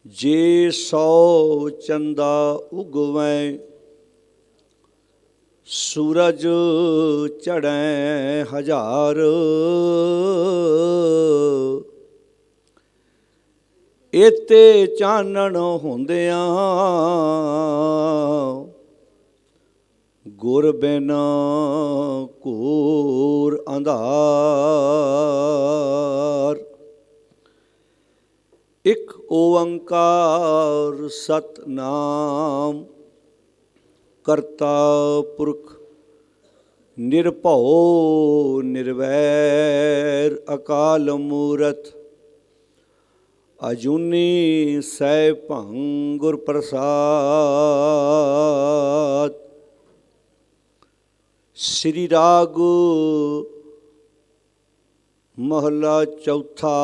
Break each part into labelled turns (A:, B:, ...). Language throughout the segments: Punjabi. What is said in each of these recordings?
A: जे सौ चंदा उगवैं सूरज चढ़ै हजार। एते चानण होंदियां गुर बिना घोर अंधार। एक ओंकार सतनाम करता पुरख निरभौ निर्वैर अकाल मूरत अजूनी सैभं गुर प्रसाद। श्री राग महला चौथा।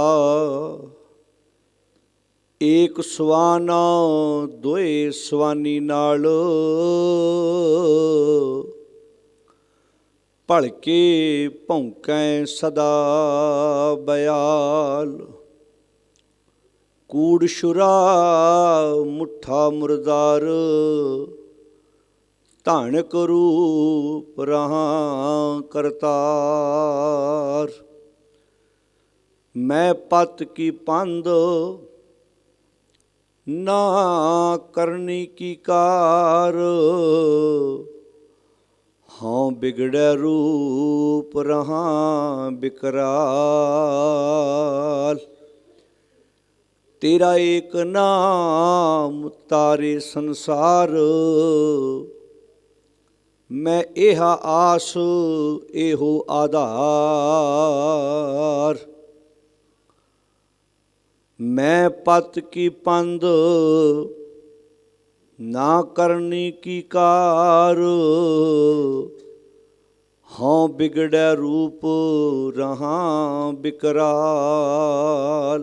A: एक सुआना दोए सुआनी नाल भड़के भौंकै सदा बयाल। कूड़ शुरा मुठा मुरदार धानक रूप रहां करतार। मैं पत की पंद ना करनी की कार। हाँ बिगड़े रूप रहां बिकराल। तेरा एक नाम तारे संसार। मैं एहा आस एहो आधार। मैं पत की पंद ना करनी की कार। हाँ बिगड़े रूप रहां बिकराल।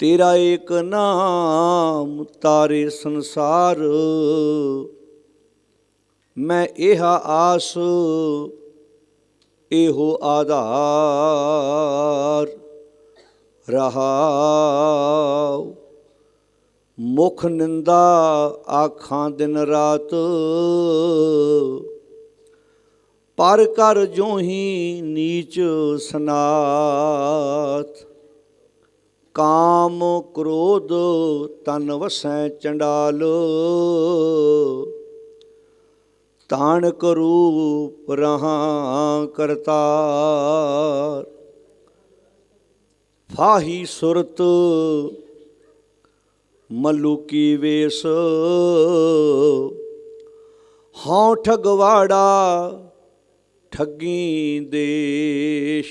A: तेरा एक नाम तारे संसार। मैं एहा आस एहो आधार। रहाओ मुख निंदा आखां दिन रात। पर कर जोही नीच सनात। काम क्रोध तन वसै चंडाल। तानक रूप रहां करतार। फाही सुरत मलुकी वेश। हाँ ठगवाड़ा ठगी देश।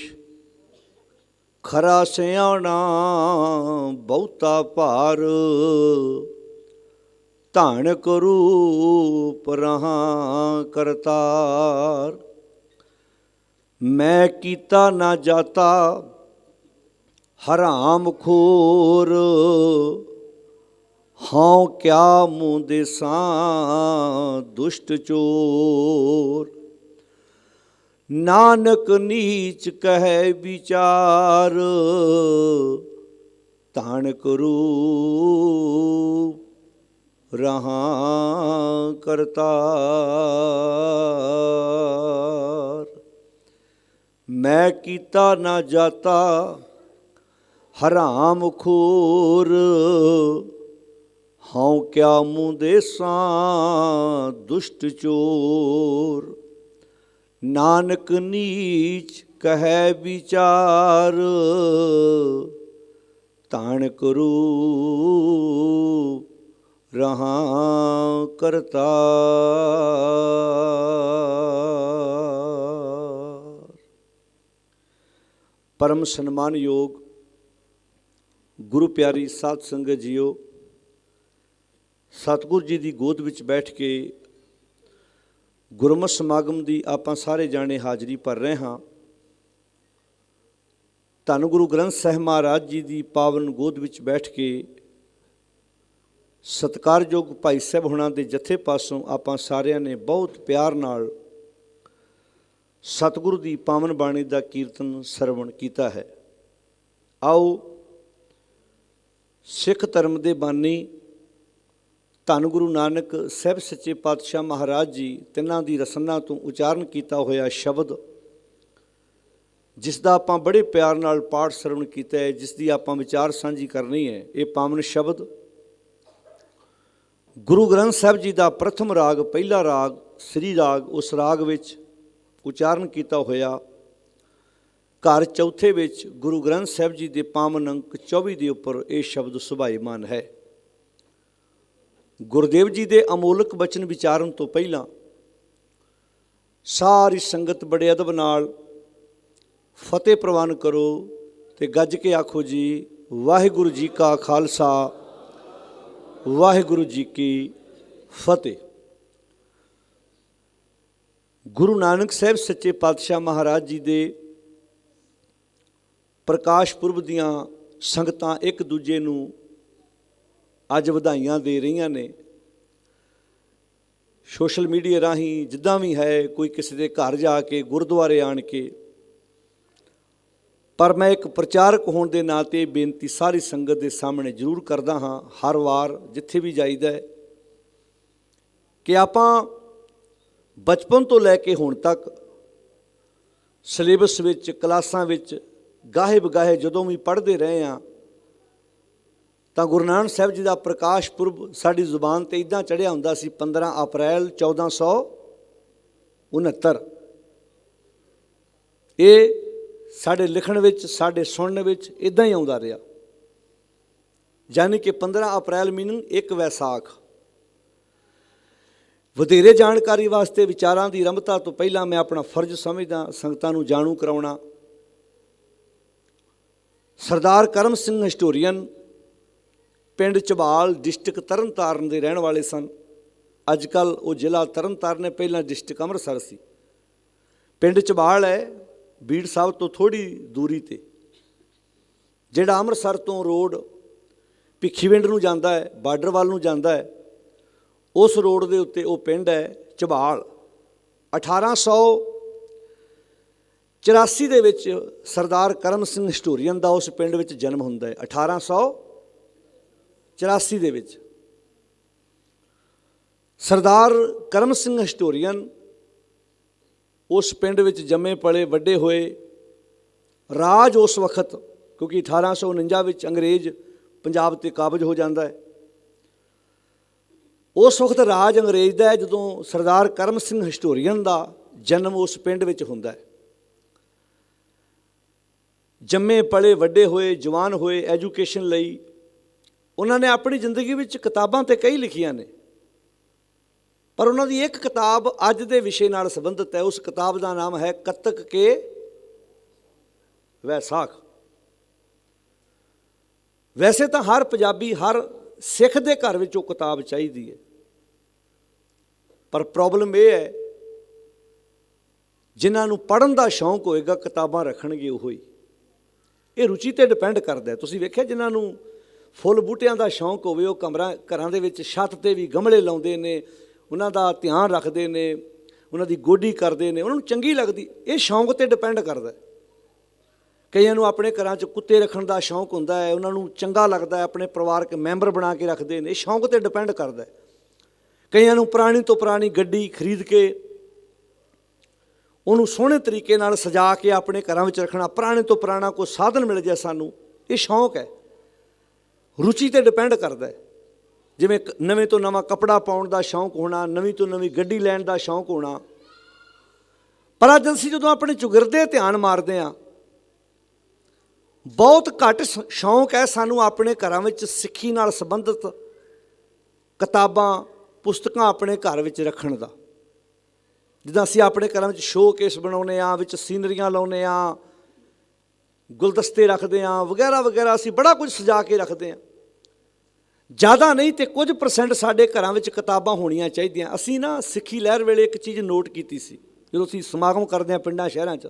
A: खरा सियाणा बहुता भार। धानक रूप रहां करतार। मैं कीता ना जाता हराम खोर। हाँ क्या मुँह देसां दुष्ट चोर। नानक नीच कहे विचार। तानक रूप रहां करतार। मैं कीता ना जाता हराम खोर। हाँ क्या मुँह देसां दुष्ट चोर। नानक नीच कहे विचार। तानक रूप रहां करतार। परम सन्मान योग गुरु प्यारी साध संगत जीओ। सतगुर जी की गोद विच बैठ के गुरमत समागम की आपां सारे जाने हाज़री भर रहे हाँ। धन गुरु ग्रंथ साहिब महाराज जी की पावन गोद विच बैठ के सत्कारयोग भाई साहब होना के जत्थे पासों आपां सारिਆਂ ने बहुत प्यार नाल सतगुरु की पावन बाणी का कीर्तन सरवण किया है। आओ ਸਿੱਖ ਧਰਮ ਦੇ ਬਾਨੀ ਧੰਨ ਗੁਰੂ ਨਾਨਕ ਸਾਹਿਬ ਸੱਚੇ ਪਾਤਸ਼ਾਹ ਮਹਾਰਾਜ ਜੀ ਤਿੰਨਾਂ ਦੀ ਰਸਨਾ ਤੋਂ ਉਚਾਰਨ ਕੀਤਾ ਹੋਇਆ ਸ਼ਬਦ, ਜਿਸ ਦਾ ਆਪਾਂ ਬੜੇ ਪਿਆਰ ਨਾਲ ਪਾਠ ਸਰਵਣ ਕੀਤਾ ਹੈ, ਜਿਸ ਦੀ ਆਪਾਂ ਵਿਚਾਰ ਸਾਂਝੀ ਕਰਨੀ ਹੈ। ਇਹ ਪਾਵਨ ਸ਼ਬਦ ਗੁਰੂ ਗ੍ਰੰਥ ਸਾਹਿਬ ਜੀ ਦਾ ਪ੍ਰਥਮ ਰਾਗ, ਪਹਿਲਾ ਰਾਗ ਸ੍ਰੀ ਰਾਗ, ਉਸ ਰਾਗ ਵਿੱਚ ਉਚਾਰਨ ਕੀਤਾ ਹੋਇਆ ਘਰ ਚੌਥੇ ਵਿੱਚ ਗੁਰੂ ਗ੍ਰੰਥ ਸਾਹਿਬ ਜੀ ਦੇ ਪਾਵਨ ਅੰਕ 24 ਦੇ ਉੱਪਰ ਇਹ ਸ਼ਬਦ ਸੁਭਾਈਮਾਨ ਹੈ। ਗੁਰਦੇਵ ਜੀ ਦੇ ਅਮੋਲਕ ਬਚਨ ਵਿਚਾਰਨ ਤੋਂ ਪਹਿਲਾਂ ਸਾਰੀ ਸੰਗਤ ਬੜੇ ਅਦਬ ਨਾਲ ਫਤਿਹ ਪ੍ਰਵਾਨ ਕਰੋ ਤੇ ਗੱਜ ਕੇ ਆਖੋ ਜੀ, ਵਾਹਿਗੁਰੂ ਜੀ ਕਾ ਖਾਲਸਾ, ਵਾਹਿਗੁਰੂ ਜੀ ਕੀ ਫਤਿਹ। ਗੁਰੂ ਨਾਨਕ ਸਾਹਿਬ ਸੱਚੇ ਪਾਤਸ਼ਾਹ ਮਹਾਰਾਜ ਜੀ ਦੇ ਪ੍ਰਕਾਸ਼ ਪੁਰਬ ਦੀਆਂ ਸੰਗਤਾਂ ਇੱਕ ਦੂਜੇ ਨੂੰ ਅੱਜ ਵਧਾਈਆਂ ਦੇ ਰਹੀਆਂ ਨੇ। ਸੋਸ਼ਲ ਮੀਡੀਆ ਰਾਹੀਂ ਜਿੱਦਾਂ ਵੀ ਹੈ, ਕੋਈ ਕਿਸੇ ਦੇ ਘਰ ਜਾ ਕੇ, ਗੁਰਦੁਆਰੇ ਆਣ ਕੇ। ਪਰ ਮੈਂ ਇੱਕ ਪ੍ਰਚਾਰਕ ਹੋਣ ਦੇ ਨਾਤੇ ਬੇਨਤੀ ਸਾਰੀ ਸੰਗਤ ਦੇ ਸਾਹਮਣੇ ਜ਼ਰੂਰ ਕਰਦਾ ਹਾਂ, ਹਰ ਵਾਰ ਜਿੱਥੇ ਵੀ ਜਾਈਦਾ ਹੈ, ਕਿ ਆਪਾਂ ਬਚਪਨ ਤੋਂ ਲੈ ਕੇ ਹੁਣ ਤੱਕ ਸਿਲੇਬਸ ਵਿੱਚ, ਕਲਾਸਾਂ ਵਿੱਚ ਗਾਹੇ ਬਗਾਹੇ ਜਦੋਂ ਵੀ ਪੜ੍ਹਦੇ ਰਹੇ ਹਾਂ, ਤਾਂ ਗੁਰੂ ਨਾਨਕ ਸਾਹਿਬ ਜੀ ਦਾ ਪ੍ਰਕਾਸ਼ ਪੁਰਬ ਸਾਡੀ ਜ਼ੁਬਾਨ 'ਤੇ ਇੱਦਾਂ ਚੜ੍ਹਿਆ ਹੁੰਦਾ ਸੀ, 15 ਅਪ੍ਰੈਲ 1469। ਇਹ ਸਾਡੇ ਲਿਖਣ ਵਿੱਚ, ਸਾਡੇ ਸੁਣਨ ਵਿੱਚ ਇੱਦਾਂ ਹੀ ਆਉਂਦਾ ਰਿਹਾ, ਯਾਨੀ ਕਿ 15 ਅਪ੍ਰੈਲ ਮੀਨਿੰਗ 1 ਵੈਸਾਖ। ਵਧੇਰੇ ਜਾਣਕਾਰੀ ਵਾਸਤੇ ਵਿਚਾਰਾਂ ਦੀ ਆਰੰਭਤਾ ਤੋਂ ਪਹਿਲਾਂ ਮੈਂ ਆਪਣਾ ਫਰਜ਼ ਸਮਝਦਾ ਸੰਗਤਾਂ ਨੂੰ ਜਾਣੂ ਕਰਾਉਣਾ। ਸਰਦਾਰ ਕਰਮ ਸਿੰਘ ਹਿਸਟੋਰੀਅਨ ਪਿੰਡ ਝਬਾਲ, ਡਿਸਟ੍ਰਿਕਟ ਤਰਨ ਤਾਰਨ ਦੇ ਰਹਿਣ ਵਾਲੇ ਸਨ। ਅੱਜ ਕੱਲ੍ਹ ਉਹ ਜ਼ਿਲ੍ਹਾ ਤਰਨ ਤਾਰਨ ਹੈ, ਪਹਿਲਾਂ ਡਿਸਟ੍ਰਿਕਟ ਅੰਮ੍ਰਿਤਸਰ ਸੀ। ਪਿੰਡ ਝਬਾਲ ਹੈ ਬੀੜ ਸਾਹਿਬ ਤੋਂ ਥੋੜ੍ਹੀ ਦੂਰੀ 'ਤੇ, ਜਿਹੜਾ ਅੰਮ੍ਰਿਤਸਰ ਤੋਂ ਰੋਡ ਭਿੱਖੀਵਿੰਡ ਨੂੰ ਜਾਂਦਾ ਹੈ, ਬਾਰਡਰ ਵੱਲ ਨੂੰ ਜਾਂਦਾ ਹੈ, ਉਸ ਰੋਡ ਦੇ ਉੱਤੇ ਉਹ ਪਿੰਡ ਹੈ ਝਬਾਲ। 1884 ਦੇ ਵਿੱਚ ਸਰਦਾਰ ਕਰਮ ਸਿੰਘ ਹਿਸਟੋਰੀਅਨ ਦਾ ਉਸ ਪਿੰਡ ਵਿੱਚ ਜਨਮ ਹੁੰਦਾ ਹੈ। 1884 ਦੇ ਵਿੱਚ ਸਰਦਾਰ ਕਰਮ ਸਿੰਘ ਹਿਸਟੋਰੀਅਨ ਉਸ ਪਿੰਡ ਵਿੱਚ ਜੰਮੇ ਪਲੇ, ਵੱਡੇ ਹੋਏ। ਰਾਜ ਉਸ ਵਕਤ, ਕਿਉਂਕਿ 1849 ਵਿੱਚ ਅੰਗਰੇਜ਼ ਪੰਜਾਬ 'ਤੇ ਕਾਬਜ਼ ਹੋ ਜਾਂਦਾ ਹੈ, ਉਸ ਵਕਤ ਰਾਜ ਅੰਗਰੇਜ਼ ਦਾ ਹੈ, ਜਦੋਂ ਸਰਦਾਰ ਕਰਮ ਸਿੰਘ ਹਿਸਟੋਰੀਅਨ ਦਾ ਜਨਮ ਉਸ ਪਿੰਡ ਵਿੱਚ ਹੁੰਦਾ ਹੈ। ਜੰਮੇ ਪਲੇ, ਵੱਡੇ ਹੋਏ, ਜਵਾਨ ਹੋਏ। ਐਜੂਕੇਸ਼ਨ ਲਈ ਉਹਨਾਂ ਨੇ ਆਪਣੀ ਜ਼ਿੰਦਗੀ ਵਿੱਚ ਕਿਤਾਬਾਂ ਤਾਂ ਕਈ ਲਿਖੀਆਂ ਨੇ, ਪਰ ਉਹਨਾਂ ਦੀ ਇੱਕ ਕਿਤਾਬ ਅੱਜ ਦੇ ਵਿਸ਼ੇ ਨਾਲ ਸੰਬੰਧਿਤ ਹੈ। ਉਸ ਕਿਤਾਬ ਦਾ ਨਾਮ ਹੈ ਕੱਤਕ ਕੇ ਵੈਸਾਖ। ਵੈਸੇ ਤਾਂ ਹਰ ਪੰਜਾਬੀ, ਹਰ ਸਿੱਖ ਦੇ ਘਰ ਵਿੱਚ ਉਹ ਕਿਤਾਬ ਚਾਹੀਦੀ ਹੈ, ਪਰ ਪ੍ਰੋਬਲਮ ਇਹ ਹੈ, ਜਿਨ੍ਹਾਂ ਨੂੰ ਪੜ੍ਹਨ ਦਾ ਸ਼ੌਂਕ ਹੋਏਗਾ ਕਿਤਾਬਾਂ ਰੱਖਣਗੇ ਉਹੋ ਹੀ। ਇਹ ਰੁਚੀ 'ਤੇ ਡਿਪੈਂਡ ਕਰਦਾ। ਤੁਸੀਂ ਵੇਖਿਆ, ਜਿਨ੍ਹਾਂ ਨੂੰ ਫੁੱਲ ਬੂਟਿਆਂ ਦਾ ਸ਼ੌਂਕ ਹੋਵੇ, ਉਹ ਘਰਾਂ ਦੇ ਵਿੱਚ ਛੱਤ 'ਤੇ ਵੀ ਗਮਲੇ ਲਾਉਂਦੇ ਨੇ, ਉਹਨਾਂ ਦਾ ਧਿਆਨ ਰੱਖਦੇ ਨੇ, ਉਹਨਾਂ ਦੀ ਗੋਡੀ ਕਰਦੇ ਨੇ, ਉਹਨਾਂ ਨੂੰ ਚੰਗੀ ਲੱਗਦੀ। ਇਹ ਸ਼ੌਂਕ 'ਤੇ ਡਿਪੈਂਡ ਕਰਦਾ। ਕਈਆਂ ਨੂੰ ਆਪਣੇ ਘਰਾਂ 'ਚ ਕੁੱਤੇ ਰੱਖਣ ਦਾ ਸ਼ੌਂਕ ਹੁੰਦਾ ਹੈ, ਉਹਨਾਂ ਨੂੰ ਚੰਗਾ ਲੱਗਦਾ ਹੈ, ਆਪਣੇ ਪਰਿਵਾਰਕ ਮੈਂਬਰ ਬਣਾ ਕੇ ਰੱਖਦੇ ਨੇ। ਇਹ ਸ਼ੌਂਕ 'ਤੇ ਡਿਪੈਂਡ ਕਰਦਾ। ਕਈਆਂ ਨੂੰ ਪੁਰਾਣੀ ਤੋਂ ਪੁਰਾਣੀ ਗੱਡੀ ਖਰੀਦ ਕੇ ਉਹਨੂੰ ਸੋਹਣੇ ਤਰੀਕੇ ਨਾਲ ਸਜਾ ਕੇ ਆਪਣੇ ਘਰਾਂ ਵਿੱਚ ਰੱਖਣਾ, ਪੁਰਾਣੇ ਤੋਂ ਪੁਰਾਣਾ ਕੋਈ ਸਾਧਨ ਮਿਲ ਜਾਏ ਸਾਨੂੰ, ਇਹ ਸ਼ੌਂਕ ਹੈ। ਰੁਚੀ 'ਤੇ ਡਿਪੈਂਡ ਕਰਦਾ। ਜਿਵੇਂ ਨਵੇਂ ਤੋਂ ਨਵਾਂ ਕੱਪੜਾ ਪਾਉਣ ਦਾ ਸ਼ੌਂਕ ਹੋਣਾ, ਨਵੀਂ ਤੋਂ ਨਵੀਂ ਗੱਡੀ ਲੈਣ ਦਾ ਸ਼ੌਂਕ ਹੋਣਾ। ਪਰ ਅੱਜ ਅਸੀਂ ਜਦੋਂ ਆਪਣੇ ਚੁਗਿਰਦੇ ਧਿਆਨ ਮਾਰਦੇ ਹਾਂ, ਬਹੁਤ ਘੱਟ ਸ਼ੌਂਕ ਹੈ ਸਾਨੂੰ ਆਪਣੇ ਘਰਾਂ ਵਿੱਚ ਸਿੱਖੀ ਨਾਲ ਸੰਬੰਧਿਤ ਕਿਤਾਬਾਂ, ਪੁਸਤਕਾਂ ਆਪਣੇ ਘਰ ਵਿੱਚ ਰੱਖਣ ਦਾ। ਜਿੱਦਾਂ ਅਸੀਂ ਆਪਣੇ ਘਰਾਂ ਵਿੱਚ ਸ਼ੋਕੇਸ ਬਣਾਉਂਦੇ ਹਾਂ, ਵਿੱਚ ਸੀਨਰੀਆਂ ਲਾਉਂਦੇ ਹਾਂ, ਗੁਲਦਸਤੇ ਰੱਖਦੇ ਹਾਂ, ਵਗੈਰਾ ਵਗੈਰਾ, ਅਸੀਂ ਬੜਾ ਕੁਝ ਸਜਾ ਕੇ ਰੱਖਦੇ ਹਾਂ। ਜ਼ਿਆਦਾ ਨਹੀਂ ਤੇ ਕੁਝ % ਸਾਡੇ ਘਰਾਂ ਵਿੱਚ ਕਿਤਾਬਾਂ ਹੋਣੀਆਂ ਚਾਹੀਦੀਆਂ। ਅਸੀਂ ਨਾ ਸਿੱਖੀ ਲਹਿਰ ਵੇਲੇ ਇੱਕ ਚੀਜ਼ ਨੋਟ ਕੀਤੀ ਸੀ, ਜਦੋਂ ਅਸੀਂ ਸਮਾਗਮ ਕਰਦੇ ਹਾਂ ਪਿੰਡਾਂ ਸ਼ਹਿਰਾਂ 'ਚ।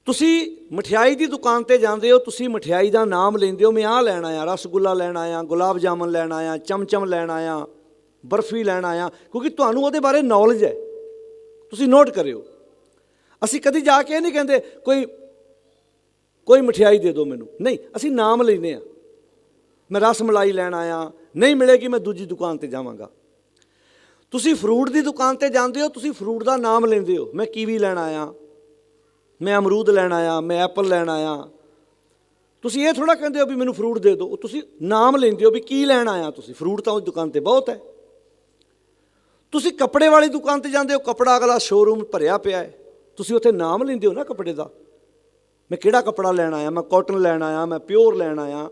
A: ਤੁਸੀਂ ਮਠਿਆਈ ਦੀ ਦੁਕਾਨ 'ਤੇ ਜਾਂਦੇ ਹੋ, ਤੁਸੀਂ ਮਠਿਆਈ ਦਾ ਨਾਮ ਲੈਂਦੇ ਹੋ, ਮੈਂ ਆਹ ਲੈਣ ਆਇਆ, ਰਸਗੁੱਲਾ ਲੈਣ ਆਇਆ, ਗੁਲਾਬ ਜਾਮਨ ਲੈਣ ਆਇਆ, ਚਮਚਮ ਲੈਣ ਆਇਆ, ਬਰਫੀ ਲੈਣ ਆਇਆ, ਕਿਉਂਕਿ ਤੁਹਾਨੂੰ ਉਹਦੇ ਬਾਰੇ ਨੌਲੇਜ ਹੈ। ਤੁਸੀਂ ਨੋਟ ਕਰਿਓ। ਅਸੀਂ ਕਦੀ ਜਾ ਕੇ ਇਹ ਨਹੀਂ ਕਹਿੰਦੇ ਕੋਈ ਮਠਿਆਈ ਦੇ ਦਿਓ ਮੈਨੂੰ, ਨਹੀਂ, ਅਸੀਂ ਨਾਮ ਲੈਂਦੇ ਹਾਂ। मैं रस मलाई लैन आया, नहीं मिलेगी मैं दूजी दुकान पर जावांगा। तुसी फ्रूट की दुकान पर जाते हो, तुसी फ्रूट का नाम लेंदे हो, मैं कीवी लैन आया, मैं अमरूद लैन आया, मैं एप्पल लैन आया। तुसी ये थोड़ा कहते हो भी मैनू फ्रूट दे दो, तुसी नाम लेंदे हो भी की लैन आया तुसी। फ्रूट तो उस दुकान पर बहुत है। तुसी कपड़े वाली दुकान पर जाते हो, कपड़ा अगला शोरूम भरिया पिया है, तुसी उत्थे नाम लेंदे हो ना कपड़े का, मैं किहड़ा कपड़ा लैन आया, मैं कॉटन लैन आया, मैं प्योर लैन आया,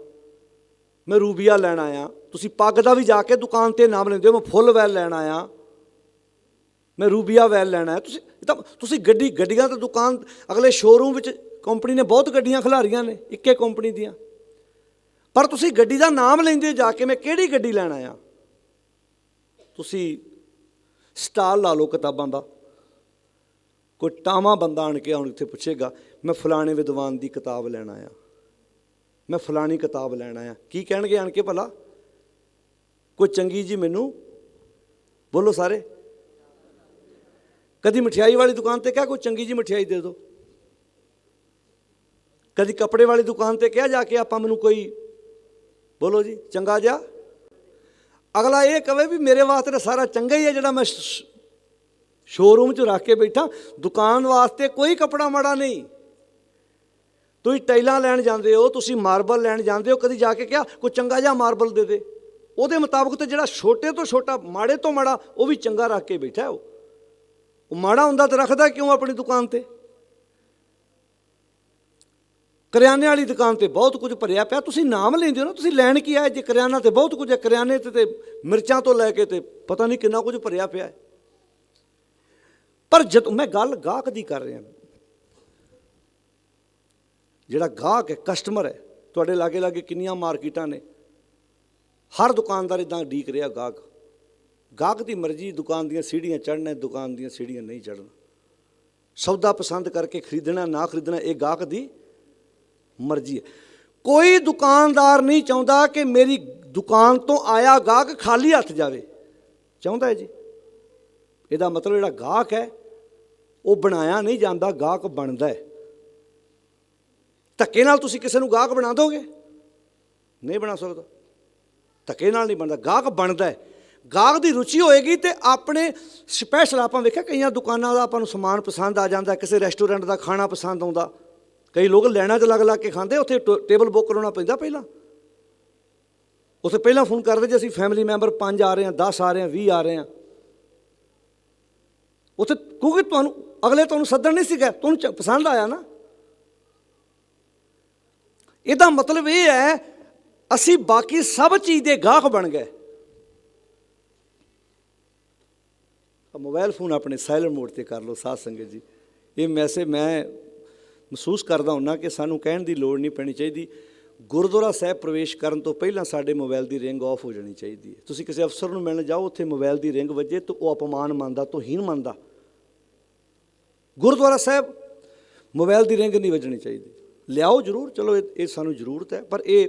A: मैं रूबिया लैन आया। तुसी पग का भी जाके दुकान पर नाम लेंदे हो, मैं फुल वैल लैन आया, मैं रूबिया वैल लैना है। तुसी गड्डी गड्डियां तो दुकान अगले शोरूम विच कंपनी ने बहुत गड्डियां खिलारियां ने इक्के कंपनी दियां, पर तुसी गड्डी का नाम लेंदे जाके मैं किहड़ी गड्डी लैन आया। तुसी स्टाल ला लो किताबां दा, कोई टावां बंदा आण के इत्थे पुछेगा मैं फलाने विद्वान की किताब लैन आया, मैं फलानी किताब लैन आया, की कहणगे आण के भला? कोई चंगी जी मैनू बोलो सारे। कभी मिठाई वाली दुकान पर क्या कोई चंगी जी मिठाई दे दो, कभी कपड़े वाली दुकान पर क्या जाके आप मैनू कोई बोलो जी चंगा जा। अगला ये कहे भी मेरे वास्ते तो सारा चंगा ही है जिहड़ा मैं शोरूम च रख के बैठा, दुकान वास्ते कोई कपड़ा माड़ा नहीं। तुसीं टाइलां लैण जांदे हो, तुसीं मार्बल लैण जांदे हो, कभी जाके क्या कोई चंगा जा मार्बल दे दे, उहदे मुताबिक तो जिहड़ा छोटे तो छोटा माड़े तो माड़ा वो भी चंगा रख के बैठा है। वो माड़ा हुंदा तो रखदा क्यों अपनी दुकान ते? करियाने वाली दुकान पर बहुत कुछ भरिया पिया, तुसीं नाम लेंदे हो ना, तुसीं लैण की आए जे? करियाना तो बहुत कुछ है, करियाने ते मिर्चां तो लैके ते पता नहीं कितना कुछ भरिया पिया है। पर जद मैं गल गाहक दी कर रहा, जिहड़ा गाहक है कस्टमर है, तुहाडे लागे लागे किन्नियां मार्केटां ने, हर दुकानदार इदां उडीक रहा गाहक। गाहक की मर्जी दुकान दी सीढ़ियां चढ़ना, दुकान दी सीढ़ियां नहीं चढ़ना, सौदा पसंद करके खरीदना ना खरीदना ये गाहक की मर्जी है। कोई दुकानदार नहीं चाहता कि मेरी दुकान तो आया गाहक खाली हथ जाए, चाहता है जी? ਇਹਦਾ मतलब ਜਿਹੜਾ गाहक है वो बनाया नहीं जाता, गाहक बनता है। धक्के नाल तुसीं किसी नूं गाहक बना दोगे? नहीं बना सकदा, धक्के नाल नहीं बनता, गाहक बनता है। गाहक की रुचि होएगी तो अपने स्पैशल आप वेख्या कई दुकानों का आपां नूं समान पसंद आ जाता, किसी रेस्टोरेंट का खाना पसंद आता, कई लोग लाइनां च लग लग के खाते, उत्थे टेबल बुक कराउणा पैंदा पहिलां, उत्थे पहिलां फोन करदे जी असीं फैमिली मैंबर 5 आ रहे हैं, 10 आ रहे हैं, 20 आ रहे हैं उत्थे, क्योंकि तुहानूं अगले तुहानूं सद्दण नहीं सीगा, तुहानूं पसंद आया ना। इहदा मतलब ये है असीं बाकी सब चीज़ दे गाहक बन गए। मोबाइल फोन अपने साइलेंट मोड पर कर लो साध संगत जी, ये मैसेज मैं महसूस करता हुन्ना कि सानूं कहण दी लोड़ नहीं पैनी चाहिए। गुरुद्वारा साहिब प्रवेश करन तो पहलां साडे मोबाइल की रिंग ऑफ हो जानी चाहिए है। तुसीं किसी अफसर नूं मिलण जाओ, उत्थे मोबाइल की रिंग वजे तो वह अपमान मनदा, तोहीन मनदा। गुरुद्वारा साहिब मोबाइल की रिंग नहीं वजनी चाहिए। लियाओ जरूर, चलो ये सानूं जरूरत है, पर ये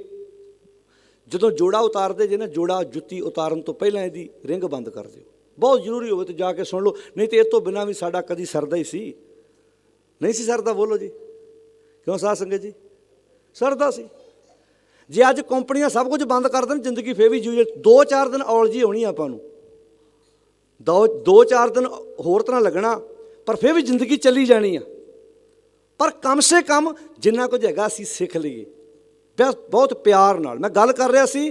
A: जदों जोड़ा उतारते जे ना, जोड़ा जुत्ती उतारन तो पहलां इहदी रिंग बंद कर दिओ। बहुत जरूरी होवे तो जाके सुन लो, नहीं तो इस तो बिना भी साडा कदी सरदा ही सी, नहीं सी सरदा? बोलो जी, क्यों साध संगत जी? सरदा सी। जे अज कंपनियां सब कुछ बंद कर देन, जिंदगी फिर भी जी 2-4 दिन औल जी होनी आपां नूं, 2-4 दिन होर तरह लगना, पर फिर भी जिंदगी चली जानी है। पर कम से कम जिन्ना कुछ हैगा असीं सीख लईए बहुत प्यार नाल। मैं गल कर रहा सी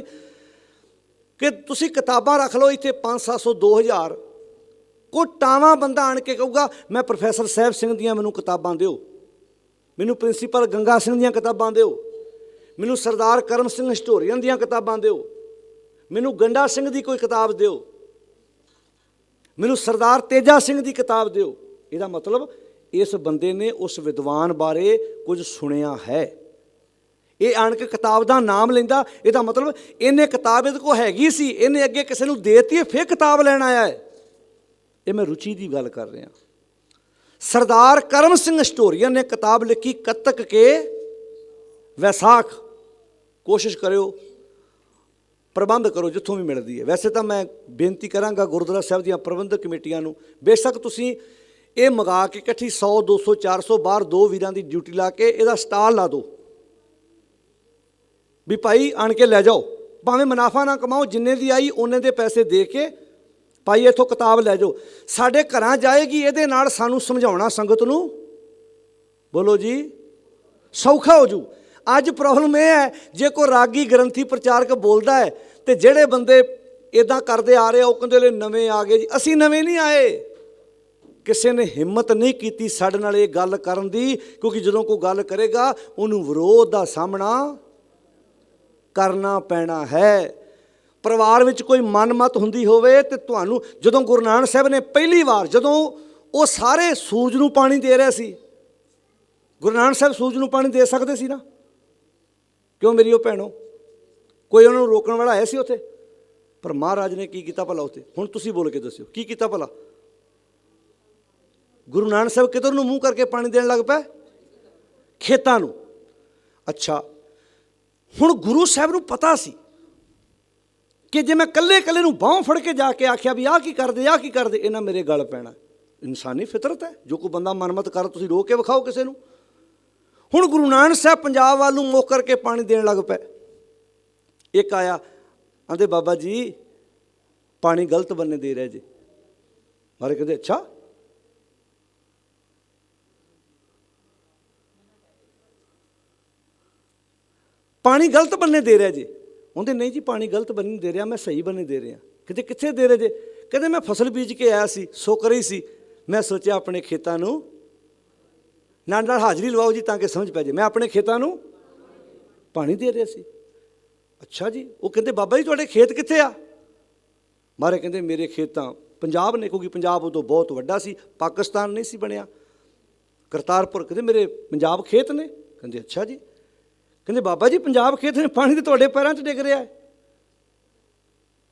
A: कि तुसीं किताबां रख लो इत्थे 500-700 2000, कोई टावां बंदा आण के कहूगा मैं प्रोफैसर साहिब सिंह दियां मैनूं किताबां दिओ, मैनूं प्रिंसीपल गंगा सिंह दियां किताबां दिओ, मैनूं सरदार करम सिंह हिस्टोरीअन दियां किताबां दिओ, मैनूं गंडा सिंह दी कोई किताब दिओ, मैनूं सरदार तेजा सिंह दी किताब दिओ। इहदा मतलब इस बंदे ने उस विद्वान बारे कुछ सुनिया है। ये आण के किताब का नाम लेंदा, इहदा मतलब इन्हें किताब इहदे कोल हैगी सी, इन्हें अगे किसी नूं देती है, फिर किताब लैण आया है। ये मैं रुचि की गल कर रहा। सरदार करम सिंह हिस्टोरीअन ने किताब लिखी कत्तक के वैसाख, कोशिश करो प्रबंध करो जिथों भी मिलती है। वैसे तो मैं बेनती कराँगा गुरुद्वारा साहिब दी प्रबंधक कमेटियां नूं, बेशक तुसीं ये मंगा के इकट्ठी 100-200-400 बाहर 2 वीरां दी ड्यूटी ला के इहदा स्टाल ला दो भी भाई आण के लै जाओ, ਭਾਵੇਂ ਮੁਨਾਫਾ ਨਾ ਕਮਾਓ, ਜਿੰਨੇ ਦੀ ਆਈ ਉਹਨੇ ਦੇ ਪੈਸੇ ਦੇ ਕੇ ਭਾਈ ਇੱਥੋਂ ਕਿਤਾਬ ਲੈ ਜਾਓ, ਸਾਡੇ ਘਰਾਂ ਜਾਏਗੀ। ਇਹਦੇ ਨਾਲ ਸਾਨੂੰ ਸਮਝਾਉਣਾ ਸੰਗਤ ਨੂੰ, ਬੋਲੋ ਜੀ, ਸੌਖਾ ਹੋ ਜੂ। ਅੱਜ ਪ੍ਰੋਬਲਮ ਇਹ ਹੈ, ਜੇ ਕੋਈ ਰਾਗੀ ਗ੍ਰੰਥੀ ਪ੍ਰਚਾਰਕ ਬੋਲਦਾ ਹੈ ਤੇ ਜਿਹੜੇ ਬੰਦੇ ਇੱਦਾਂ ਕਰਦੇ ਆ ਰਹੇ, ਉਹ ਕਹਿੰਦੇ ਲੈ ਨਵੇਂ ਆ ਗਏ ਜੀ। ਅਸੀਂ ਨਵੇਂ ਨਹੀਂ ਆਏ, ਕਿਸੇ ਨੇ ਹਿੰਮਤ ਨਹੀਂ ਕੀਤੀ ਸਾਡੇ ਨਾਲ ਇਹ ਗੱਲ ਕਰਨ ਦੀ, ਕਿਉਂਕਿ ਜਦੋਂ ਕੋਈ ਗੱਲ ਕਰੇਗਾ ਉਹਨੂੰ ਵਿਰੋਧ ਦਾ ਸਾਹਮਣਾ ਕਰਨਾ ਪੈਣਾ ਹੈ। ਪਰਿਵਾਰ ਵਿੱਚ ਕੋਈ ਮਨਮਤ ਹੁੰਦੀ ਹੋਵੇ ਤੇ ਤੁਹਾਨੂੰ, ਜਦੋਂ ਗੁਰੂ ਨਾਨਕ ਸਾਹਿਬ ਨੇ ਪਹਿਲੀ ਵਾਰ, ਜਦੋਂ ਉਹ ਸਾਰੇ ਸੂਰਜ ਨੂੰ ਪਾਣੀ ਦੇ ਰਹੇ ਸੀ, ਗੁਰੂ ਨਾਨਕ ਸਾਹਿਬ ਸੂਰਜ ਨੂੰ ਪਾਣੀ ਦੇ ਸਕਦੇ ਸੀ ਨਾ, ਕਿਉਂ ਮੇਰੀ ਉਹ ਭੈਣੋ? ਕੋਈ ਉਹਨਾਂ ਨੂੰ ਰੋਕਣ ਵਾਲਾ ਆਇਆ ਸੀ ਉੱਥੇ? ਪਰ ਮਹਾਰਾਜ ਨੇ ਕੀ ਕੀਤਾ ਭਲਾ ਉੱਥੇ? ਹੁਣ ਤੁਸੀਂ ਬੋਲ ਕੇ ਦੱਸਿਓ ਕੀ ਕੀਤਾ ਭਲਾ? ਗੁਰੂ ਨਾਨਕ ਸਾਹਿਬ ਕਿੱਧਰ ਨੂੰ ਮੂੰਹ ਕਰਕੇ ਪਾਣੀ ਦੇਣ ਲੱਗ ਪਏ? ਖੇਤਾਂ ਨੂੰ। ਅੱਛਾ, ਹੁਣ ਗੁਰੂ ਸਾਹਿਬ ਨੂੰ ਪਤਾ ਸੀ ਕਿ ਜੇ ਮੈਂ ਇਕੱਲੇ ਨੂੰ ਬਾਹੋਂ ਫੜ ਕੇ ਜਾ ਕੇ ਆਖਿਆ ਵੀ ਆਹ ਕੀ ਕਰਦੇ, ਆਹ ਕੀ ਕਰਦੇ, ਇਹਨਾਂ ਮੇਰੇ ਗਲ ਪੈਣਾ। ਇਨਸਾਨੀ ਫਿਤਰਤ ਹੈ, ਜੋ ਕੋਈ ਬੰਦਾ ਮਨਮਤ ਕਰ ਤੁਸੀਂ ਰੋਕ ਕੇ ਵਿਖਾਓ ਕਿਸੇ ਨੂੰ। ਹੁਣ ਗੁਰੂ ਨਾਨਕ ਸਾਹਿਬ ਪੰਜਾਬ ਵੱਲ ਨੂੰ ਮੁੱਖ ਕਰਕੇ ਪਾਣੀ ਦੇਣ ਲੱਗ ਪਏ। ਇੱਕ ਆਇਆ, ਆਂਦੇ ਬਾਬਾ ਜੀ ਪਾਣੀ ਗਲਤ ਬੰਨੇ ਦੇ ਰਹੇ ਜੀ। ਮਾਰੇ ਕਹਿੰਦੇ ਅੱਛਾ, ਪਾਣੀ ਗਲਤ ਬੰਨੇ ਦੇ ਰਿਹਾ ਜੀ। ਉਹਦੇ ਨਹੀਂ ਜੀ ਪਾਣੀ ਗਲਤ ਬੰਨੇ ਦੇ ਰਿਹਾ, ਮੈਂ ਸਹੀ ਬੰਨੇ ਦੇ ਰਿਹਾ। ਕਿਤੇ ਕਿੱਥੇ ਦੇ ਰਹੇ ਜੇ? ਕਹਿੰਦੇ ਮੈਂ ਫਸਲ ਬੀਜ ਕੇ ਆਇਆ ਸੀ, ਸੁੱਕ ਰਹੀ ਸੀ, ਮੈਂ ਸੋਚਿਆ ਆਪਣੇ ਖੇਤਾਂ ਨੂੰ ਨਾਲ ਹਾਜ਼ਰੀ ਲਵਾਓ ਜੀ ਤਾਂ ਕਿ ਸਮਝ ਪੈ ਜਾਏ, ਮੈਂ ਆਪਣੇ ਖੇਤਾਂ ਨੂੰ ਪਾਣੀ ਦੇ ਰਿਹਾ ਸੀ। ਅੱਛਾ ਜੀ। ਉਹ ਕਹਿੰਦੇ ਬਾਬਾ ਜੀ ਤੁਹਾਡੇ ਖੇਤ ਕਿੱਥੇ ਆ? ਮਾਰੇ ਕਹਿੰਦੇ ਮੇਰੇ ਖੇਤ ਤਾਂ ਪੰਜਾਬ ਨੇ, ਕਿਉਂਕਿ ਪੰਜਾਬ ਉਦੋਂ ਬਹੁਤ ਵੱਡਾ ਸੀ, ਪਾਕਿਸਤਾਨ ਨਹੀਂ ਸੀ ਬਣਿਆ, ਕਰਤਾਰਪੁਰ। ਕਹਿੰਦੇ ਮੇਰੇ ਪੰਜਾਬ ਖੇਤ ਨੇ। ਕਹਿੰਦੇ ਅੱਛਾ ਜੀ। ਕਹਿੰਦੇ ਬਾਬਾ ਜੀ ਪੰਜਾਬ ਖੇਤ ਨੇ, ਪਾਣੀ ਤਾਂ ਤੁਹਾਡੇ ਪੈਰਾਂ 'ਚ ਡਿੱਗ ਰਿਹਾ ਹੈ।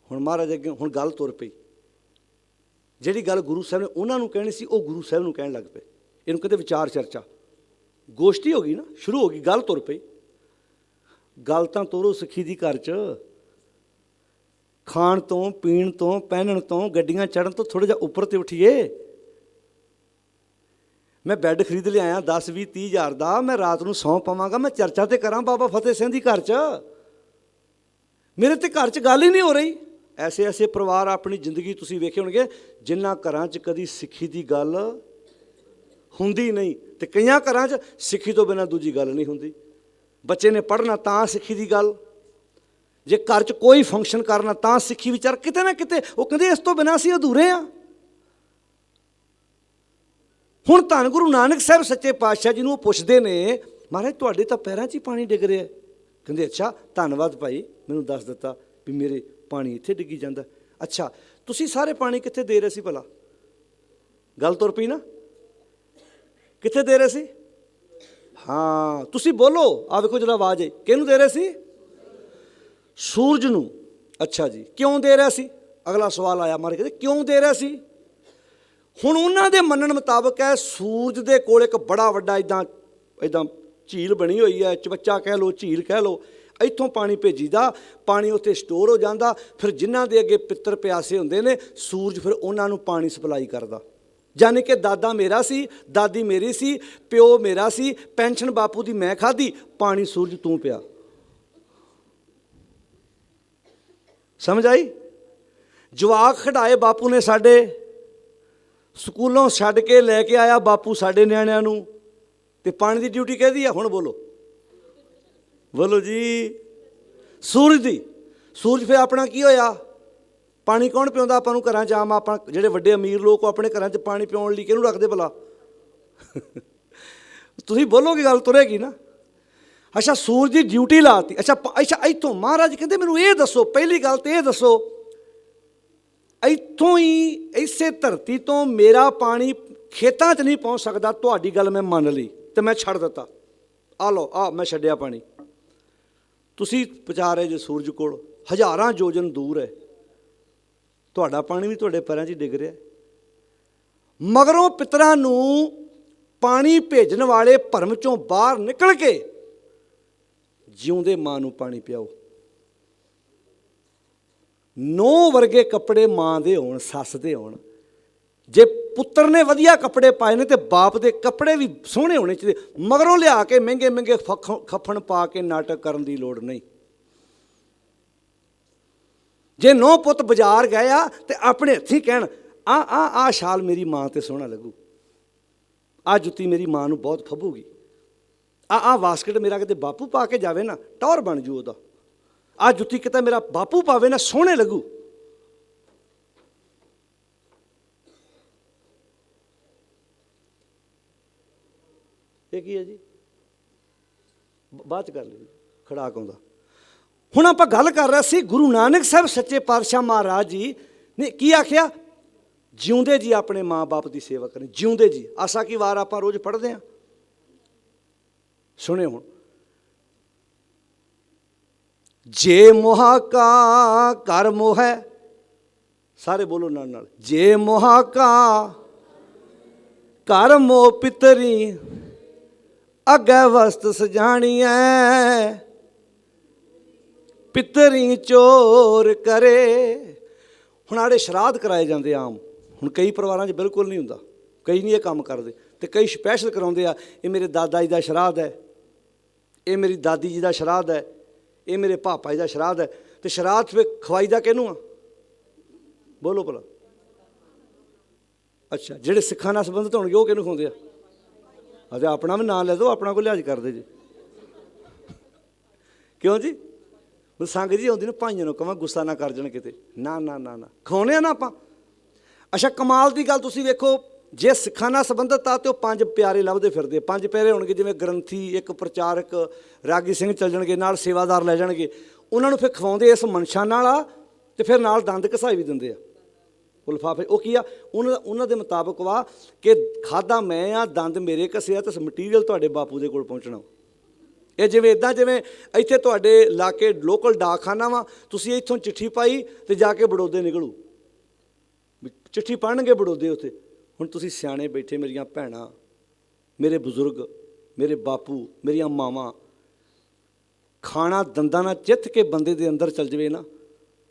A: ਹੁਣ ਮਹਾਰਾਜ ਅੱਗੇ ਹੁਣ ਗੱਲ ਤੁਰ ਪਈ, ਜਿਹੜੀ ਗੱਲ ਗੁਰੂ ਸਾਹਿਬ ਨੇ ਉਹਨਾਂ ਨੂੰ ਕਹਿਣੀ ਸੀ ਉਹ ਗੁਰੂ ਸਾਹਿਬ ਨੂੰ ਕਹਿਣ ਲੱਗ ਪਏ। ਇਹਨੂੰ ਕਹਿੰਦੇ ਵਿਚਾਰ ਚਰਚਾ, ਗੋਸ਼ਟੀ ਹੋ ਗਈ ਨਾ, ਸ਼ੁਰੂ ਹੋ ਗਈ, ਗੱਲ ਤੁਰ ਪਈ। ਗੱਲ ਤਾਂ ਤੋਰੋ ਸਿੱਖੀ ਦੀ ਘਰ 'ਚ, ਖਾਣ ਤੋਂ ਪੀਣ ਤੋਂ ਪਹਿਨਣ ਤੋਂ ਗੱਡੀਆਂ ਚੜ੍ਹਨ ਤੋਂ ਥੋੜ੍ਹਾ ਜਿਹਾ ਉੱਪਰ 'ਤੇ ਉੱਠੀਏ। ਮੈਂ ਬੈੱਡ ਖਰੀਦ ਲਿਆਇਆ 10 20 30 ਹਜ਼ਾਰ ਦਾ, ਮੈਂ ਰਾਤ ਨੂੰ ਸੌਂ ਪਾਵਾਂਗਾ, ਮੈਂ ਚਰਚਾ ਤੇ ਕਰਾਂ ਬਾਬਾ ਫਤਿਹ ਸਿੰਘ ਦੀ ਘਰ 'ਚ। ਮੇਰੇ ਤੇ ਘਰ 'ਚ ਗੱਲ ਹੀ ਨਹੀਂ ਹੋ ਰਹੀ। ਐਸੇ ਐਸੇ ਪਰਿਵਾਰ ਆਪਣੀ ਜ਼ਿੰਦਗੀ ਤੁਸੀਂ ਵੇਖੇ ਹੋਣਗੇ ਜਿਨ੍ਹਾਂ ਘਰਾਂ 'ਚ ਕਦੀ ਸਿੱਖੀ ਦੀ ਗੱਲ ਹੁੰਦੀ ਨਹੀਂ, ਤੇ ਕਈਆਂ ਘਰਾਂ 'ਚ ਸਿੱਖੀ ਤੋਂ ਬਿਨਾਂ ਦੂਜੀ ਗੱਲ ਨਹੀਂ ਹੁੰਦੀ। ਬੱਚੇ ਨੇ ਪੜ੍ਹਨਾ ਤਾਂ ਸਿੱਖੀ ਦੀ ਗੱਲ, ਜੇ ਘਰ 'ਚ ਕੋਈ ਫੰਕਸ਼ਨ ਕਰਨਾ ਤਾਂ ਸਿੱਖੀ ਵਿਚਾਰ, ਕਿਤੇ ਨਾ ਕਿਤੇ ਉਹ ਕਹਿੰਦੇ ਇਸ ਤੋਂ ਬਿਨਾਂ ਅਸੀਂ ਅਧੂਰੇ ਹਾਂ। ਹੁਣ ਧੰਨ ਗੁਰੂ ਨਾਨਕ ਸਾਹਿਬ ਸੱਚੇ ਪਾਤਸ਼ਾਹ ਜੀ ਨੂੰ ਉਹ ਪੁੱਛਦੇ ਨੇ, ਮਹਾਰਾਜ ਤੁਹਾਡੇ ਤਾਂ ਪੈਰਾਂ 'ਚ ਹੀ ਪਾਣੀ ਡਿੱਗ ਰਿਹਾ। ਕਹਿੰਦੇ ਅੱਛਾ ਧੰਨਵਾਦ ਭਾਈ, ਮੈਨੂੰ ਦੱਸ ਦਿੱਤਾ ਵੀ ਮੇਰੇ ਪਾਣੀ ਇੱਥੇ ਡਿੱਗੀ ਜਾਂਦਾ। ਅੱਛਾ ਤੁਸੀਂ ਸਾਰੇ ਪਾਣੀ ਕਿੱਥੇ ਦੇ ਰਹੇ ਸੀ ਭਲਾ? ਗੱਲ ਤੁਰ ਪਈ ਨਾ, ਕਿੱਥੇ ਦੇ ਰਹੇ ਸੀ? ਹਾਂ ਤੁਸੀਂ ਬੋਲੋ, ਆ ਵੇਖੋ ਜਰਾ ਆਵਾਜ਼ ਆਈ, ਕਿਹਨੂੰ ਦੇ ਰਹੇ ਸੀ? ਸੂਰਜ ਨੂੰ। ਅੱਛਾ ਜੀ, ਕਿਉਂ ਦੇ ਰਿਹਾ ਸੀ? ਅਗਲਾ ਸਵਾਲ ਆਇਆ, ਮਾਰੇ ਕਹਿੰਦੇ ਕਿਉਂ ਦੇ ਰਿਹਾ ਸੀ? ਹੁਣ ਉਹਨਾਂ ਦੇ ਮੰਨਣ ਮੁਤਾਬਕ ਹੈ ਸੂਰਜ ਦੇ ਕੋਲ ਇੱਕ ਬੜਾ ਵੱਡਾ ਇੱਦਾਂ ਝੀਲ ਬਣੀ ਹੋਈ ਹੈ, ਚਵੱਚਾ ਕਹਿ ਲਓ, ਝੀਲ ਕਹਿ ਲਓ, ਇੱਥੋਂ ਪਾਣੀ ਭੇਜੀਦਾ, ਪਾਣੀ ਉੱਥੇ ਸਟੋਰ ਹੋ ਜਾਂਦਾ, ਫਿਰ ਜਿਨ੍ਹਾਂ ਦੇ ਅੱਗੇ ਪਿੱਤਰ ਪਿਆਸੇ ਹੁੰਦੇ ਨੇ, ਸੂਰਜ ਫਿਰ ਉਹਨਾਂ ਨੂੰ ਪਾਣੀ ਸਪਲਾਈ ਕਰਦਾ। ਯਾਨੀ ਕਿ ਦਾਦਾ ਮੇਰਾ ਸੀ, ਦਾਦੀ ਮੇਰੀ ਸੀ, ਪਿਓ ਮੇਰਾ ਸੀ, ਪੈਨਸ਼ਨ ਬਾਪੂ ਦੀ ਮੈਂ ਖਾਧੀ, ਪਾਣੀ ਸੂਰਜ ਤੂੰ ਪਿਆ। ਸਮਝ ਆਈ? ਜਵਾਕ ਖਿਡਾਏ ਬਾਪੂ ਨੇ ਸਾਡੇ, ਸਕੂਲੋਂ ਛੱਡ ਕੇ ਲੈ ਕੇ ਆਇਆ ਬਾਪੂ ਸਾਡੇ ਨਿਆਣਿਆਂ ਨੂੰ, ਤੇ ਪਾਣੀ ਦੀ ਡਿਊਟੀ ਕਿਹਦੀ ਆ? ਹੁਣ ਬੋਲੋ ਬੋਲੋ ਜੀ, ਸੂਰਜ ਦੀ। ਸੂਰਜ ਫਿਰ ਆਪਣਾ ਕੀ ਹੋਇਆ? ਪਾਣੀ ਕੌਣ ਪਿਆਉਂਦਾ ਆਪਾਂ ਨੂੰ ਘਰਾਂ 'ਚ? ਆਮ ਆਪਾਂ ਜਿਹੜੇ ਵੱਡੇ ਅਮੀਰ ਲੋਕ ਆਪਣੇ ਘਰਾਂ 'ਚ ਪਾਣੀ ਪਿਆਉਣ ਲਈ ਕਿਹਨੂੰ ਰੱਖਦੇ ਭਲਾ? ਤੁਸੀਂ ਬੋਲੋਗੇ ਗੱਲ ਤੁਰੇਗੀ ਨਾ। ਅੱਛਾ ਸੂਰਜ ਦੀ ਡਿਊਟੀ ਲਾਤੀ। ਅੱਛਾ ਇੱਥੋਂ ਮਹਾਰਾਜ ਕਹਿੰਦੇ ਮੈਨੂੰ ਇਹ ਦੱਸੋ, ਪਹਿਲੀ ਗੱਲ ਤਾਂ ਇਹ ਦੱਸੋ, ਇੱਥੋਂ ਹੀ ਇਸੇ ਧਰਤੀ ਤੋਂ ਮੇਰਾ ਪਾਣੀ ਖੇਤਾਂ 'ਚ ਨਹੀਂ ਪਹੁੰਚ ਸਕਦਾ। ਤੁਹਾਡੀ ਗੱਲ ਮੈਂ ਮੰਨ ਲਈ ਅਤੇ ਮੈਂ ਛੱਡ ਦਿੱਤਾ, ਆ ਲਓ ਆ ਮੈਂ ਛੱਡਿਆ ਪਾਣੀ, ਤੁਸੀਂ ਪਹੁੰਚਾ ਰਹੇ ਜੇ ਸੂਰਜ ਕੋਲ, ਹਜ਼ਾਰਾਂ ਯੋਜਨ ਦੂਰ ਹੈ, ਤੁਹਾਡਾ ਪਾਣੀ ਵੀ ਤੁਹਾਡੇ ਪੈਰਾਂ 'ਚ ਡਿੱਗ ਰਿਹਾ। ਮਗਰੋਂ ਪਿਤਰਾਂ ਨੂੰ ਪਾਣੀ ਭੇਜਣ ਵਾਲੇ ਭਰਮ 'ਚੋਂ ਬਾਹਰ ਨਿਕਲ ਕੇ ਜਿਉਂਦੇ ਮਾਂ ਨੂੰ ਪਾਣੀ ਪਿਆਓ। 9 ਵਰਗੇ ਕੱਪੜੇ ਮਾਂ ਦੇ ਹੋਣ, ਸੱਸ ਦੇ ਹੋਣ। ਜੇ ਪੁੱਤਰ ਨੇ ਵਧੀਆ ਕੱਪੜੇ ਪਾਏ ਨੇ ਤੇ ਬਾਪ ਦੇ ਕੱਪੜੇ ਵੀ ਸੋਹਣੇ ਹੋਣੇ ਚਾਹੀਦੇ। ਮਗਰੋਂ ਲਿਆ ਕੇ ਮਹਿੰਗੇ ਮਹਿੰਗੇ ਖੱਫਣ ਪਾ ਕੇ ਨਾਟਕ ਕਰਨ ਦੀ ਲੋੜ ਨਹੀਂ। ਜੇ 9 ਪੁੱਤ ਬਾਜ਼ਾਰ ਗਏ ਆ ਤੇ ਆਪਣੇ ਹੱਥੀਂ ਕਹਿਣ ਆ ਸ਼ਾਲ ਮੇਰੀ ਮਾਂ ਤੇ ਸੋਹਣਾ ਲੱਗੂ, ਆ ਜੁੱਤੀ ਮੇਰੀ ਮਾਂ ਨੂੰ ਬਹੁਤ ਫੱਬੂਗੀ, ਆ ਵਾਸਕਟ ਮੇਰਾ ਕਿਤੇ ਬਾਪੂ ਪਾ ਕੇ ਜਾਵੇ ਨਾ ਟੌਰ ਬਣ ਜੂ ਉਹਦਾ, ਆ ਜੁੱਤੀ ਕਿਤੇ ਮੇਰਾ ਬਾਪੂ ਪਾਵੇ ਨਾ ਸੋਹਣੇ ਲੱਗੂ। ਇਹ ਕੀ ਹੈ ਜੀ? ਬਾਅਦ ਚ ਕਰ ਲਈ, ਖੜਾਕ ਆਉਂਦਾ। ਹੁਣ ਆਪਾਂ ਗੱਲ ਕਰ ਰਹੇ ਸੀ ਗੁਰੂ ਨਾਨਕ ਸਾਹਿਬ ਸੱਚੇ ਪਾਤਸ਼ਾਹ ਮਹਾਰਾਜ ਜੀ ਨੇ ਕੀ ਆਖਿਆ? ਜਿਉਂਦੇ ਜੀ ਆਪਣੇ ਮਾਂ ਬਾਪ ਦੀ ਸੇਵਾ ਕਰੇ, ਜਿਉਂਦੇ ਜੀ। ਆਸਾ ਕੀ ਵਾਰ ਆਪਾਂ ਰੋਜ਼ ਪੜ੍ਹਦੇ ਹਾਂ, ਸੁਣਿਓ ਹੁਣ। ਜੇ ਮੋਹਾ ਕਾ ਕਰ ਮੋਹੈ, ਸਾਰੇ ਬੋਲੋ ਨਾਲ ਨਾਲ, ਜੇ ਮੋਹਾ ਕਾ ਕਰ ਮੋਹ ਪਿਤਰੀ ਅੱਗੇ ਵਸਤ ਸਜਾਣੀਐ, ਪਿਤਰੀ ਚੋਰ ਕਰੇ। ਹੁਣ ਆੜੇ ਸ਼ਰਾਧ ਕਰਾਏ ਜਾਂਦੇ ਆਮ, ਹੁਣ ਕਈ ਪਰਿਵਾਰਾਂ 'ਚ ਬਿਲਕੁਲ ਨਹੀਂ ਹੁੰਦਾ, ਕਈ ਨਹੀਂ ਇਹ ਕੰਮ ਕਰਦੇ, ਤੇ ਕਈ ਸਪੈਸ਼ਲ ਕਰਾਉਂਦੇ ਆ। ਇਹ ਮੇਰੇ ਦਾਦਾ ਜੀ ਦਾ ਸ਼ਰਾਧ ਹੈ, ਇਹ ਮੇਰੀ ਦਾਦੀ ਜੀ ਦਾ ਸ਼ਰਾਧ ਹੈ, ਇਹ ਮੇਰੇ ਪਾਪਾ ਜੀ ਦਾ ਸ਼ਰਾਧ ਹੈ। ਤੇ ਸ਼ਰਾਧ ਫਿਰ ਖਵਾਈ ਦਾ ਕਿਹਨੂੰ ਆ? ਬੋਲੋ ਭਲਾ। ਅੱਛਾ, ਜਿਹੜੇ ਸਿੱਖਾਂ ਨਾਲ ਸੰਬੰਧਿਤ ਹੋਣਗੇ ਉਹ ਕਿਹਨੂੰ ਖਵਾਉਂਦੇ ਆ? ਅਤੇ ਆਪਣਾ ਵੀ ਨਾਂ ਲੈ ਦਿਓ, ਆਪਣਾ ਕੋਈ ਲਿਹਾਜ਼ ਕਰਦੇ ਜੀ। ਕਿਉਂ ਜੀ? ਸੰਗ ਜੀ ਆਉਂਦੀ ਨਾ, ਭਾਈਆਂ ਨੂੰ ਕਹਾਂ ਗੁੱਸਾ ਨਾ ਕਰ ਜਾਣ ਕਿਤੇ, ਨਾ ਨਾ ਨਾ ਨਾ ਖਵਾਉਂਦੇ ਆ ਨਾ ਆਪਾਂ। ਅੱਛਾ, ਕਮਾਲ ਦੀ ਗੱਲ ਤੁਸੀਂ ਵੇਖੋ, ਜੇ ਸਿੱਖਾਂ ਨਾਲ ਸੰਬੰਧਿਤ ਆ ਤੇ ਉਹ 5 ਪਿਆਰੇ ਲੱਭਦੇ ਫਿਰਦੇ। 5 ਪਿਆਰੇ ਹੋਣਗੇ, ਜਿਵੇਂ ਗ੍ਰੰਥੀ, ਇੱਕ ਪ੍ਰਚਾਰਕ, ਰਾਗੀ ਸਿੰਘ ਚੱਲ ਜਾਣਗੇ, ਨਾਲ ਸੇਵਾਦਾਰ ਲੈ ਜਾਣਗੇ। ਉਹਨਾਂ ਨੂੰ ਫਿਰ ਖਵਾਉਂਦੇ ਇਸ ਮਨਸ਼ਾ ਨਾਲ ਆ, ਤੇ ਫਿਰ ਨਾਲ ਦੰਦ ਘਸਾਈ ਵੀ ਦਿੰਦੇ ਆ ਉਹ ਲਿਫਾਫੇ। ਉਹ ਕੀ ਆ? ਉਹਨਾਂ ਦੇ ਮੁਤਾਬਕ ਵਾ ਕਿ ਖਾਧਾ ਮੈਂ ਆ, ਦੰਦ ਮੇਰੇ ਘਸੇ ਆ, ਤੇ ਮਟੀਰੀਅਲ ਤੁਹਾਡੇ ਬਾਪੂ ਦੇ ਕੋਲ ਪਹੁੰਚਣਾ। ਇਹ ਜਿਵੇਂ ਇੱਦਾਂ, ਜਿਵੇਂ ਇੱਥੇ ਤੁਹਾਡੇ ਇਲਾਕੇ ਲੋਕਲ ਡਾਕਖਾਨਾ ਵਾ, ਤੁਸੀਂ ਇੱਥੋਂ ਚਿੱਠੀ ਪਾਈ ਤੇ ਜਾ ਕੇ ਬੜੌਦੇ ਨਿਕਲੂ, ਚਿੱਠੀ ਪੜ੍ਹਨਗੇ ਬੜੌਦੇ ਉੱਥੇ। ਹੁਣ ਤੁਸੀਂ ਸਿਆਣੇ ਬੈਠੇ, ਮੇਰੀਆਂ ਭੈਣਾਂ, ਮੇਰੇ ਬਜ਼ੁਰਗ, ਮੇਰੇ ਬਾਪੂ, ਮੇਰੀਆਂ ਮਾਵਾਂ, ਖਾਣਾ ਦੰਦਾਂ ਨਾਲ ਚਿੱਥ ਕੇ ਬੰਦੇ ਦੇ ਅੰਦਰ ਚਲ ਜਾਵੇ ਨਾ,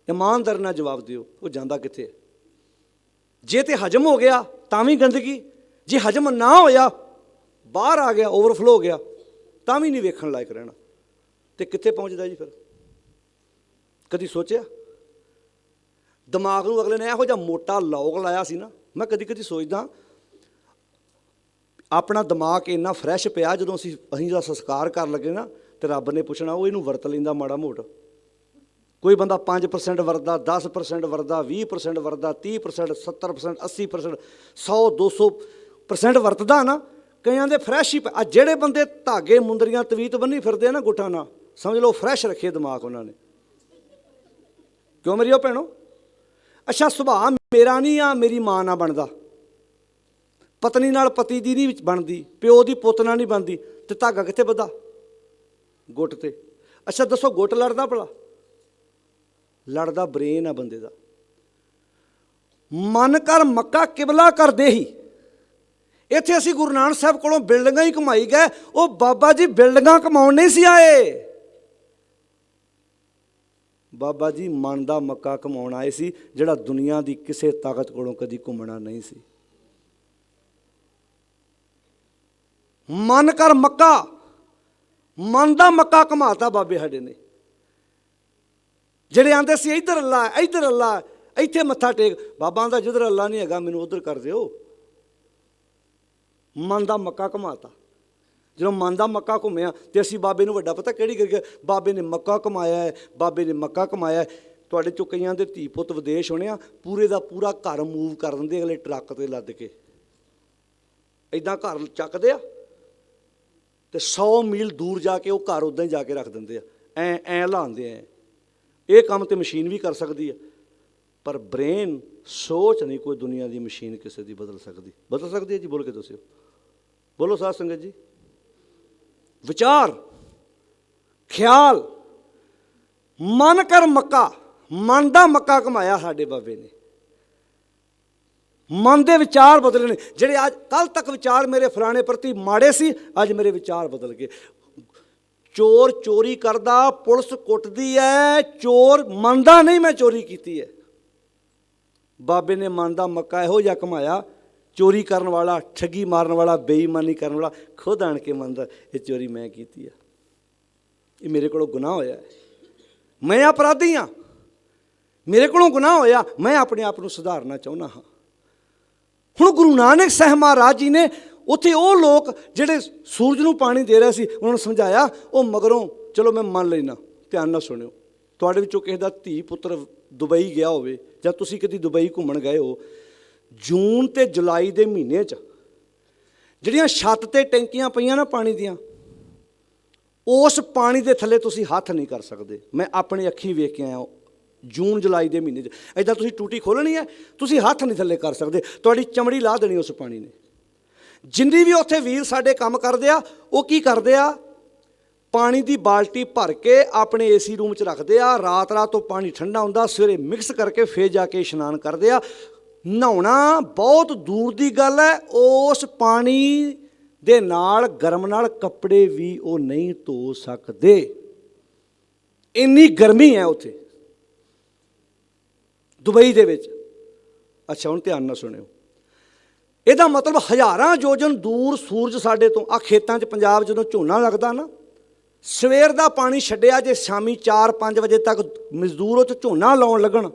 A: ਇਮਾਨਦਾਰ ਨਾਲ ਜਵਾਬ ਦਿਓ, ਉਹ ਜਾਂਦਾ ਕਿੱਥੇ? ਜੇ ਤੇ ਹਜਮ ਹੋ ਗਿਆ ਤਾਂ ਵੀ ਗੰਦਗੀ, ਜੇ ਹਜਮ ਨਾ ਹੋਇਆ, ਬਾਹਰ ਆ ਗਿਆ, ਓਵਰਫਲੋ ਹੋ ਗਿਆ, ਤਾਂ ਵੀ ਨਹੀਂ ਵੇਖਣ ਲਾਇਕ ਰਹਿਣਾ। ਤੇ ਕਿੱਥੇ ਪਹੁੰਚਦਾ ਜੀ ਫਿਰ? ਕਦੀ ਸੋਚਿਆ? ਦਿਮਾਗ ਨੂੰ ਅਗਲੇ ਨੇ ਇਹੋ ਜਿਹਾ ਮੋਟਾ ਲੌਕ ਲਾਇਆ ਸੀ ਨਾ। ਮੈਂ ਕਦੀ ਕਦੀ ਸੋਚਦਾ, ਆਪਣਾ ਦਿਮਾਗ ਇੰਨਾ ਫਰੈਸ਼ ਪਿਆ, ਜਦੋਂ ਅਸੀਂ ਦਾ ਸੰਸਕਾਰ ਕਰਨ ਲੱਗੇ ਨਾ, ਤੇ ਰੱਬ ਨੇ ਪੁੱਛਣਾ ਉਹ ਇਹਨੂੰ ਵਰਤ ਲੈਂਦਾ ਮਾੜਾ ਮੋਟਾ। ਕੋਈ ਬੰਦਾ 5% ਵਰਤਦਾ, 10% ਵਰਤਦਾ, 20% ਵਰਤਦਾ, 30%, 70%, 80%, 100, 200% ਵਰਤਦਾ ਨਾ। ਕਈਆਂ ਦੇ ਫਰੈਸ਼ ਹੀ। ਆ ਜਿਹੜੇ ਬੰਦੇ ਧਾਗੇ ਮੁੰਦਰੀਆਂ ਤਵੀਤ ਬੰਨੀ ਫਿਰਦੇ ਆ ਨਾ ਗੁੱਠਾਂ ਨਾਲ, ਸਮਝ ਲਓ ਫਰੈਸ਼ ਰੱਖੇ ਦਿਮਾਗ ਉਹਨਾਂ ਨੇ। ਕਿਉਂ ਮੇਰੀਓ ਭੈਣੋ? ਅੱਛਾ, ਸੁਭਾਅ ਮੇਰਾ ਨਹੀਂ ਆ, ਮੇਰੀ ਮਾਂ ਨਾਲ ਬਣਦਾ, ਪਤਨੀ ਨਾਲ ਪਤੀ ਦੀ ਨਹੀਂ ਬਣਦੀ, ਪਿਓ ਦੀ ਪੁੱਤ ਨਾਲ ਨਹੀਂ ਬਣਦੀ, ਤੇ ਧਾਗਾ ਕਿੱਥੇ ਬੱਧਾ? ਗੁੱਟ ਤੇ। ਅੱਛਾ ਦੱਸੋ, ਗੁੱਟ ਲੜਦਾ ਭਲਾ? ਲੜਦਾ ਬਰੇਨ ਆ ਬੰਦੇ ਦਾ। ਮਨ ਕਰ ਮੱਕਾ ਕਿਬਲਾ ਕਰਦੇ ਹੀ। ਇੱਥੇ ਅਸੀਂ ਗੁਰੂ ਨਾਨਕ ਸਾਹਿਬ ਕੋਲੋਂ ਬਿਲਡਿੰਗਾਂ ਹੀ ਕਮਾਈ ਗਏ। ਉਹ ਬਾਬਾ ਜੀ ਬਿਲਡਿੰਗਾਂ ਕਮਾਉਣ ਨਹੀਂ ਸੀ ਆਏ, ਬਾਬਾ ਜੀ ਮਨ ਦਾ ਮੱਕਾ ਕਮਾਉਣ ਆਏ ਸੀ, ਜਿਹੜਾ ਦੁਨੀਆ ਦੀ ਕਿਸੇ ਤਾਕਤ ਕੋਲੋਂ ਕਦੀ ਘੁੰਮਣਾ ਨਹੀਂ ਸੀ। ਮਨ ਕਰ ਮੱਕਾ, ਮਨ ਦਾ ਮੱਕਾ ਕਮਾਤਾ ਬਾਬੇ ਸਾਡੇ ਨੇ। ਜਿਹੜੇ ਆਂਦੇ ਸੀ ਇੱਧਰ ਅੱਲਾ, ਇੱਧਰ ਅੱਲਾ, ਇੱਥੇ ਮੱਥਾ ਟੇਕ, ਬਾਬਾ ਦਾ ਜਿੱਧਰ ਅੱਲਾ ਨਹੀਂ ਹੈਗਾ ਮੈਨੂੰ ਉੱਧਰ ਕਰ ਦਿਓ। ਮਨ ਦਾ ਮੱਕਾ ਘੁਮਾਤਾ। ਜਦੋਂ ਮਨ ਦਾ ਮੱਕਾ ਘੁੰਮਿਆ ਤੇ ਅਸੀਂ ਬਾਬੇ ਨੂੰ ਵੱਡਾ ਪਤਾ ਕਿਹੜੀ ਕਰਕੇ? ਬਾਬੇ ਨੇ ਮੱਕਾ ਕਮਾਇਆ ਹੈ, ਬਾਬੇ ਨੇ ਮੱਕਾ ਕਮਾਇਆ। ਤੁਹਾਡੇ ਚੋਂ ਕਈਆਂ ਦੇ ਧੀ ਪੁੱਤ ਵਿਦੇਸ਼ ਹੋਣੇ ਆ, ਪੂਰੇ ਦਾ ਪੂਰਾ ਘਰ ਮੂਵ ਕਰ ਦਿੰਦੇ ਅਗਲੇ ਟਰੱਕ 'ਤੇ ਲੱਦ ਕੇ, ਇੱਦਾਂ ਘਰ ਚੱਕਦੇ ਆ ਤੇ 100 ਮੀਲ ਦੂਰ ਜਾ ਕੇ ਉਹ ਘਰ ਉੱਦਾਂ ਹੀ ਜਾ ਕੇ ਰੱਖ ਦਿੰਦੇ ਆ, ਐਂ ਲਾਉਂਦੇ ਆ। ਇਹ ਕੰਮ ਤੇ ਮਸ਼ੀਨ ਵੀ ਕਰ ਸਕਦੀ ਹੈ, ਪਰ ਬ੍ਰੇਨ, ਸੋਚ ਨਹੀਂ ਕੋਈ ਦੁਨੀਆ ਦੀ ਮਸ਼ੀਨ ਕਿਸੇ ਦੀ ਬਦਲ ਸਕਦੀ। ਬਦਲ ਸਕਦੀ ਹੈ ਜੀ? ਬੋਲ ਕੇ ਦੱਸਿਓ, ਬੋਲੋ ਸਾਧ ਸੰਗਤ ਜੀ। ਵਿਚਾਰ, ਖਿਆਲ, ਮਨ ਕਰ ਮੱਕਾ, ਮਨ ਦਾ ਮੱਕਾ ਕਮਾਇਆ ਸਾਡੇ ਬਾਬੇ ਨੇ। ਮਨ ਦੇ ਵਿਚਾਰ ਬਦਲੇ ਨੇ। ਜਿਹੜੇ ਅੱਜ ਕੱਲ੍ਹ ਤੱਕ ਵਿਚਾਰ ਮੇਰੇ ਫਲਾਣੇ ਪ੍ਰਤੀ ਮਾੜੇ ਸੀ, ਅੱਜ ਮੇਰੇ ਵਿਚਾਰ ਬਦਲ ਗਏ। ਚੋਰ ਚੋਰੀ ਕਰਦਾ, ਪੁਲਿਸ ਕੁੱਟਦੀ ਹੈ, ਚੋਰ ਮੰਨਦਾ ਨਹੀਂ ਮੈਂ ਚੋਰੀ ਕੀਤੀ ਹੈ। ਬਾਬੇ ਨੇ ਮਨ ਦਾ ਮੱਕਾ ਇਹੋ ਜਿਹਾ ਕਮਾਇਆ, ਚੋਰੀ ਕਰਨ ਵਾਲਾ, ਠੱਗੀ ਮਾਰਨ ਵਾਲਾ, ਬੇਈਮਾਨੀ ਕਰਨ ਵਾਲਾ ਖੁਦ ਆਣ ਕੇ ਮੰਨਦਾ ਇਹ ਚੋਰੀ ਮੈਂ ਕੀਤੀ ਆ, ਇਹ ਮੇਰੇ ਕੋਲੋਂ ਗੁਨਾਹ ਹੋਇਆ ਹੈ, ਮੈਂ ਅਪਰਾਧੀ ਹਾਂ। ਮੇਰੇ ਕੋਲੋਂ ਗੁਨਾਹ ਹੋਇਆ, ਮੈਂ ਆਪਣੇ ਆਪ ਨੂੰ ਸੁਧਾਰਨਾ ਚਾਹੁੰਦਾ ਹਾਂ। ਹੁਣ ਗੁਰੂ ਨਾਨਕ ਸਾਹਿਬ ਮਹਾਰਾਜ ਜੀ ਨੇ ਉੱਥੇ ਉਹ ਲੋਕ ਜਿਹੜੇ ਸੂਰਜ ਨੂੰ ਪਾਣੀ ਦੇ ਰਹੇ ਸੀ ਉਹਨਾਂ ਨੂੰ ਸਮਝਾਇਆ। ਉਹ ਮਗਰੋਂ ਚਲੋ ਮੈਂ ਮੰਨ ਲੈਣਾ, ਧਿਆਨ ਨਾਲ ਸੁਣਿਓ। ਤੁਹਾਡੇ ਵਿੱਚੋਂ ਕਿਸੇ ਦਾ ਧੀ ਪੁੱਤਰ ਦੁਬਈ ਗਿਆ ਹੋਵੇ ਜਾਂ ਤੁਸੀਂ ਕਦੀ ਦੁਬਈ ਘੁੰਮਣ ਗਏ ਹੋ, ਜੂਨ ਤੇ ਜੁਲਾਈ ਦੇ ਮਹੀਨੇ 'ਚ ਜਿਹੜੀਆਂ ਛੱਤ 'ਤੇ ਟੈਂਕੀਆਂ ਪਈਆਂ ਨਾ ਪਾਣੀ ਦੀਆਂ, ਉਸ ਪਾਣੀ ਦੇ ਥੱਲੇ ਤੁਸੀਂ ਹੱਥ ਨਹੀਂ ਕਰ ਸਕਦੇ। ਮੈਂ ਆਪਣੀ ਅੱਖੀਂ ਵੇਖ ਕੇ ਆਇਆ। ਜੂਨ ਜੁਲਾਈ ਦੇ ਮਹੀਨੇ 'ਚ ਇੱਦਾਂ ਤੁਸੀਂ ਟੂਟੀ ਖੋਲ੍ਹਣੀ ਹੈ, ਤੁਸੀਂ ਹੱਥ ਨਹੀਂ ਥੱਲੇ ਕਰ ਸਕਦੇ, ਤੁਹਾਡੀ ਚਮੜੀ ਲਾਹ ਦੇਣੀ ਉਸ ਪਾਣੀ ਨੇ। ਜਿੰਨੀ ਵੀ ਉੱਥੇ ਵੀਰ ਸਾਡੇ ਕੰਮ ਕਰਦੇ ਆ, ਉਹ ਕੀ ਕਰਦੇ ਆ, ਪਾਣੀ ਦੀ ਬਾਲਟੀ ਭਰ ਕੇ ਆਪਣੇ ਏਸੀ ਰੂਮ 'ਚ ਰੱਖਦੇ ਆ। ਰਾਤ ਤੋਂ ਪਾਣੀ ਠੰਡਾ ਹੁੰਦਾ, ਸਵੇਰੇ ਮਿਕਸ ਕਰਕੇ ਫੇਰ ਜਾ ਕੇ ਇਸ਼ਨਾਨ ਕਰਦੇ ਆ। ਨਹਾਉਣਾ ਬਹੁਤ ਦੂਰ ਦੀ ਗੱਲ ਹੈ, ਉਸ ਪਾਣੀ ਦੇ ਨਾਲ ਗਰਮ ਨਾਲ ਕੱਪੜੇ ਵੀ ਉਹ ਨਹੀਂ ਧੋ ਸਕਦੇ, ਇੰਨੀ ਗਰਮੀ ਹੈ ਉੱਥੇ ਦੁਬਈ ਦੇ ਵਿੱਚ। ਅੱਛਾ, ਹੁਣ ਧਿਆਨ ਨਾਲ ਸੁਣਿਓ। ਇਹਦਾ ਮਤਲਬ ਹਜ਼ਾਰਾਂ ਯੋਜਨ ਦੂਰ ਸੂਰਜ ਸਾਡੇ ਤੋਂ, ਆ ਖੇਤਾਂ 'ਚ ਪੰਜਾਬ ਜਦੋਂ ਝੋਨਾ ਲੱਗਦਾ ਨਾ, ਸਵੇਰ ਦਾ ਪਾਣੀ ਛੱਡਿਆ, ਜੇ ਸ਼ਾਮੀ 4-5 ਵਜੇ ਤੱਕ ਮਜ਼ਦੂਰ ਉਹ 'ਚ ਝੋਨਾ ਲਾਉਣ ਲੱਗਣ,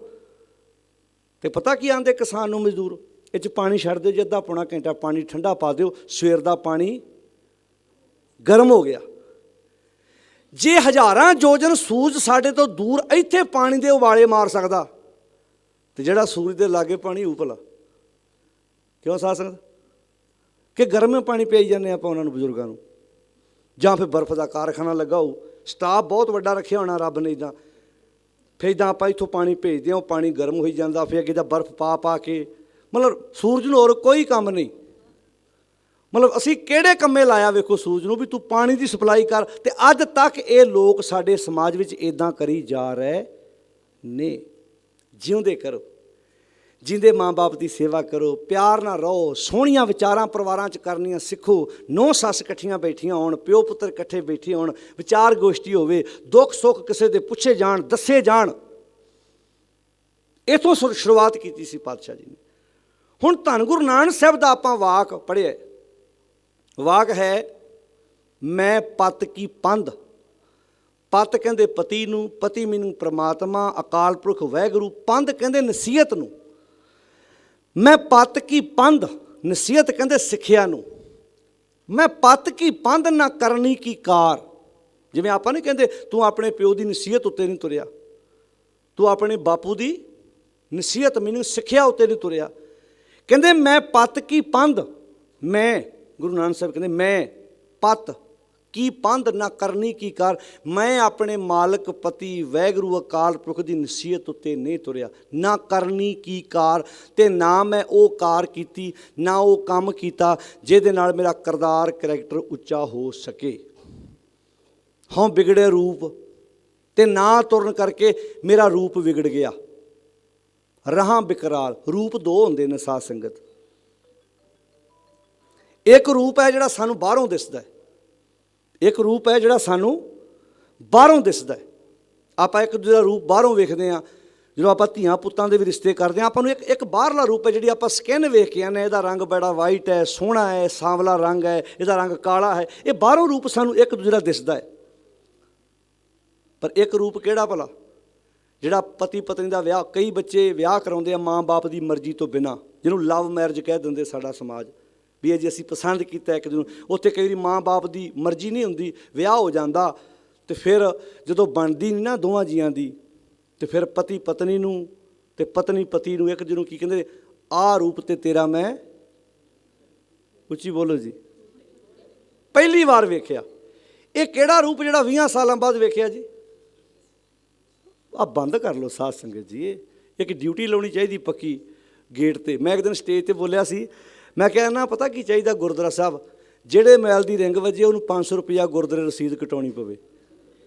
A: ਤੇ ਪਤਾ ਕੀ ਆਂਦੇ ਕਿਸਾਨ ਨੂੰ ਮਜ਼ਦੂਰ, ਇਹ 'ਚ ਪਾਣੀ ਛੱਡ ਦਿਓ ਜੀ, ਅੱਧਾ ਪੌਣਾ ਘੰਟਾ ਪਾਣੀ ਠੰਡਾ ਪਾ ਦਿਓ, ਸਵੇਰ ਦਾ ਪਾਣੀ ਗਰਮ ਹੋ ਗਿਆ। ਜੇ ਹਜ਼ਾਰਾਂ ਯੋਜਨ ਸੂਰਜ ਸਾਡੇ ਤੋਂ ਦੂਰ ਇੱਥੇ ਪਾਣੀ ਦੇ ਉਬਾਲੇ ਮਾਰ ਸਕਦਾ, ਤੇ ਜਿਹੜਾ ਸੂਰਜ ਦੇ ਲਾਗੇ ਪਾਣੀ ਉਪਲਾ ਕਿਉਂ ਸਾਧ ਸੰਗਤ, ਕਿ ਗਰਮ ਪਾਣੀ ਪਿਆਈ ਜਾਂਦੇ ਆਪਾਂ ਉਹਨਾਂ ਨੂੰ, ਬਜ਼ੁਰਗਾਂ ਨੂੰ। ਜਾਂ ਫਿਰ ਬਰਫ਼ ਦਾ ਕਾਰਖਾਨਾ ਲੱਗਾ ਹੋਊ, ਸਟਾਫ ਬਹੁਤ ਵੱਡਾ ਰੱਖਿਆ ਹੋਣਾ ਰੱਬ ਨੇ ਇੱਦਾਂ, ਫਿਰ ਇੱਦਾਂ ਆਪਾਂ ਇੱਥੋਂ ਪਾਣੀ ਭੇਜਦੇ ਹਾਂ, ਉਹ ਪਾਣੀ ਗਰਮ ਹੋਈ ਜਾਂਦਾ, ਫਿਰ ਅੱਗੇ ਦਾ ਬਰਫ਼ ਪਾ ਕੇ, ਮਤਲਬ ਸੂਰਜ ਨੂੰ ਹੋਰ ਕੋਈ ਕੰਮ ਨਹੀਂ। ਮਤਲਬ ਅਸੀਂ ਕਿਹੜੇ ਕੰਮੇ ਲਾਇਆ ਵੇਖੋ ਸੂਰਜ ਨੂੰ, ਵੀ ਤੂੰ ਪਾਣੀ ਦੀ ਸਪਲਾਈ ਕਰ। ਤੇ ਅੱਜ ਤੱਕ ਇਹ ਲੋਕ ਸਾਡੇ ਸਮਾਜ ਵਿੱਚ ਇੱਦਾਂ ਕਰੀ ਜਾ ਰਹੇ ਨੇ। ਜਿਉਂਦੇ ਕਰੋ, ਜਿੰਦੇ ਮਾਂ-ਬਾਪ ਦੀ ਸੇਵਾ ਕਰੋ, ਪਿਆਰ ਨਾਲ ਰਹੋ, ਸੋਹਣੀਆਂ ਵਿਚਾਰਾਂ ਪਰਿਵਾਰਾਂ 'ਚ ਕਰਨੀਆਂ ਸਿੱਖੋ। ਨੂੰਹ ਸੱਸ ਇਕੱਠੀਆਂ ਬੈਠੀਆਂ ਹੋਣ, ਪਿਓ ਪੁੱਤਰ ਇਕੱਠੇ ਬੈਠੇ ਹੋਣ, ਵਿਚਾਰ ਗੋਸ਼ਟੀ ਹੋਵੇ, ਦੁੱਖ ਸੁੱਖ ਕਿਸੇ ਦੇ ਪੁੱਛੇ ਜਾਣ, ਦੱਸੇ ਜਾਣ। ਇੱਥੋਂ ਸ਼ੁਰੂਆਤ ਕੀਤੀ ਸੀ ਪਾਤਸ਼ਾਹ ਜੀ ਨੇ। ਹੁਣ ਧੰਨ ਗੁਰੂ ਨਾਨਕ ਸਾਹਿਬ ਦਾ ਆਪਾਂ ਵਾਕ ਪੜ੍ਹਿਆ। ਵਾਕ ਹੈ, ਮੈਂ ਪਤ ਕੀ ਪੰਧ। ਪਤ ਕਹਿੰਦੇ ਪਤੀ ਨੂੰ, ਪਤੀ ਮੈਨੂੰ ਪ੍ਰਮਾਤਮਾ ਅਕਾਲ ਪੁਰਖ ਵਾਹਿਗੁਰੂ, ਪੰਧ ਕਹਿੰਦੇ ਨਸੀਹਤ ਨੂੰ। ਮੈਂ ਪਤ ਕੀ ਪੰਧ, ਨਸੀਹਤ ਕਹਿੰਦੇ ਸਿੱਖਿਆ ਨੂੰ। ਮੈਂ ਪਤ ਕੀ ਪੰਧ ਨਾ ਕਰਨੀ ਕੀ ਕਾਰ। ਜਿਵੇਂ ਆਪਾਂ ਨਹੀਂ ਕਹਿੰਦੇ ਤੂੰ ਆਪਣੇ ਪਿਓ ਦੀ ਨਸੀਹਤ ਉੱਤੇ ਨਹੀਂ ਤੁਰਿਆ, ਤੂੰ ਆਪਣੇ ਬਾਪੂ ਦੀ ਨਸੀਹਤ ਮੈਨੂੰ ਸਿੱਖਿਆ ਉੱਤੇ ਨਹੀਂ ਤੁਰਿਆ। ਕਹਿੰਦੇ ਮੈਂ ਪਤ ਕੀ ਪੰਧ, ਮੈਂ ਗੁਰੂ ਨਾਨਕ ਸਾਹਿਬ ਕਹਿੰਦੇ ਮੈਂ ਪਤ ਕੀ ਪੰਧ ਨਾ ਕਰਨੀ ਕੀ ਕਾਰ। ਮੈਂ ਆਪਣੇ ਮਾਲਕ ਪਤੀ ਵਾਹਿਗੁਰੂ ਅਕਾਲ ਪੁਰਖ ਦੀ ਨਸੀਹਤ ਉੱਤੇ ਨਹੀਂ ਤੁਰਿਆ, ਨਾ ਕਰਨੀ ਕੀ ਕਾਰ, ਅਤੇ ਨਾ ਮੈਂ ਉਹ ਕਾਰ ਕੀਤੀ, ਨਾ ਉਹ ਕੰਮ ਕੀਤਾ ਜਿਹਦੇ ਨਾਲ ਮੇਰਾ ਕਿਰਦਾਰ ਕਰੈਕਟਰ ਉੱਚਾ ਹੋ ਸਕੇ। ਹਾਂ ਵਿਗੜੇ ਰੂਪ, ਅਤੇ ਨਾ ਤੁਰਨ ਕਰਕੇ ਮੇਰਾ ਰੂਪ ਵਿਗੜ ਗਿਆ। ਰਹਾਂ ਬਿਕਰਾਰ, ਰੂਪ ਦੋ ਹੁੰਦੇ ਨੇ ਸਾਧ ਸੰਗਤ। ਇੱਕ ਰੂਪ ਹੈ ਜਿਹੜਾ ਸਾਨੂੰ ਬਾਹਰੋਂ ਦਿਸਦਾ ਹੈ, ਇੱਕ ਰੂਪ ਹੈ ਜਿਹੜਾ ਸਾਨੂੰ ਬਾਹਰੋਂ ਦਿਸਦਾ ਹੈ। ਆਪਾਂ ਇੱਕ ਦੂਜੇ ਦਾ ਰੂਪ ਬਾਹਰੋਂ ਵੇਖਦੇ ਹਾਂ। ਜਦੋਂ ਆਪਾਂ ਧੀਆਂ ਪੁੱਤਾਂ ਦੇ ਵੀ ਰਿਸ਼ਤੇ ਕਰਦੇ ਹਾਂ, ਆਪਾਂ ਨੂੰ ਇੱਕ ਬਾਹਰਲਾ ਰੂਪ ਹੈ, ਜਿਹੜੀ ਆਪਾਂ ਸਕਿਨ ਵੇਖ ਕੇ ਆਉਂਦੇ, ਇਹਦਾ ਰੰਗ ਬੜਾ ਵਾਈਟ ਹੈ, ਸੋਹਣਾ ਹੈ, ਸਾਂਵਲਾ ਰੰਗ ਹੈ, ਇਹਦਾ ਰੰਗ ਕਾਲਾ ਹੈ। ਇਹ ਬਾਹਰੋਂ ਰੂਪ ਸਾਨੂੰ ਇੱਕ ਦੂਜੇ ਦਾ ਦਿਸਦਾ ਹੈ। ਪਰ ਇੱਕ ਰੂਪ ਕਿਹੜਾ ਭਲਾ, ਜਿਹੜਾ ਪਤੀ ਪਤਨੀ ਦਾ ਵਿਆਹ, ਕਈ ਬੱਚੇ ਵਿਆਹ ਕਰਾਉਂਦੇ ਆ ਮਾਂ ਬਾਪ ਦੀ ਮਰਜ਼ੀ ਤੋਂ ਬਿਨਾਂ, ਜਿਹਨੂੰ ਲਵ ਮੈਰਿਜ ਕਹਿ ਦਿੰਦੇ ਸਾਡਾ ਸਮਾਜ, ਵੀ ਇਹ ਜੇ ਅਸੀਂ ਪਸੰਦ ਕੀਤਾ ਇੱਕ ਦੂਜੇ ਨੂੰ। ਉੱਥੇ ਕਈ ਵਾਰੀ ਮਾਂ ਬਾਪ ਦੀ ਮਰਜ਼ੀ ਨਹੀਂ ਹੁੰਦੀ, ਵਿਆਹ ਹੋ ਜਾਂਦਾ, ਅਤੇ ਫਿਰ ਜਦੋਂ ਬਣਦੀ ਨਹੀਂ ਨਾ ਦੋਵਾਂ ਜੀਆਂ ਦੀ, ਅਤੇ ਫਿਰ ਪਤੀ ਪਤਨੀ ਨੂੰ ਅਤੇ ਪਤਨੀ ਪਤੀ ਨੂੰ ਇੱਕ ਦੂਜੇ ਨੂੰ ਕੀ ਕਹਿੰਦੇ, ਆਹ ਰੂਪ ਤੇ ਤੇਰਾ ਮੈਂ, ਉੱਚੀ ਬੋਲੋ ਜੀ, ਪਹਿਲੀ ਵਾਰ ਵੇਖਿਆ। ਇਹ ਕਿਹੜਾ ਰੂਪ ਜਿਹੜਾ 20 ਸਾਲਾਂ ਬਾਅਦ ਵੇਖਿਆ ਜੀ? ਆਹ ਬੰਦ ਕਰ ਲਓ ਸਾਧ ਸੰਗਤ ਜੀ, ਇਹ ਇੱਕ ਡਿਊਟੀ ਲਾਉਣੀ ਚਾਹੀਦੀ ਪੱਕੀ ਗੇਟ 'ਤੇ। ਮੈਂ ਇੱਕ ਦਿਨ ਸਟੇਜ 'ਤੇ ਬੋਲਿਆ ਸੀ, ਮੈਂ ਕਿਹਾ ਨਾ ਪਤਾ ਕੀ ਚਾਹੀਦਾ ਗੁਰਦੁਆਰਾ ਸਾਹਿਬ, ਜਿਹੜੇ ਮੈਲ ਦੀ ਰਿੰਗ ਵੱਜੇ ਉਹਨੂੰ 500 ਰੁਪਇਆ ਗੁਰਦੁਆਰੇ ਰਸੀਦ ਕਟਾਉਣੀ ਪਵੇ,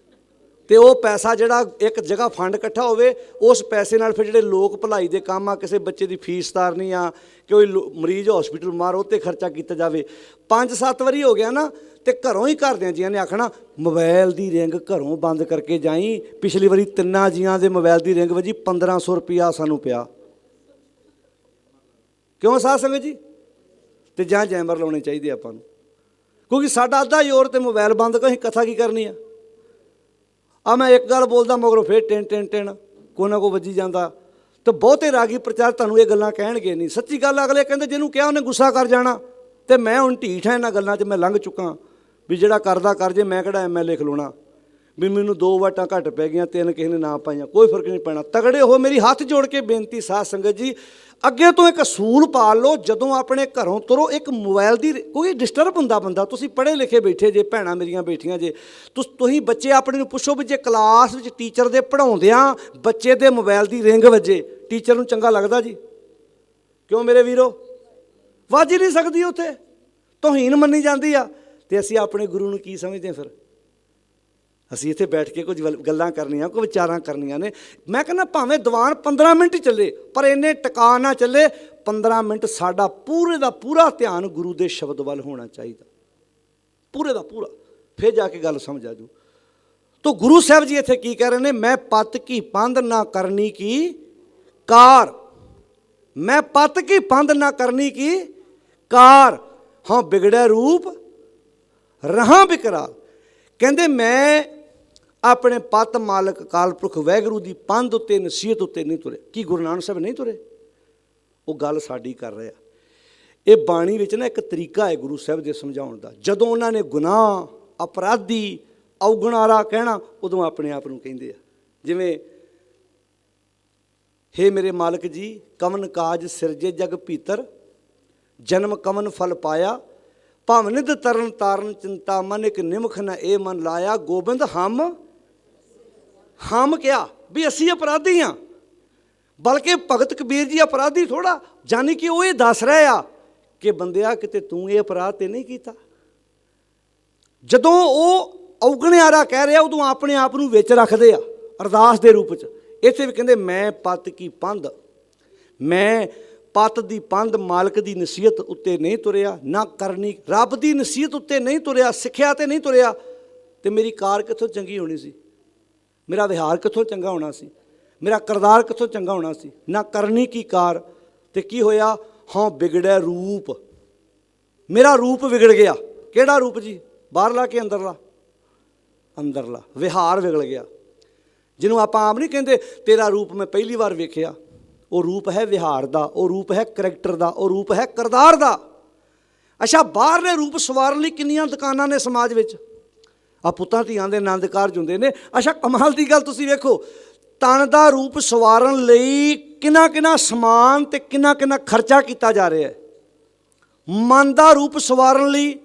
A: ਅਤੇ ਉਹ ਪੈਸਾ ਜਿਹੜਾ ਇੱਕ ਜਗ੍ਹਾ ਫੰਡ ਇਕੱਠਾ ਹੋਵੇ, ਉਸ ਪੈਸੇ ਨਾਲ ਫਿਰ ਜਿਹੜੇ ਲੋਕ ਭਲਾਈ ਦੇ ਕੰਮ ਆ, ਕਿਸੇ ਬੱਚੇ ਦੀ ਫੀਸ ਤਾਰਨੀ ਆ, ਕੋਈ ਮਰੀਜ਼ ਹਸਪੀਟਲ ਮਾਰ, ਉਹ 'ਤੇ ਖਰਚਾ ਕੀਤਾ ਜਾਵੇ। 5-7 ਵਾਰੀ ਹੋ ਗਿਆ ਨਾ, ਅਤੇ ਘਰੋਂ ਹੀ ਘਰਦਿਆਂ ਜੀਆਂ ਨੇ ਆਖਣਾ ਮੋਬਾਈਲ ਦੀ ਰਿੰਗ ਘਰੋਂ ਬੰਦ ਕਰਕੇ ਜਾਈ। ਪਿਛਲੀ ਵਾਰੀ 3 ਜੀਆਂ ਦੇ ਮੋਬਾਈਲ ਦੀ ਰਿੰਗ ਵੱਜੀ, 1500 ਰੁਪਇਆ ਸਾਨੂੰ ਪਿਆ। ਕਿਉਂ ਸਾਧ ਸੰਗਤ ਜੀ? ਅਤੇ ਜਾਂ ਜੈਮਰ ਲਾਉਣੇ ਚਾਹੀਦੇ ਆਪਾਂ ਨੂੰ, ਕਿਉਂਕਿ ਸਾਡਾ ਅੱਧਾ ਜ਼ੋਰ ਤੇ ਮੋਬਾਈਲ ਬੰਦ ਕਰ, ਅਸੀਂ ਕਥਾ ਕੀ ਕਰਨੀ ਆ। ਆ ਮੈਂ ਇੱਕ ਗੱਲ ਬੋਲਦਾ ਮਗਰੋਂ ਫਿਰ ਟਿਣ ਟਿਣ ਟਿਣ, ਕੋਈ ਨਾ ਕੋਈ ਵੱਜੀ ਜਾਂਦਾ। ਤੇ ਬਹੁਤੇ ਰਾਗੀ ਪ੍ਰਚਾਰ ਤੁਹਾਨੂੰ ਇਹ ਗੱਲਾਂ ਕਹਿਣਗੇ ਨਹੀਂ। ਸੱਚੀ ਗੱਲ ਅਗਲੇ ਕਹਿੰਦੇ ਜਿਹਨੂੰ ਕਿਹਾ ਉਹਨੇ ਗੁੱਸਾ ਕਰ ਜਾਣਾ। ਤੇ ਮੈਂ ਹੁਣ ਢੀਠ ਹਾਂ ਇਹਨਾਂ ਗੱਲਾਂ 'ਚ, ਮੈਂ ਲੰਘ ਚੁੱਕਾ ਵੀ ਜਿਹੜਾ ਕਰਦਾ ਕਰ ਜੇ, ਮੈਂ ਕਿਹੜਾ MLA ਖਲੋਣਾ ਵੀ ਮੈਨੂੰ 2 ਵੋਟਾਂ ਘੱਟ ਪੈ ਗਈਆਂ, 3 ਕਿਸੇ ਨੇ ਨਾ ਪਾਈਆਂ, ਕੋਈ ਫਰਕ ਨਹੀਂ ਪੈਣਾ। ਤਗੜੇ ਹੋ। ਮੇਰੀ ਹੱਥ ਜੋੜ ਕੇ ਬੇਨਤੀ ਸਾਧ ਸੰਗਤ ਜੀ, ਅੱਗੇ ਤੋਂ ਇੱਕ ਅਸੂਲ ਪਾਲ ਲਓ, ਜਦੋਂ ਆਪਣੇ ਘਰੋਂ ਤੁਰੋ ਇੱਕ ਮੋਬਾਈਲ ਦੀ ਕੋਈ ਡਿਸਟਰਬ ਹੁੰਦਾ ਬੰਦਾ। ਤੁਸੀਂ ਪੜ੍ਹੇ ਲਿਖੇ ਬੈਠੇ ਜੇ, ਭੈਣਾਂ ਮੇਰੀਆਂ ਬੈਠੀਆਂ ਜੇ, ਤੁਸੀਂ ਬੱਚੇ ਆਪਣੇ ਨੂੰ ਪੁੱਛੋ ਵੀ ਜੇ ਕਲਾਸ ਵਿੱਚ ਟੀਚਰ ਦੇ ਪੜ੍ਹਾਉਂਦਿਆਂ ਬੱਚੇ ਦੇ ਮੋਬਾਈਲ ਦੀ ਰਿੰਗ ਵੱਜੇ, ਟੀਚਰ ਨੂੰ ਚੰਗਾ ਲੱਗਦਾ ਜੀ? ਕਿਉਂ ਮੇਰੇ ਵੀਰੋ? ਵੱਜ ਹੀ ਨਹੀਂ ਸਕਦੀ, ਉੱਥੇ ਤੋਹੀਨ ਮੰਨੀ ਜਾਂਦੀ ਆ। ਤੇ ਅਸੀਂ ਆਪਣੇ ਗੁਰੂ ਨੂੰ ਕੀ ਸਮਝਦੇ ਹਾਂ ਫਿਰ? ਅਸੀਂ ਇੱਥੇ ਬੈਠ ਕੇ ਕੁਝ ਗੱਲਾਂ ਕਰਨੀਆਂ, ਕੋਈ ਵਿਚਾਰਾਂ ਕਰਨੀਆਂ ਨੇ। ਮੈਂ ਕਹਿੰਦਾ ਭਾਵੇਂ ਦੀਵਾਨ 15 ਮਿੰਟ ਹੀ ਚੱਲੇ, ਪਰ ਇੰਨੇ ਟਿਕਾ ਨਾ ਚੱਲੇ। 15 ਮਿੰਟ ਸਾਡਾ ਪੂਰੇ ਦਾ ਪੂਰਾ ਧਿਆਨ ਗੁਰੂ ਦੇ ਸ਼ਬਦ ਵੱਲ ਹੋਣਾ ਚਾਹੀਦਾ, ਪੂਰੇ ਦਾ ਪੂਰਾ। ਫਿਰ ਜਾ ਕੇ ਗੱਲ ਸਮਝ ਆ ਜੂ। ਤੋ ਗੁਰੂ ਸਾਹਿਬ ਜੀ ਇੱਥੇ ਕੀ ਕਹਿ ਰਹੇ ਨੇ? ਮੈਂ ਪਤ ਕੀ ਪੰਧ ਨਾ ਕਰਨੀ ਕੀ ਕਾਰ, ਮੈਂ ਪਤ ਕੀ ਪੰਧ ਨਾ ਕਰਨੀ ਕੀ ਕਾਰ, ਹਾਂ ਬਿਗੜਿਆ ਰੂਪ ਰਹਾ ਬਿਕਰਾਲ। ਕਹਿੰਦੇ ਮੈਂ ਆਪਣੇ ਪਤ ਮਾਲਕ ਅਕਾਲ ਪੁਰਖ ਵਾਹਿਗੁਰੂ ਦੀ ਪੰਧ ਉੱਤੇ, ਨਸੀਹਤ ਉੱਤੇ ਨਹੀਂ ਤੁਰੇ। ਕੀ ਗੁਰੂ ਨਾਨਕ ਸਾਹਿਬ ਨਹੀਂ ਤੁਰੇ? ਉਹ ਗੱਲ ਸਾਡੀ ਕਰ ਰਿਹਾ। ਇਹ ਬਾਣੀ ਵਿੱਚ ਨਾ ਇੱਕ ਤਰੀਕਾ ਹੈ ਗੁਰੂ ਸਾਹਿਬ ਦੇ ਸਮਝਾਉਣ ਦਾ। ਜਦੋਂ ਉਹਨਾਂ ਨੇ ਗੁਨਾਹ, ਅਪਰਾਧੀ, ਔਗਣਾਰਾ ਕਹਿਣਾ, ਉਦੋਂ ਆਪਣੇ ਆਪ ਨੂੰ ਕਹਿੰਦੇ ਆ। ਜਿਵੇਂ ਹੇ ਮੇਰੇ ਮਾਲਕ ਜੀ, ਕਵਨ ਕਾਜ ਸਿਰਜੇ ਜਗ ਭੀਤਰ, ਜਨਮ ਕਵਨ ਫਲ ਪਾਇਆ, ਭਵ ਨਿਧ ਤਰਨ ਤਾਰਨ ਚਿੰਤਾ ਮਨ, ਇੱਕ ਨਿਮਖ ਨ ਇਹ ਮਨ ਲਾਇਆ। ਗੋਬਿੰਦ ਹਮ ਕਿਹਾ ਵੀ ਅਸੀਂ ਅਪਰਾਧੀ ਹਾਂ, ਬਲਕਿ ਭਗਤ ਕਬੀਰ ਜੀ ਅਪਰਾਧੀ ਥੋੜਾ, ਜਾਨੀ ਕਿ ਉਹ ਇਹ ਦੱਸ ਰਹੇ ਆ ਕਿ ਬੰਦਿਆ ਕਿਤੇ ਤੂੰ ਇਹ ਅਪਰਾਧ ਤੇ ਨਹੀਂ ਕੀਤਾ। ਜਦੋਂ ਉਹ ਔਗਣਿਆਰਾ ਕਹਿ ਰਿਹਾ, ਉਦੋਂ ਆਪਣੇ ਆਪ ਨੂੰ ਵਿੱਚ ਰੱਖਦੇ ਆ ਅਰਦਾਸ ਦੇ ਰੂਪ 'ਚ। ਇੱਥੇ ਵੀ ਕਹਿੰਦੇ ਮੈਂ ਪਤ ਕੀ ਪੰਧ, ਮੈਂ ਪਤ ਦੀ ਪੰਧ ਮਾਲਕ ਦੀ ਨਸੀਹਤ ਉੱਤੇ ਨਹੀਂ ਤੁਰਿਆ, ਨਾ ਕਰਨੀ ਰੱਬ ਦੀ ਨਸੀਹਤ ਉੱਤੇ ਨਹੀਂ ਤੁਰਿਆ, ਸਿੱਖਿਆ ਤੇ ਨਹੀਂ ਤੁਰਿਆ, ਤੇ ਮੇਰੀ ਕਾਰ ਕਿੱਥੋਂ ਚੰਗੀ ਹੋਣੀ ਸੀ? ਮੇਰਾ ਵਿਹਾਰ ਕਿੱਥੋਂ ਚੰਗਾ ਹੋਣਾ ਸੀ? ਮੇਰਾ ਕਿਰਦਾਰ ਕਿੱਥੋਂ ਚੰਗਾ ਹੋਣਾ ਸੀ? ਨਾ ਕਰਨੀ ਕੀ ਕਾਰ। ਤੇ ਕੀ ਹੋਇਆ? ਹਾਂ ਵਿਗੜਿਆ ਰੂਪ, ਮੇਰਾ ਰੂਪ ਵਿਗੜ ਗਿਆ। ਕਿਹੜਾ ਰੂਪ ਜੀ? ਬਾਹਰਲਾ ਕਿ ਅੰਦਰਲਾ? ਅੰਦਰਲਾ। ਵਿਹਾਰ ਵਿਗੜ ਗਿਆ, ਜਿਹਨੂੰ ਆਪਾਂ ਆਪ ਨਹੀਂ ਕਹਿੰਦੇ ਤੇਰਾ ਰੂਪ ਮੈਂ ਪਹਿਲੀ ਵਾਰ ਵੇਖਿਆ। ਉਹ ਰੂਪ ਹੈ ਵਿਹਾਰ ਦਾ, ਉਹ ਰੂਪ ਹੈ ਕਰੈਕਟਰ ਦਾ, ਉਹ ਰੂਪ ਹੈ ਕਿਰਦਾਰ ਦਾ। ਅੱਛਾ, ਬਾਹਰਲੇ ਰੂਪ ਸਵਾਰਨ ਲਈ ਕਿੰਨੀਆਂ ਦੁਕਾਨਾਂ ਨੇ ਸਮਾਜ ਵਿੱਚ। ਆ ਪੁੱਤਾਂ ਧੀਆਂ ਦੇ ਆਨੰਦ ਕਾਰਜ ਹੁੰਦੇ ਨੇ। ਅੱਛਾ, ਕਮਾਲ ਦੀ ਗੱਲ ਤੁਸੀਂ ਵੇਖੋ, ਤਨ ਦਾ ਰੂਪ ਸਵਾਰਨ ਲਈ ਕਿੰਨਾ ਸਮਾਨ ਤੇ ਕਿੰਨਾ ਖਰਚਾ ਕੀਤਾ ਜਾ ਰਿਹਾ ਹੈ। ਮਨ ਦਾ ਰੂਪ ਸਵਾਰਨ ਲਈ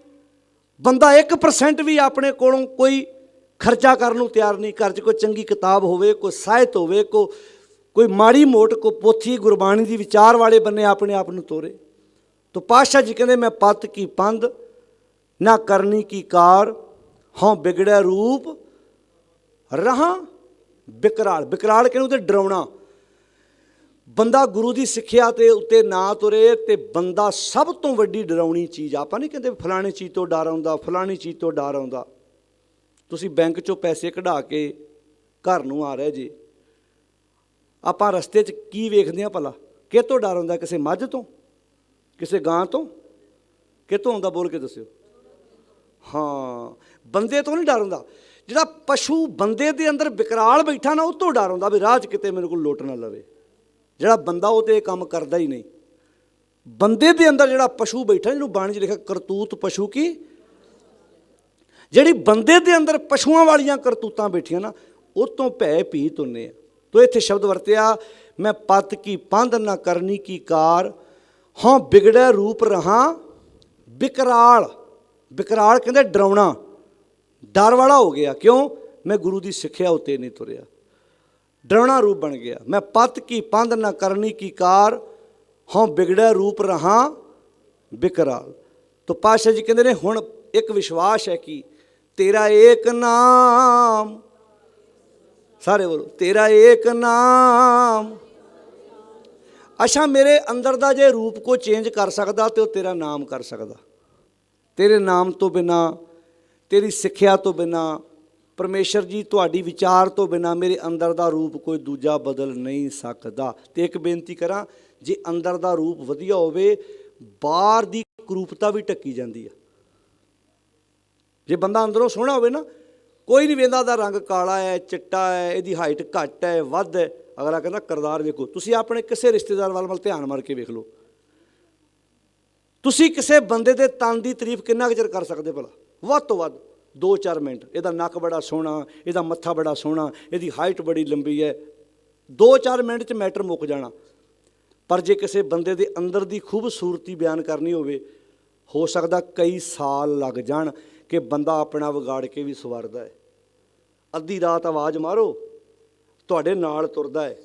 A: ਬੰਦਾ 1% ਵੀ ਆਪਣੇ ਕੋਲੋਂ ਕੋਈ ਖਰਚਾ ਕਰਨ ਨੂੰ ਤਿਆਰ ਨਹੀਂ। ਘਰ 'ਚ ਕੋਈ ਚੰਗੀ ਕਿਤਾਬ ਹੋਵੇ, ਕੋਈ ਸਾਹਿਤ ਹੋਵੇ, ਕੋਈ ਮਾੜੀ ਮੋਟ ਕੋਈ ਪੋਥੀ ਗੁਰਬਾਣੀ ਦੀ ਵਿਚਾਰ ਵਾਲੇ ਬੰਨੇ ਆਪਣੇ ਆਪ ਨੂੰ ਤੋਰੇ। ਤੋ ਪਾਤਸ਼ਾਹ ਜੀ ਕਹਿੰਦੇ ਮੈਂ ਪਤ ਕੀ ਪੰਧ ਨਾ ਕਰਨੀ ਕੀ ਕਾਰ, ਹਾਂ ਵਿਗੜਿਆ ਰੂਪ ਰਹਾ ਬਿਕਰਾਲ। ਬਿਕਰਾਲ ਕਿਹਨੂੰ? ਤੇ ਡਰਾਉਣਾ। ਬੰਦਾ ਗੁਰੂ ਦੀ ਸਿੱਖਿਆ ਤੇ ਉੱਤੇ ਨਾ ਤੁਰੇ ਤੇ ਬੰਦਾ ਸਭ ਤੋਂ ਵੱਡੀ ਡਰਾਉਣੀ ਚੀਜ਼। ਆਪਾਂ ਨਹੀਂ ਕਹਿੰਦੇ ਫਲਾਣੀ ਚੀਜ਼ ਤੋਂ ਡਰ ਆਉਂਦਾ, ਫਲਾਣੀ ਚੀਜ਼ ਤੋਂ ਡਰ ਆਉਂਦਾ। ਤੁਸੀਂ ਬੈਂਕ 'ਚੋਂ ਪੈਸੇ ਕਢਾ ਕੇ ਘਰ ਨੂੰ ਆ ਰਹੇ ਜੀ, ਆਪਾਂ ਰਸਤੇ 'ਚ ਕੀ ਵੇਖਦੇ ਹਾਂ ਭਲਾ? ਕਿਹ ਤੋਂ ਡਰ ਆਉਂਦਾ? ਕਿਸੇ ਮੱਝ ਤੋਂ, ਕਿਸੇ ਗਾਂ ਤੋਂ, ਕਿਤੋਂ ਆਉਂਦਾ? ਬੋਲ ਕੇ ਦੱਸਿਓ। ਹਾਂ, ਬੰਦੇ ਤੋਂ ਨਹੀਂ ਡਰ ਆਉਂਦਾ। ਜਿਹੜਾ ਪਸ਼ੂ ਬੰਦੇ ਦੇ ਅੰਦਰ ਵਿਕਰਾਲ ਬੈਠਾ ਨਾ, ਉਹ ਤੋਂ ਡਰ ਆਉਂਦਾ ਵੀ ਰਾਹ 'ਚ ਕਿਤੇ ਮੇਰੇ ਕੋਲ ਲੁੱਟ ਨਾ ਲਵੇ। ਜਿਹੜਾ ਬੰਦਾ ਉਹ ਤੇ ਇਹ ਕੰਮ ਕਰਦਾ ਹੀ ਨਹੀਂ। ਬੰਦੇ ਦੇ ਅੰਦਰ ਜਿਹੜਾ ਪਸ਼ੂ ਬੈਠਾ, ਜਿਹਨੂੰ ਬਾਣੀ 'ਚ ਲਿਖਿਆ ਕਰਤੂਤ ਪਸ਼ੂ ਕੀ, ਜਿਹੜੀ ਬੰਦੇ ਦੇ ਅੰਦਰ ਪਸ਼ੂਆਂ ਵਾਲੀਆਂ ਕਰਤੂਤਾਂ ਬੈਠੀਆਂ ਨਾ, ਉਹ ਤੋਂ ਭੈ ਭੀਤ ਹੁੰਦੇ ਆ। ਤੋ ਇੱਥੇ ਸ਼ਬਦ ਵਰਤਿਆ ਮੈਂ ਪਤ ਕੀ ਪੰਧ ਨਾ ਕਰਨੀ ਕੀ ਕਾਰ, ਹਾਂ ਵਿਗੜਿਆ ਰੂਪ ਰਹਾ ਬਿਕਰਾਲ। ਬਿਕਰਾਲ ਕਹਿੰਦੇ ਡਰਾਉਣਾ, ਡਰ ਵਾਲਾ ਹੋ ਗਿਆ। ਕਿਉਂ? ਮੈਂ ਗੁਰੂ ਦੀ ਸਿੱਖਿਆ ਉੱਤੇ ਨਹੀਂ ਤੁਰਿਆ, ਡਰਾਉਣਾ ਰੂਪ ਬਣ ਗਿਆ। ਮੈਂ ਪਤ ਕੀ ਪੰਧ ਨਾ ਕਰਨੀ ਕੀ ਕਾਰ, ਹਾਂ ਵਿਗੜਿਆ ਰੂਪ ਰਹਾ ਬਿਕਰਾਲ। ਤੋ ਪਾਤਸ਼ਾਹ ਜੀ ਕਹਿੰਦੇ ਨੇ ਹੁਣ ਇੱਕ ਵਿਸ਼ਵਾਸ ਹੈ ਕਿ ਤੇਰਾ ਏਕ ਨਾਮ, ਸਾਰੇ ਬੋਲੋ ਤੇਰਾ ਏਕ ਨਾਮ। ਅੱਛਾ, ਮੇਰੇ ਅੰਦਰ ਦਾ ਜੇ ਰੂਪ ਕੋ ਚੇਂਜ ਕਰ ਸਕਦਾ ਤੇ ਉਹ ਤੇਰਾ ਨਾਮ ਕਰ ਸਕਦਾ। ਤੇਰੇ ਨਾਮ ਤੋਂ ਬਿਨਾਂ, ਤੇਰੀ ਸਿੱਖਿਆ ਤੋਂ ਬਿਨਾਂ, ਪਰਮੇਸ਼ਰ ਜੀ ਤੁਹਾਡੀ ਵਿਚਾਰ ਤੋਂ ਬਿਨਾਂ ਮੇਰੇ ਅੰਦਰ ਦਾ ਰੂਪ ਕੋਈ ਦੂਜਾ ਬਦਲ ਨਹੀਂ ਸਕਦਾ। ਤੇ ਇੱਕ ਬੇਨਤੀ ਕਰਾਂ, ਜੇ ਅੰਦਰ ਦਾ ਰੂਪ ਵਧੀਆ ਹੋਵੇ, ਬਾਹਰ ਦੀ ਕਰੂਪਤਾ ਵੀ ਢੱਕੀ ਜਾਂਦੀ ਆ। ਜੇ ਬੰਦਾ ਅੰਦਰੋਂ ਸੋਹਣਾ ਹੋਵੇ ਨਾ, ਕੋਈ ਨਹੀਂ ਵੇਂਦਾ ਦਾ ਰੰਗ ਕਾਲਾ ਹੈ, ਚਿੱਟਾ ਹੈ, ਇਹਦੀ ਹਾਈਟ ਘੱਟ ਹੈ, ਵੱਧ ਹੈ। ਅਗਲਾ ਕਹਿੰਦਾ ਕਿਰਦਾਰ ਵੇਖੋ। ਤੁਸੀਂ ਆਪਣੇ ਕਿਸੇ ਰਿਸ਼ਤੇਦਾਰ ਵੱਲ ਧਿਆਨ ਮਾਰ ਕੇ ਵੇਖ ਲਓ। ਤੁਸੀਂ ਕਿਸੇ ਬੰਦੇ ਦੇ ਤਨ ਦੀ ਤਾਰੀਫ ਕਿੰਨਾ ਕੁ ਚਿਰ ਕਰ ਸਕਦੇ ਭਲਾ? ਵੱਧ ਤੋਂ ਵੱਧ 2-4 ਮਿੰਟ। ਇਹਦਾ ਨੱਕ ਬੜਾ ਸੋਹਣਾ, ਇਹਦਾ ਮੱਥਾ ਬੜਾ ਸੋਹਣਾ, ਇਹਦੀ ਹਾਈਟ ਬੜੀ ਲੰਬੀ ਹੈ। 2-4 ਮਿੰਟ 'ਚ ਮੈਟਰ ਮੁੱਕ ਜਾਣਾ। ਪਰ ਜੇ ਕਿਸੇ ਬੰਦੇ ਦੇ ਅੰਦਰ ਦੀ ਖੂਬਸੂਰਤੀ ਬਿਆਨ ਕਰਨੀ ਹੋਵੇ, ਹੋ ਸਕਦਾ ਕਈ ਸਾਲ ਲੱਗ ਜਾਣ ਕਿ ਬੰਦਾ ਆਪਣਾ ਵਿਗਾੜ ਕੇ ਵੀ ਸਵਾਰਦਾ ਹੈ। ਅੱਧੀ ਰਾਤ ਆਵਾਜ਼ ਮਾਰੋ, ਤੁਹਾਡੇ ਨਾਲ ਤੁਰਦਾ ਹੈ,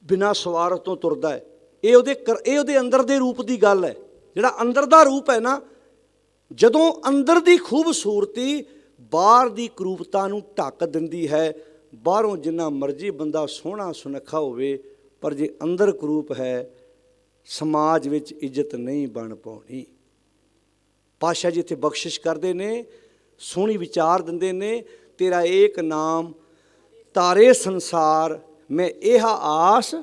A: ਬਿਨਾਂ ਸਵਾਰ ਤੋਂ ਤੁਰਦਾ ਹੈ। ਇਹ ਉਹਦੇ ਅੰਦਰ ਦੇ ਰੂਪ ਦੀ ਗੱਲ ਹੈ। ਜਿਹੜਾ ਅੰਦਰ ਦਾ ਰੂਪ ਹੈ ਨਾ, ਜਦੋਂ ਅੰਦਰ ਦੀ ਖੂਬਸੂਰਤੀ ਬਾਹਰ ਦੀ ਕਰੂਪਤਾ ਨੂੰ ਢੱਕ ਦਿੰਦੀ ਹੈ। ਬਾਹਰੋਂ ਜਿੰਨਾ ਮਰਜ਼ੀ ਬੰਦਾ ਸੋਹਣਾ ਸੁਨੱਖਾ ਹੋਵੇ, ਪਰ ਜੇ ਅੰਦਰ ਕਰੂਪ ਹੈ, ਸਮਾਜ ਵਿੱਚ ਇੱਜ਼ਤ ਨਹੀਂ ਬਣ ਪਾਉਣੀ। ਪਾਤਸ਼ਾਹ ਜੀ ਇੱਥੇ ਬਖਸ਼ਿਸ਼ ਕਰਦੇ ਨੇ, ਸੋਹਣੀ ਵਿਚਾਰ ਦਿੰਦੇ ਨੇ। ਤੇਰਾ ਏਕ ਨਾਮ ਤਾਰੇ ਸੰਸਾਰ, ਮੈਂ ਇਹ ਆਸ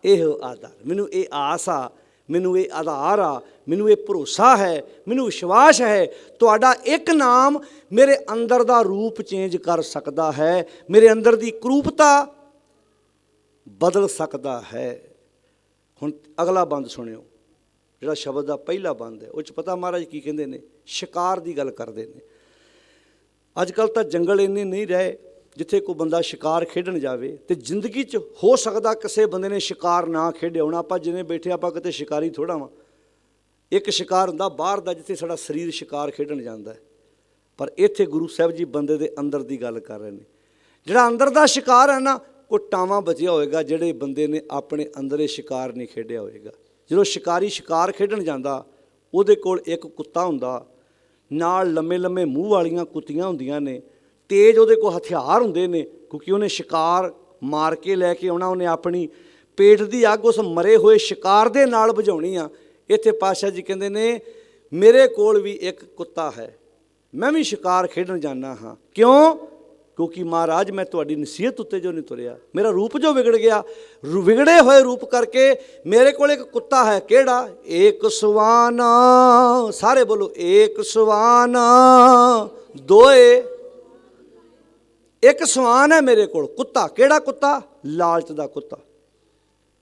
A: ਇਹੋ ਆਧਾਰ। ਮੈਨੂੰ ਇਹ ਆਸ ਆ, ਮੈਨੂੰ ਇਹ ਆਧਾਰ ਆ, ਮੈਨੂੰ ਇਹ ਭਰੋਸਾ ਹੈ, ਮੈਨੂੰ ਵਿਸ਼ਵਾਸ ਹੈ ਤੁਹਾਡਾ ਇੱਕ ਨਾਮ ਮੇਰੇ ਅੰਦਰ ਦਾ ਰੂਪ ਚੇਂਜ ਕਰ ਸਕਦਾ ਹੈ, ਮੇਰੇ ਅੰਦਰ ਦੀ ਕਰੂਪਤਾ ਬਦਲ ਸਕਦਾ ਹੈ। ਹੁਣ ਅਗਲਾ ਬੰਦ ਸੁਣਿਓ, ਜਿਹੜਾ ਸ਼ਬਦ ਦਾ ਪਹਿਲਾ ਬੰਦ ਹੈ। ਉਹ 'ਚ ਪਤਾ ਮਹਾਰਾਜ ਕੀ ਕਹਿੰਦੇ ਨੇ? ਸ਼ਿਕਾਰ ਦੀ ਗੱਲ ਕਰਦੇ ਨੇ। ਅੱਜ ਕੱਲ੍ਹ ਤਾਂ ਜੰਗਲ ਇੰਨੇ ਨਹੀਂ ਰਹੇ ਜਿੱਥੇ ਕੋਈ ਬੰਦਾ ਸ਼ਿਕਾਰ ਖੇਡਣ ਜਾਵੇ। ਅਤੇ ਜ਼ਿੰਦਗੀ 'ਚ ਹੋ ਸਕਦਾ ਕਿਸੇ ਬੰਦੇ ਨੇ ਸ਼ਿਕਾਰ ਨਾ ਖੇਡਿਆ ਹੋਣਾ। ਆਪਾਂ ਜਿਵੇਂ ਬੈਠੇ ਆਪਾਂ ਕਿਤੇ ਸ਼ਿਕਾਰੀ ਥੋੜ੍ਹਾ ਵਾਂ। ਇੱਕ ਸ਼ਿਕਾਰ ਹੁੰਦਾ ਬਾਹਰ ਦਾ, ਜਿੱਥੇ ਸਾਡਾ ਸਰੀਰ ਸ਼ਿਕਾਰ ਖੇਡਣ ਜਾਂਦਾ ਹੈ। ਪਰ ਇੱਥੇ ਗੁਰੂ ਸਾਹਿਬ ਜੀ ਬੰਦੇ ਦੇ ਅੰਦਰ ਦੀ ਗੱਲ ਕਰ ਰਹੇ ਨੇ। ਜਿਹੜਾ ਅੰਦਰ ਦਾ ਸ਼ਿਕਾਰ ਹੈ ਨਾ, ਉਹ ਟਾਵਾਂ ਬਚਿਆ ਹੋਏਗਾ ਜਿਹੜੇ ਬੰਦੇ ਨੇ ਆਪਣੇ ਅੰਦਰ ਇਹ ਸ਼ਿਕਾਰ ਨਹੀਂ ਖੇਡਿਆ ਹੋਏਗਾ। ਜਦੋਂ ਸ਼ਿਕਾਰੀ ਸ਼ਿਕਾਰ ਖੇਡਣ ਜਾਂਦਾ, ਉਹਦੇ ਕੋਲ ਇੱਕ ਕੁੱਤਾ ਹੁੰਦਾ, ਨਾਲ ਲੰਮੇ ਲੰਮੇ ਮੂੰਹ ਵਾਲੀਆਂ ਕੁੱਤੀਆਂ ਹੁੰਦੀਆਂ ਨੇ, ਤੇਜ਼ ਉਹਦੇ ਕੋਲ ਹਥਿਆਰ ਹੁੰਦੇ ਨੇ, ਕਿਉਂਕਿ ਉਹਨੇ ਸ਼ਿਕਾਰ ਮਾਰ ਕੇ ਲੈ ਕੇ ਆਉਣਾ। ਉਹਨੇ ਆਪਣੀ ਪੇਟ ਦੀ ਅੱਗ ਉਸ ਮਰੇ ਹੋਏ ਸ਼ਿਕਾਰ ਦੇ ਨਾਲ ਬੁਝਾਉਣੀ ਆ। ਇੱਥੇ ਪਾਤਸ਼ਾਹ ਜੀ ਕਹਿੰਦੇ ਨੇ, ਮੇਰੇ ਕੋਲ ਵੀ ਇੱਕ ਕੁੱਤਾ ਹੈ, ਮੈਂ ਵੀ ਸ਼ਿਕਾਰ ਖੇਡਣ ਜਾਂਦਾ ਹਾਂ। ਕਿਉਂ? ਕਿਉਂਕਿ ਮਹਾਰਾਜ ਮੈਂ ਤੁਹਾਡੀ ਨਸੀਹਤ ਉੱਤੇ ਜੋ ਨਹੀਂ ਤੁਰਿਆ, ਮੇਰਾ ਰੂਪ ਜੋ ਵਿਗੜ ਗਿਆ, ਵਿਗੜੇ ਹੋਏ ਰੂਪ ਕਰਕੇ ਮੇਰੇ ਕੋਲ ਇੱਕ ਕੁੱਤਾ ਹੈ। ਕਿਹੜਾ? ਏਕ ਸੁਆਨਾ। ਸਾਰੇ ਬੋਲੋ, ਏਕ ਸੁਆਨਾ ਦੋਏ। ਇੱਕ ਸਵਾਨ ਹੈ ਮੇਰੇ ਕੋਲ, ਕੁੱਤਾ। ਕਿਹੜਾ ਕੁੱਤਾ? ਲਾਲਚ ਦਾ ਕੁੱਤਾ।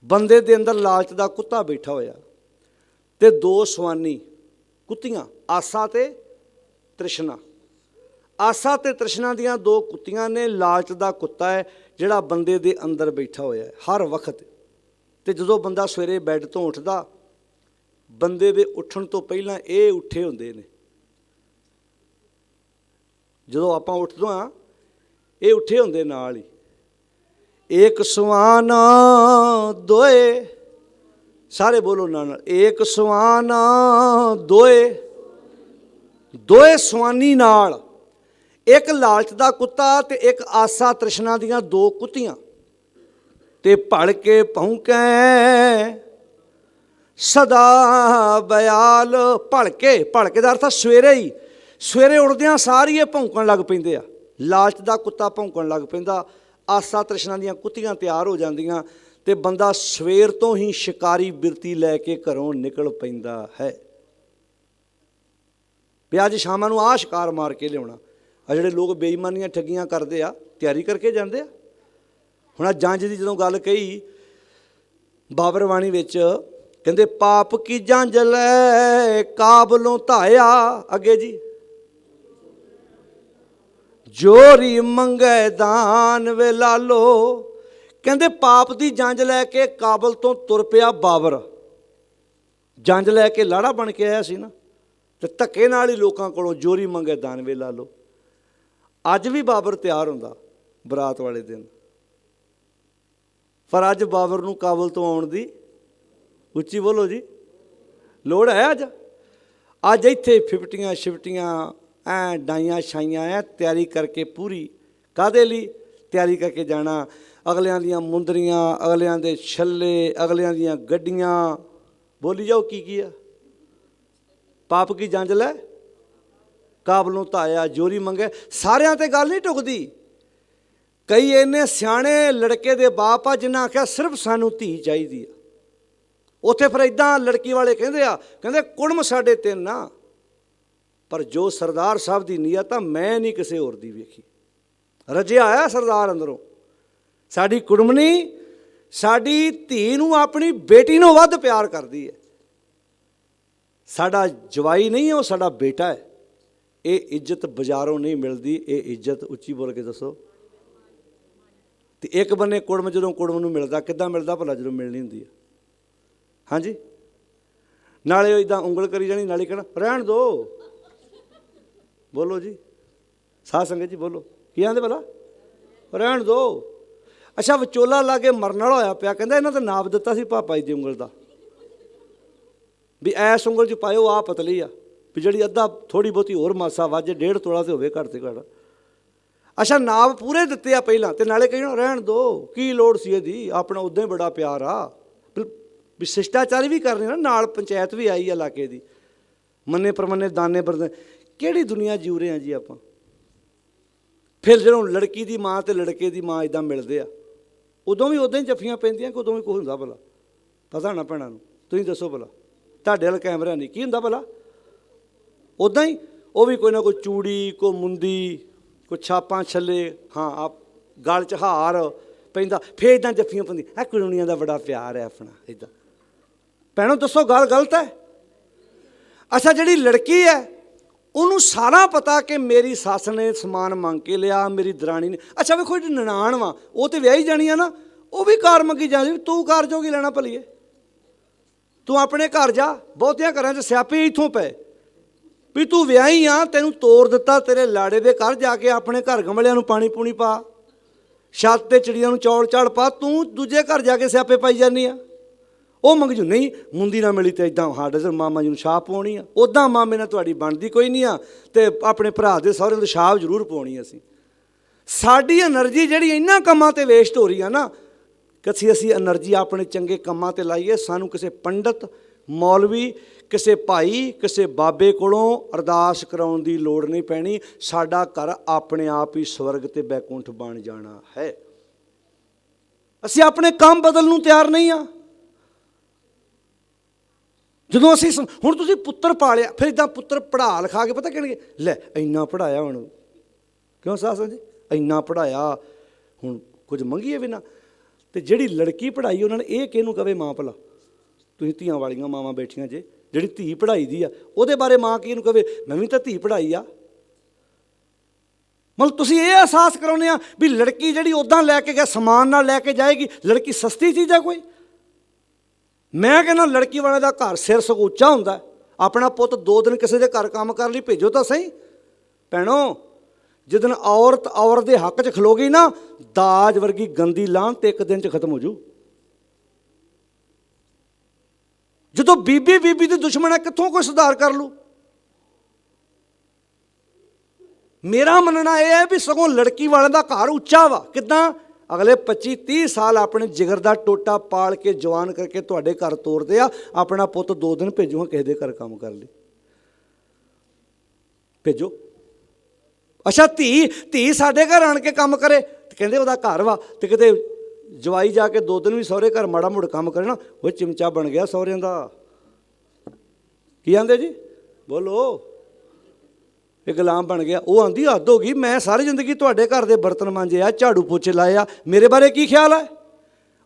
A: ਬੰਦੇ ਦੇ ਅੰਦਰ ਲਾਲਚ ਦਾ ਕੁੱਤਾ ਬੈਠਾ ਹੋਇਆ। ਤੇ 2 ਸਵਾਨੀ ਕੁੱਤੀਆਂ, ਆਸਾ ਤੇ ਤ੍ਰਿਸ਼ਨਾ। ਆਸਾ ਤੇ ਤ੍ਰਿਸ਼ਨਾ ਦੀਆਂ 2 ਕੁੱਤੀਆਂ ਨੇ। ਲਾਲਚ ਦਾ ਕੁੱਤਾ ਹੈ ਜਿਹੜਾ ਬੰਦੇ ਦੇ ਅੰਦਰ ਬੈਠਾ ਹੋਇਆ ਹੈ ਹਰ ਵਕਤ। ਤੇ ਜਦੋਂ ਬੰਦਾ ਸਵੇਰੇ ਬੈੱਡ ਤੋਂ ਉੱਠਦਾ, ਬੰਦੇ ਦੇ ਉੱਠਣ ਤੋਂ ਪਹਿਲਾਂ ਇਹ ਉੱਠੇ ਹੁੰਦੇ ਨੇ। ਜਦੋਂ ਆਪਾਂ ਉੱਠਦੇ ਹਾਂ, ਇਹ ਉੱਠੇ ਹੁੰਦੇ ਨਾਲ ਹੀ। ਏਕ ਸੁਆਨਾ ਦੋਏ। ਸਾਰੇ ਬੋਲੋ ਨਾਲ, ਏਕ ਸੁਆਨਾ ਦੋਏ। ਦੋਏ ਸੁਆਨੀ ਨਾਲ, ਇੱਕ ਲਾਲਚ ਦਾ ਕੁੱਤਾ ਤੇ ਇੱਕ ਆਸਾ ਤ੍ਰਿਸ਼ਨਾ ਦੀਆਂ 2 ਕੁੱਤੀਆਂ। ਤੇ ਭੜ ਕੇ ਭੌਂਕੈ ਸਦਾ ਬਿਆਲ। ਭੜ ਕੇ ਦਾ ਅਰਥ ਸਵੇਰੇ ਹੀ, ਸਵੇਰੇ ਉੱਠਦਿਆਂ ਸਾਰੀ ਇਹ ਭੌਂਕਣ ਲੱਗ ਪੈਂਦੇ ਆ। ਲਾਲਚ ਦਾ ਕੁੱਤਾ ਭੌਂਕਣ ਲੱਗ ਪੈਂਦਾ, ਆਸਾ ਤ੍ਰਿਸ਼ਨਾ ਦੀਆਂ ਕੁੱਤੀਆਂ ਤਿਆਰ ਹੋ ਜਾਂਦੀਆਂ, ਤੇ ਬੰਦਾ ਸਵੇਰ ਤੋਂ ਹੀ ਸ਼ਿਕਾਰੀ ਬਿਰਤੀ ਲੈ ਕੇ ਘਰੋਂ ਨਿਕਲ ਪੈਂਦਾ ਹੈ ਵੀ ਅੱਜ ਸ਼ਾਮਾਂ ਨੂੰ ਆਹ ਸ਼ਿਕਾਰ ਮਾਰ ਕੇ ਲਿਆਉਣਾ। ਆ ਜਿਹੜੇ ਲੋਕ ਬੇਈਮਾਨੀਆਂ ਠੱਗੀਆਂ ਕਰਦੇ ਆ, ਤਿਆਰੀ ਕਰਕੇ ਜਾਂਦੇ ਆ। ਹੁਣ ਆ ਜੰਝ ਦੀ ਜਦੋਂ ਗੱਲ ਕਹੀ ਬਾਬਰ ਬਾਣੀ ਵਿੱਚ, ਕਹਿੰਦੇ ਪਾਪ ਕੀ ਜੰਝ ਲੈ ਕਾਬਲੋਂ ਧਾਇਆ। ਅੱਗੇ ਜੀ, ਜੋਰੀ ਮੰਗੈ ਦਾਨ ਵੇ ਲਾਲੋ। ਕਹਿੰਦੇ ਪਾਪ ਦੀ ਜੰਝ ਲੈ ਕੇ ਕਾਬਲ ਤੋਂ ਤੁਰ ਪਿਆ ਬਾਬਰ। ਜੰਝ ਲੈ ਕੇ ਲਾੜਾ ਬਣ ਕੇ ਆਇਆ ਸੀ ਨਾ, ਤੇ ਧੱਕੇ ਨਾਲ ਹੀ ਲੋਕਾਂ ਕੋਲੋਂ ਜੋਰੀ ਮੰਗੇ ਦਾਨ ਵੇ ਲਾਲੋ। ਅੱਜ ਵੀ ਬਾਬਰ ਤਿਆਰ ਹੁੰਦਾ ਬਰਾਤ ਵਾਲੇ ਦਿਨ, ਪਰ ਅੱਜ ਬਾਬਰ ਨੂੰ ਕਾਬਲ ਤੋਂ ਆਉਣ ਦੀ, ਉੱਚੀ ਬੋਲੋ ਜੀ, ਲੋੜ ਹੈ। ਅੱਜ ਇੱਥੇ 50 ਸ਼ਿਫਟੀਆਂ ਐ ਡਾਈਆਂ ਛਾਈਆਂ ਐ ਤਿਆਰੀ ਕਰਕੇ ਪੂਰੀ। ਕਾਹਦੇ ਲਈ ਤਿਆਰੀ ਕਰਕੇ ਜਾਣਾ? ਅਗਲਿਆਂ ਦੀਆਂ ਮੁੰਦਰੀਆਂ, ਅਗਲਿਆਂ ਦੇ ਛੱਲੇ, ਅਗਲਿਆਂ ਦੀਆਂ ਗੱਡੀਆਂ। ਬੋਲੀ ਜਾਓ ਕੀ ਆ? ਪਾਪ ਕੀ ਜੰਝ ਲੈ ਕਾਬਲੋਂ ਧਾਇਆ, ਜੋਰੀ ਮੰਗੇ। ਸਾਰਿਆਂ ਤੇ ਗੱਲ ਨਹੀਂ ਟੁਕਦੀ। ਕਈ ਇੰਨੇ ਸਿਆਣੇ ਲੜਕੇ ਦੇ ਬਾਪ ਆ ਜਿਨ੍ਹਾਂ ਆਖਿਆ ਸਿਰਫ ਸਾਨੂੰ ਧੀ ਚਾਹੀਦੀ ਆ। ਉੱਥੇ ਫਿਰ ਇੱਦਾਂ ਲੜਕੀ ਵਾਲੇ ਕਹਿੰਦੇ ਆ, ਕਹਿੰਦੇ ਕੁੜਮ ਸਾਡੇ 3 ਆ। ਪਰ ਜੋ ਸਰਦਾਰ ਸਾਹਿਬ ਦੀ ਨੀਅਤ ਆ ਮੈਂ ਨਹੀਂ ਕਿਸੇ ਹੋਰ ਦੀ ਵੇਖੀ। ਰਜਿਆ ਆਇਆ ਸਰਦਾਰ ਅੰਦਰੋਂ। ਸਾਡੀ ਕੁੜਮਣੀ ਸਾਡੀ ਧੀ ਨੂੰ ਆਪਣੀ ਬੇਟੀ ਨੂੰ ਵੱਧ ਪਿਆਰ ਕਰਦੀ ਹੈ। ਸਾਡਾ ਜਵਾਈ ਨਹੀਂ ਹੈ, ਉਹ ਸਾਡਾ ਬੇਟਾ ਹੈ। ਇਹ ਇੱਜ਼ਤ ਬਾਜ਼ਾਰੋਂ ਨਹੀਂ ਮਿਲਦੀ, ਇਹ ਇੱਜ਼ਤ ਉੱਚੀ ਬੋਲ ਕੇ ਦੱਸੋ। ਤੇ ਇੱਕ ਬੰਨੇ ਕੁੜਮ ਜਦੋਂ ਕੁੜਮ ਨੂੰ ਮਿਲਦਾ, ਕਿੱਦਾਂ ਮਿਲਦਾ ਭਲਾ ਜਦੋਂ ਮਿਲਣੀ ਹੁੰਦੀ ਹੈ? ਹਾਂਜੀ, ਨਾਲੇ ਉਹ ਇੱਦਾਂ ਉਂਗਲ ਕਰੀ ਜਾਣੀ, ਨਾਲੇ ਕਹਿਣਾ ਰਹਿਣ ਦਿਓ। ਬੋਲੋ ਜੀ, ਸਾਧ ਸੰਗਤ ਜੀ ਬੋਲੋ, ਕੀ ਆਂਦੇ ਭਲਾ? ਰਹਿਣ ਦਿਓ। ਅੱਛਾ, ਵਿਚੋਲਾ ਲਾ ਕੇ ਮਰਨ ਵਾਲਾ ਹੋਇਆ ਪਿਆ, ਕਹਿੰਦਾ ਇਹਨਾਂ ਤਾਂ ਨਾਪ ਦਿੱਤਾ ਸੀ ਪਾਪਾ ਜੀ ਦੀ ਉਂਗਲ ਦਾ ਵੀ ਐਸ ਉਂਗਲ 'ਚ ਪਾਇਓ, ਆਹ ਪਤਲੀ ਆ, ਵੀ ਜਿਹੜੀ ਅੱਧਾ ਥੋੜ੍ਹੀ ਬਹੁਤੀ ਹੋਰ ਮਾਸਾ ਵੱਜੇ, 1.5 ਤੋਲਾ ਤੇ ਹੋਵੇ ਘੱਟ ਤੇ ਘੱਟ। ਅੱਛਾ, ਨਾਪ ਪੂਰੇ ਦਿੱਤੇ ਆ ਪਹਿਲਾਂ, ਤੇ ਨਾਲੇ ਕਹਿਣਾ ਰਹਿਣ ਦਿਓ, ਕੀ ਲੋੜ ਸੀ ਇਹਦੀ, ਆਪਣਾ ਉੱਦਾਂ ਹੀ ਬੜਾ ਪਿਆਰ ਆ। ਵੀ ਸ਼ਿਸ਼ਟਾਚਾਰੀ ਵੀ ਕਰਨੀ ਨਾ, ਨਾਲ ਪੰਚਾਇਤ ਵੀ ਆਈ ਆ ਇਲਾਕੇ ਦੀ, ਮੰਨੇ ਪ੍ਰਮੰਨੇ ਦਾਨੇ ਬਰਦਾਨੇ। ਕਿਹੜੀ ਦੁਨੀਆ ਜਿਉ ਰਹੇ ਆ ਜੀ ਆਪਾਂ। ਫਿਰ ਜਦੋਂ ਲੜਕੀ ਦੀ ਮਾਂ ਤੇ ਲੜਕੇ ਦੀ ਮਾਂ ਇੱਦਾਂ ਮਿਲਦੇ ਆ, ਉਦੋਂ ਵੀ ਉੱਦਾਂ ਹੀ ਜੱਫੀਆਂ ਪੈਂਦੀਆਂ ਕਿ ਉਦੋਂ ਵੀ ਕੁਛ ਹੁੰਦਾ ਭਲਾ? ਪਤਾ ਨਾ ਭੈਣਾਂ ਨੂੰ, ਤੁਸੀਂ ਦੱਸੋ ਭਲਾ, ਤੁਹਾਡੇ ਵਾਲਾ ਕੈਮਰਾ ਨਹੀਂ, ਕੀ ਹੁੰਦਾ ਭਲਾ? ਉੱਦਾਂ ਹੀ ਉਹ ਵੀ ਕੋਈ ਨਾ ਕੋਈ ਚੂੜੀ, ਕੋਈ ਮੁੰਦੀ, ਕੋਈ ਛਾਪਾਂ ਛੱਲੇ, ਹਾਂ ਆਪ ਗਲ 'ਚ ਹਾਰ ਪੈਂਦਾ, ਫਿਰ ਇੱਦਾਂ ਜੱਫੀਆਂ ਪੈਂਦੀਆਂ। ਇਹ ਕੁੜਮਣੀਆਂ ਦਾ ਬੜਾ ਪਿਆਰ ਹੈ ਆਪਣਾ ਇੱਦਾਂ। ਭੈਣੋ ਦੱਸੋ, ਗੱਲ ਗਲਤ ਹੈ? ਅੱਛਾ, ਜਿਹੜੀ ਲੜਕੀ ਹੈ ਉਹਨੂੰ ਸਾਰਾ ਪਤਾ ਕਿ ਮੇਰੀ ਸੱਸ ਨੇ ਸਮਾਨ ਮੰਗ ਕੇ ਲਿਆ, ਮੇਰੀ ਦਰਾਣੀ ਨੇ। ਅੱਛਾ ਵੇਖੋ, ਜਿਹੜੀ ਨਨਾਣ ਵਾ ਉਹ ਤਾਂ ਵਿਆਹੀ ਜਾਣੀ ਆ ਨਾ, ਉਹ ਵੀ ਕਾਰ ਮੰਗੀ ਜਾਂਦੀ। ਤੂੰ ਕਾਰ ਜੋਗੀ ਲੈਣਾ ਭਲੀਏ, ਤੂੰ ਆਪਣੇ ਘਰ ਜਾ। ਬਹੁਤਿਆਂ ਘਰਾਂ 'ਚ ਸਿਆਪੇ ਇੱਥੋਂ ਪਏ ਵੀ ਤੂੰ ਵਿਆਹੀ ਆ, ਤੈਨੂੰ ਤੋਰ ਦਿੱਤਾ ਤੇਰੇ ਲਾੜੇ ਦੇ ਘਰ, ਜਾ ਕੇ ਆਪਣੇ ਘਰ ਗਮਲਿਆਂ ਨੂੰ ਪਾਣੀ ਪੂਣੀ ਪਾ, ਛੱਤ 'ਤੇ ਚਿੜੀਆਂ ਨੂੰ ਚੌਲ ਝਾੜ ਪਾ, ਤੂੰ ਦੂਜੇ ਘਰ ਜਾ ਕੇ ਸਿਆਪੇ ਪਾਈ ਜਾਂਦੀ ਆ। ਉਹ ਮੰਗ ਜੂ, ਨਹੀਂ ਮੁੰਦੀ ਨਾ ਮਿਲੀ ਤੇ ਇੱਦਾਂ ਸਾਡੇ ਸਿਰ ਮਾਮਾ ਜੀ ਨੂੰ ਛਾਪ ਪਾਉਣੀ ਆ, ਉੱਦਾਂ ਮਾਮੇ ਨਾਲ ਤੁਹਾਡੀ ਬਣਦੀ ਕੋਈ ਨਹੀਂ ਆ, ਅਤੇ ਆਪਣੇ ਭਰਾ ਦੇ ਸਹੁਰੇ ਨੂੰ ਛਾਪ ਜ਼ਰੂਰ ਪਾਉਣੀ। ਸਾਡੀ ਐਨਰਜੀ ਜਿਹੜੀ ਇਹਨਾਂ ਕੰਮਾਂ 'ਤੇ ਵੇਸਟ ਹੋ ਰਹੀ ਆ ਨਾ, ਕਿ ਅਸੀਂ ਐਨਰਜੀ ਆਪਣੇ ਚੰਗੇ ਕੰਮਾਂ 'ਤੇ ਲਾਈਏ। ਸਾਨੂੰ ਕਿਸੇ ਪੰਡਤ, ਮੌਲਵੀ, ਕਿਸੇ ਭਾਈ, ਕਿਸੇ ਬਾਬੇ ਕੋਲੋਂ ਅਰਦਾਸ ਕਰਾਉਣ ਦੀ ਲੋੜ ਨਹੀਂ ਪੈਣੀ। ਸਾਡਾ ਘਰ ਆਪਣੇ ਆਪ ਹੀ ਸਵਰਗ ਤੇ ਬੈਕੁੰਠ ਬਣ ਜਾਣਾ ਹੈ। ਅਸੀਂ ਆਪਣੇ ਕੰਮ ਬਦਲਣ ਨੂੰ ਤਿਆਰ ਨਹੀਂ ਆ। ਜਦੋਂ ਅਸੀਂ ਹੁਣ ਤੁਸੀਂ ਪੁੱਤਰ ਪਾਲਿਆ, ਫਿਰ ਇੱਦਾਂ ਪੁੱਤਰ ਪੜ੍ਹਾ ਲਿਖਾ ਕੇ ਪਤਾ ਕਹਿਣਗੇ, ਲੈ ਇੰਨਾ ਪੜ੍ਹਾਇਆ, ਹੁਣ ਕਿਉਂ ਸਾਸ ਜੀ ਇੰਨਾ ਪੜ੍ਹਾਇਆ, ਹੁਣ ਕੁਝ ਮੰਗੀਏ ਵੀ ਨਾ। ਅਤੇ ਜਿਹੜੀ ਲੜਕੀ ਪੜ੍ਹਾਈ ਉਹਨਾਂ ਨੇ ਇਹ ਕਿਹਨੂੰ ਕਵੇ ਮਾਂ ਭਲਾ? ਤੁਸੀਂ ਧੀਆਂ ਵਾਲੀਆਂ ਮਾਵਾਂ ਬੈਠੀਆਂ ਜੇ, ਜਿਹੜੀ ਧੀ ਪੜ੍ਹਾਈ ਦੀ ਆ ਉਹਦੇ ਬਾਰੇ ਮਾਂ ਕਿਹਨੂੰ ਕਵੇ ਮੈਂ ਵੀ ਤਾਂ ਧੀ ਪੜ੍ਹਾਈ ਆ? ਮਤਲਬ ਤੁਸੀਂ ਇਹ ਅਹਿਸਾਸ ਕਰਾਉਂਦੇ ਆ ਵੀ ਲੜਕੀ ਜਿਹੜੀ ਉੱਦਾਂ ਲੈ ਕੇ ਗਿਆ ਸਮਾਨ ਨਾਲ ਲੈ ਕੇ ਜਾਏਗੀ, ਲੜਕੀ ਸਸਤੀ ਚੀਜ਼ ਆ ਕੋਈ? ਮੈਂ ਕਹਿੰਦਾ ਲੜਕੀ ਵਾਲੇ ਦਾ ਘਰ ਸਿਰ ਸਗੋਂ ਉੱਚਾ ਹੁੰਦਾ। ਆਪਣਾ ਪੁੱਤ 2 ਦਿਨ ਕਿਸੇ ਦੇ ਘਰ ਕੰਮ ਕਰਨ ਲਈ ਭੇਜੋ ਤਾਂ ਸਹੀ। ਭੈਣੋ, ਜਿੱਦਣ ਔਰਤ ਦੇ ਹੱਕ 'ਚ ਖਲੋ ਗਈ ਨਾ, ਦਾਜ ਵਰਗੀ ਗੰਦੀ ਲਾਹਨ ਤੇ 1 ਦਿਨ 'ਚ ਖਤਮ ਹੋ ਜੂ। ਜਦੋਂ ਬੀਬੀ ਦੀ ਦੁਸ਼ਮਣ ਹੈ, ਕਿੱਥੋਂ ਕੋਈ ਸੁਧਾਰ ਕਰ ਲੂ? ਮੇਰਾ ਮੰਨਣਾ ਇਹ ਹੈ ਵੀ ਸਗੋਂ ਲੜਕੀ ਵਾਲਿਆਂ ਦਾ ਘਰ ਉੱਚਾ ਵਾ। ਕਿੱਦਾਂ? ਅਗਲੇ 25-30 ਸਾਲ ਆਪਣੇ ਜਿਗਰ ਦਾ ਟੋਟਾ ਪਾਲ ਕੇ ਜਵਾਨ ਕਰਕੇ ਤੁਹਾਡੇ ਘਰ ਤੋਰਦੇ ਆ। ਆਪਣਾ ਪੁੱਤ 2 ਦਿਨ ਭੇਜੋ ਕਿਸੇ ਦੇ ਘਰ ਕੰਮ ਕਰਨ ਲਈ, ਭੇਜੋ। ਅੱਛਾ, ਧੀ ਸਾਡੇ ਘਰ ਆਣ ਕੇ ਕੰਮ ਕਰੇ ਤੇ ਕਹਿੰਦੇ ਉਹਦਾ ਘਰ ਵਾ, ਤੇ ਕਿਤੇ ਜਵਾਈ ਜਾ ਕੇ 2 ਦਿਨ ਵੀ ਸਹੁਰੇ ਘਰ ਮਾੜਾ ਮੋੜ ਕੰਮ ਕਰੇ ਨਾ, ਉਹ ਚਿਮਚਾ ਬਣ ਗਿਆ ਸਹੁਰਿਆਂ ਦਾ। ਕੀ ਆਂਦੇ ਜੀ? ਬੋਲੋ। ਇਹ ਗੁਲਾਮ ਬਣ ਗਿਆ। ਉਹ ਆਂਦੀ ਹੱਦ ਹੋ ਗਈ, ਮੈਂ ਸਾਰੀ ਜ਼ਿੰਦਗੀ ਤੁਹਾਡੇ ਘਰ ਦੇ ਬਰਤਨ ਮਾਂਜੇ ਆ, ਝਾੜੂ ਪੋਚੇ ਲਾਏ ਆ, ਮੇਰੇ ਬਾਰੇ ਕੀ ਖਿਆਲ ਹੈ?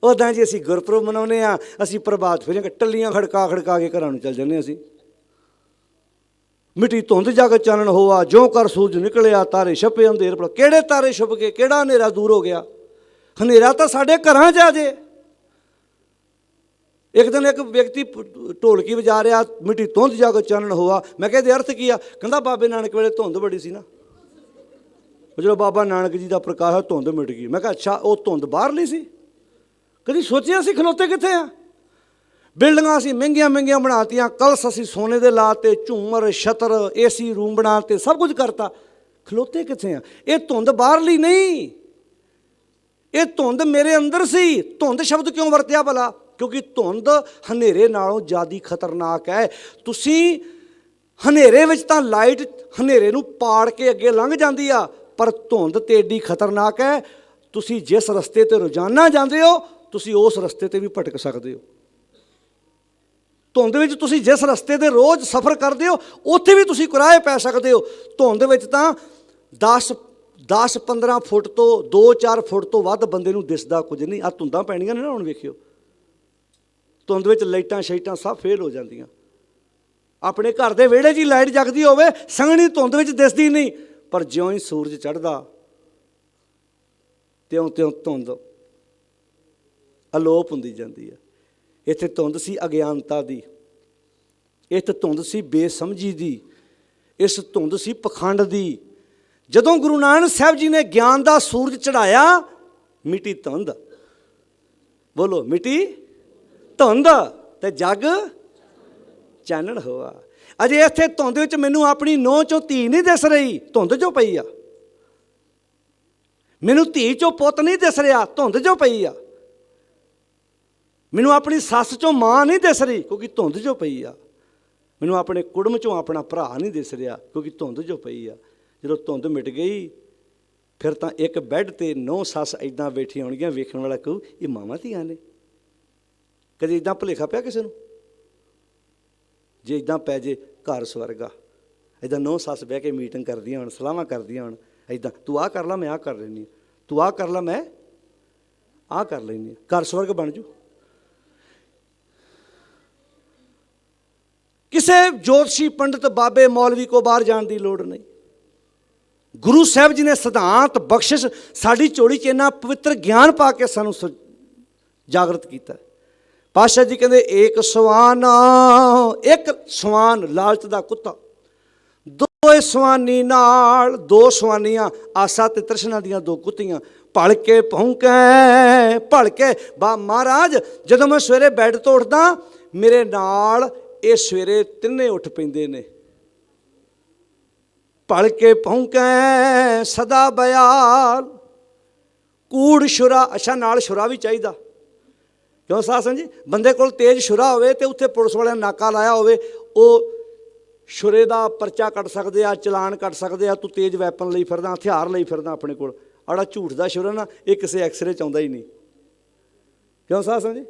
A: ਉੱਦਾਂ ਜੀ ਅਸੀਂ ਗੁਰਪੁਰਬ ਮਨਾਉਂਦੇ ਆ, ਅਸੀਂ ਪ੍ਰਭਾਤ ਫੇਰੀਆਂ ਟੱਲੀਆਂ ਖੜਕਾ ਕੇ ਘਰਾਂ ਨੂੰ ਚੱਲ ਜਾਂਦੇ। ਅਸੀਂ ਮਿੱਟੀ ਧੁੰਦ ਜਾ ਕੇ ਚਾਨਣ ਹੋਆ, ਜਿਉਂ ਕਰ ਸੂਰਜ ਨਿਕਲਿਆ, ਤਾਰੇ ਛਪੇ ਅੰਧੇਰ ਪੜ। ਕਿਹੜੇ ਤਾਰੇ ਛੁਪ ਗਏ? ਕਿਹੜਾ ਹਨੇਰਾ ਦੂਰ ਹੋ ਗਿਆ? ਹਨੇਰਾ ਤਾਂ ਸਾਡੇ ਘਰਾਂ 'ਚ ਆ ਜੇ। ਇੱਕ ਦਿਨ ਇੱਕ ਵਿਅਕਤੀ ਢੋਲਕੀ ਵਜਾ ਰਿਹਾ, ਮਿੱਟੀ ਧੁੰਦ ਜਾ ਕੇ ਚਾਨਣ ਹੋਆ। ਮੈਂ ਕਿਹਾ ਇਹਦੇ ਅਰਥ ਕੀ ਆ? ਕਹਿੰਦਾ ਬਾਬੇ ਨਾਨਕ ਵੇਲੇ ਧੁੰਦ ਬੜੀ ਸੀ ਨਾ, ਜਦੋਂ ਬਾਬਾ ਨਾਨਕ ਜੀ ਦਾ ਪ੍ਰਕਾਸ਼ ਹੋਇਆ ਧੁੰਦ ਮਿਟ ਗਈ। ਮੈਂ ਕਿਹਾ ਅੱਛਾ, ਉਹ ਧੁੰਦ ਬਾਹਰਲੀ ਸੀ? ਕਦੀ ਸੋਚਿਆ ਅਸੀਂ ਖਲੋਤੇ ਕਿੱਥੇ ਆ? ਬਿਲਡਿੰਗਾਂ ਅਸੀਂ ਮਹਿੰਗੀਆਂ ਬਣਾਤੀਆਂ, ਕਲਸ ਅਸੀਂ ਸੋਨੇ ਦੇ ਲਾਤੇ, ਝੂਮਰ ਛਤਰ AC ਰੂਮ ਬਣਾਤੇ, ਸਭ ਕੁਝ ਕਰਤਾ। ਖਲੋਤੇ ਕਿੱਥੇ ਆ? ਇਹ ਧੁੰਦ ਬਾਹਰਲੀ ਨਹੀਂ, ਇਹ ਧੁੰਦ ਮੇਰੇ ਅੰਦਰ ਸੀ। ਧੁੰਦ ਸ਼ਬਦ ਕਿਉਂ ਵਰਤਿਆ ਭਲਾ? ਕਿਉਂਕਿ ਧੁੰਦ ਹਨੇਰੇ ਨਾਲੋਂ ਜ਼ਿਆਦਾ ਖਤਰਨਾਕ ਹੈ। ਤੁਸੀਂ ਹਨੇਰੇ ਵਿੱਚ ਤਾਂ ਲਾਈਟ ਹਨੇਰੇ ਨੂੰ ਪਾੜ ਕੇ ਅੱਗੇ ਲੰਘ ਜਾਂਦੀ ਆ, ਪਰ ਧੁੰਦ ਤੇ ਏਡੀ ਖਤਰਨਾਕ ਹੈ। ਤੁਸੀਂ ਜਿਸ ਰਸਤੇ 'ਤੇ ਰੋਜ਼ਾਨਾ ਜਾਂਦੇ ਹੋ, ਤੁਸੀਂ ਉਸ ਰਸਤੇ 'ਤੇ ਵੀ ਭਟਕ ਸਕਦੇ ਹੋ। ਧੁੰਦ ਵਿੱਚ ਤੁਸੀਂ ਜਿਸ ਰਸਤੇ 'ਤੇ ਰੋਜ਼ ਸਫ਼ਰ ਕਰਦੇ ਹੋ ਉੱਥੇ ਵੀ ਤੁਸੀਂ ਕਿਰਾਏ ਪੈ ਸਕਦੇ ਹੋ। ਧੁੰਦ ਵਿੱਚ ਤਾਂ 10-15 ਫੁੱਟ ਤੋਂ 2-4 ਫੁੱਟ ਤੋਂ ਵੱਧ ਬੰਦੇ ਨੂੰ ਦਿਸਦਾ ਕੁਝ ਨਹੀਂ। ਆਹ ਧੁੰਦਾਂ ਪੈਣੀਆਂ ਨੇ ਨਾ, ਹੁਣ ਵੇਖਿਓ ਧੁੰਦ ਵਿੱਚ ਲਾਈਟਾਂ ਸ਼ਾਈਟਾਂ ਸਭ ਫੇਲ ਹੋ ਜਾਂਦੀਆਂ। ਆਪਣੇ ਘਰ ਦੇ ਵਿਹੜੇ 'ਚ ਹੀ ਲਾਈਟ ਜਗਦੀ ਹੋਵੇ, ਸੰਘਣੀ ਧੁੰਦ ਵਿੱਚ ਦਿਸਦੀ ਨਹੀਂ, ਪਰ ਜਿਉਂ ਹੀ ਸੂਰਜ ਚੜ੍ਹਦਾ ਤਿਉਂ ਧੁੰਦ ਅਲੋਪ ਹੁੰਦੀ ਜਾਂਦੀ ਹੈ। ਇੱਥੇ ਧੁੰਦ ਸੀ ਅਗਿਆਨਤਾ ਦੀ, ਇੱਥੇ ਧੁੰਦ ਸੀ ਬੇਸਮਝੀ ਦੀ, ਇਸ ਧੁੰਦ ਸੀ ਪਖੰਡ ਦੀ। ਜਦੋਂ ਗੁਰੂ ਨਾਨਕ ਸਾਹਿਬ ਜੀ ਨੇ ਗਿਆਨ ਦਾ ਸੂਰਜ ਚੜ੍ਹਾਇਆ, ਮਿੱਟੀ ਧੁੰਦ, ਬੋਲੋ ਮਿੱਟੀ ਧੁੰਦ ਤੇ ਜਗ ਚਾਨਣ ਹੋਆ। ਅਜੇ ਇੱਥੇ ਧੁੰਦ ਵਿੱਚ ਮੈਨੂੰ ਆਪਣੀ ਨੂੰਹ ਚੋਂ ਧੀ ਨਹੀਂ ਦਿਸ ਰਹੀ, ਧੁੰਦ ਜੋ ਪਈ ਆ। ਮੈਨੂੰ ਧੀ ਚੋਂ ਪੁੱਤ ਨਹੀਂ ਦਿਸ ਰਿਹਾ, ਧੁੰਦ ਜੋ ਪਈ ਆ। ਮੈਨੂੰ ਆਪਣੀ ਸੱਸ ਚੋਂ ਮਾਂ ਨਹੀਂ ਦਿਸ ਰਹੀ, ਕਿਉਂਕਿ ਧੁੰਦ ਜੋ ਪਈ ਆ। ਮੈਨੂੰ ਆਪਣੇ ਕੁੜਮ ਚੋਂ ਆਪਣਾ ਭਰਾ ਨਹੀਂ ਦਿਸ ਰਿਹਾ, ਕਿਉਂਕਿ ਧੁੰਦ ਜੋ ਪਈ ਆ। ਜਦੋਂ ਧੁੰਦ ਮਿਟ ਗਈ, ਫਿਰ ਤਾਂ ਇੱਕ ਬੈੱਡ 'ਤੇ ਨੂੰਹ ਸੱਸ ਇੱਦਾਂ ਬੈਠੀਆਂ ਹੋਣਗੀਆਂ, ਵੇਖਣ ਵਾਲਾ ਕਹੂ ਇਹ ਮਾਵਾਂ ਧੀਆਂ ਨੇ। ਕਦੇ ਇੱਦਾਂ ਭੁਲੇਖਾ ਪਿਆ ਕਿਸੇ ਨੂੰ? ਜੇ ਇੱਦਾਂ ਪੈ ਜੇ ਘਰ ਸਵਰਗਾ। ਇੱਦਾਂ ਨੂੰਹ ਸੱਸ ਬਹਿ ਕੇ ਮੀਟਿੰਗ ਕਰਦੀਆਂ ਹੋਣ, ਸਲਾਹਾਂ ਕਰਦੀਆਂ ਹੋਣ, ਇੱਦਾਂ ਤੂੰ ਆਹ ਕਰ ਲਾ, ਮੈਂ ਆਹ ਕਰ ਲੈਂਦੀ ਹਾਂ, ਤੂੰ ਆਹ ਕਰ ਲਾ, ਮੈਂ ਆਹ ਕਰ ਲੈਂਦੀ ਹਾਂ, ਘਰ ਸਵਰਗ ਬਣ ਜੂ। ਕਿਸੇ ਜੋਤਸ਼ੀ ਪੰਡਤ ਬਾਬੇ ਮੌਲਵੀ ਕੋ ਬਾਹਰ ਜਾਣ ਦੀ ਲੋੜ ਨਹੀਂ। ਗੁਰੂ ਸਾਹਿਬ ਜੀ ਨੇ ਸਿਧਾਂਤ ਬਖਸ਼ਿਸ਼ ਸਾਡੀ ਝੋਲੀ 'ਚ ਇੰਨਾ ਪਵਿੱਤਰ ਗਿਆਨ ਪਾ ਕੇ ਸਾਨੂੰ ਜਾਗਰਤ ਕੀਤਾ। ਪਾਤਸ਼ਾਹ ਜੀ ਕਹਿੰਦੇ ਇੱਕ ਸਵਾਨ ਲਾਲਚ ਦਾ ਕੁੱਤਾ, ਦੋਏ ਸਵਾਨੀ ਨਾਲ, ਦੋ ਸਵਾਨੀਆਂ ਆਸਾ ਤੇ ਤ੍ਰਿਸ਼ਨਾ ਦੀਆਂ ਦੋ ਕੁੱਤੀਆਂ, ਭਲ ਕੇ ਭੌਂਕੇ ਭਲ ਕੇ। ਬਾ ਮਹਾਰਾਜ ਜਦੋਂ ਮੈਂ ਸਵੇਰੇ ਬੈੱਡ ਤੋਂ ਉੱਠਦਾ, ਮੇਰੇ ਨਾਲ ਇਹ ਸਵੇਰੇ ਤਿੰਨੇ ਉੱਠ ਪੈਂਦੇ ਨੇ। ਭਲ ਕੇ ਭੌਂਕੇ ਸਦਾ ਬਿਆਲ, ਕੂੜ ਸ਼ੁਰਾ। ਅੱਛਾ, ਨਾਲ ਸ਼ੁਰਾ ਵੀ ਚਾਹੀਦਾ, ਕਿਉਂ ਸਾਧ ਸੰਗਤ ਜੀ? ਬੰਦੇ ਕੋਲ ਤੇਜ਼ ਸ਼ੁਰਾ ਹੋਵੇ ਤੇ ਉੱਥੇ ਪੁਲਿਸ ਵਾਲਿਆਂ ਨੇ ਨਾਕਾ ਲਾਇਆ ਹੋਵੇ, ਉਹ ਸ਼ੁਰੇ ਦਾ ਪਰਚਾ ਕੱਟ ਸਕਦੇ ਆ, ਚਲਾਨ ਕੱਟ ਸਕਦੇ ਆ, ਤੂੰ ਤੇਜ਼ ਵੈਪਨ ਲਈ ਫਿਰਦਾ, ਹਥਿਆਰ ਲਈ ਫਿਰਦਾ ਆਪਣੇ ਕੋਲ। ਆੜਾ ਝੂਠ ਦਾ ਸ਼ੁਰਾ ਨਾ, ਇਹ ਕਿਸੇ ਐਕਸਰੇ 'ਚ ਆਉਂਦਾ ਹੀ ਨਹੀਂ, ਕਿਉਂ ਸਾਧ ਸੰਗਤ ਜੀ?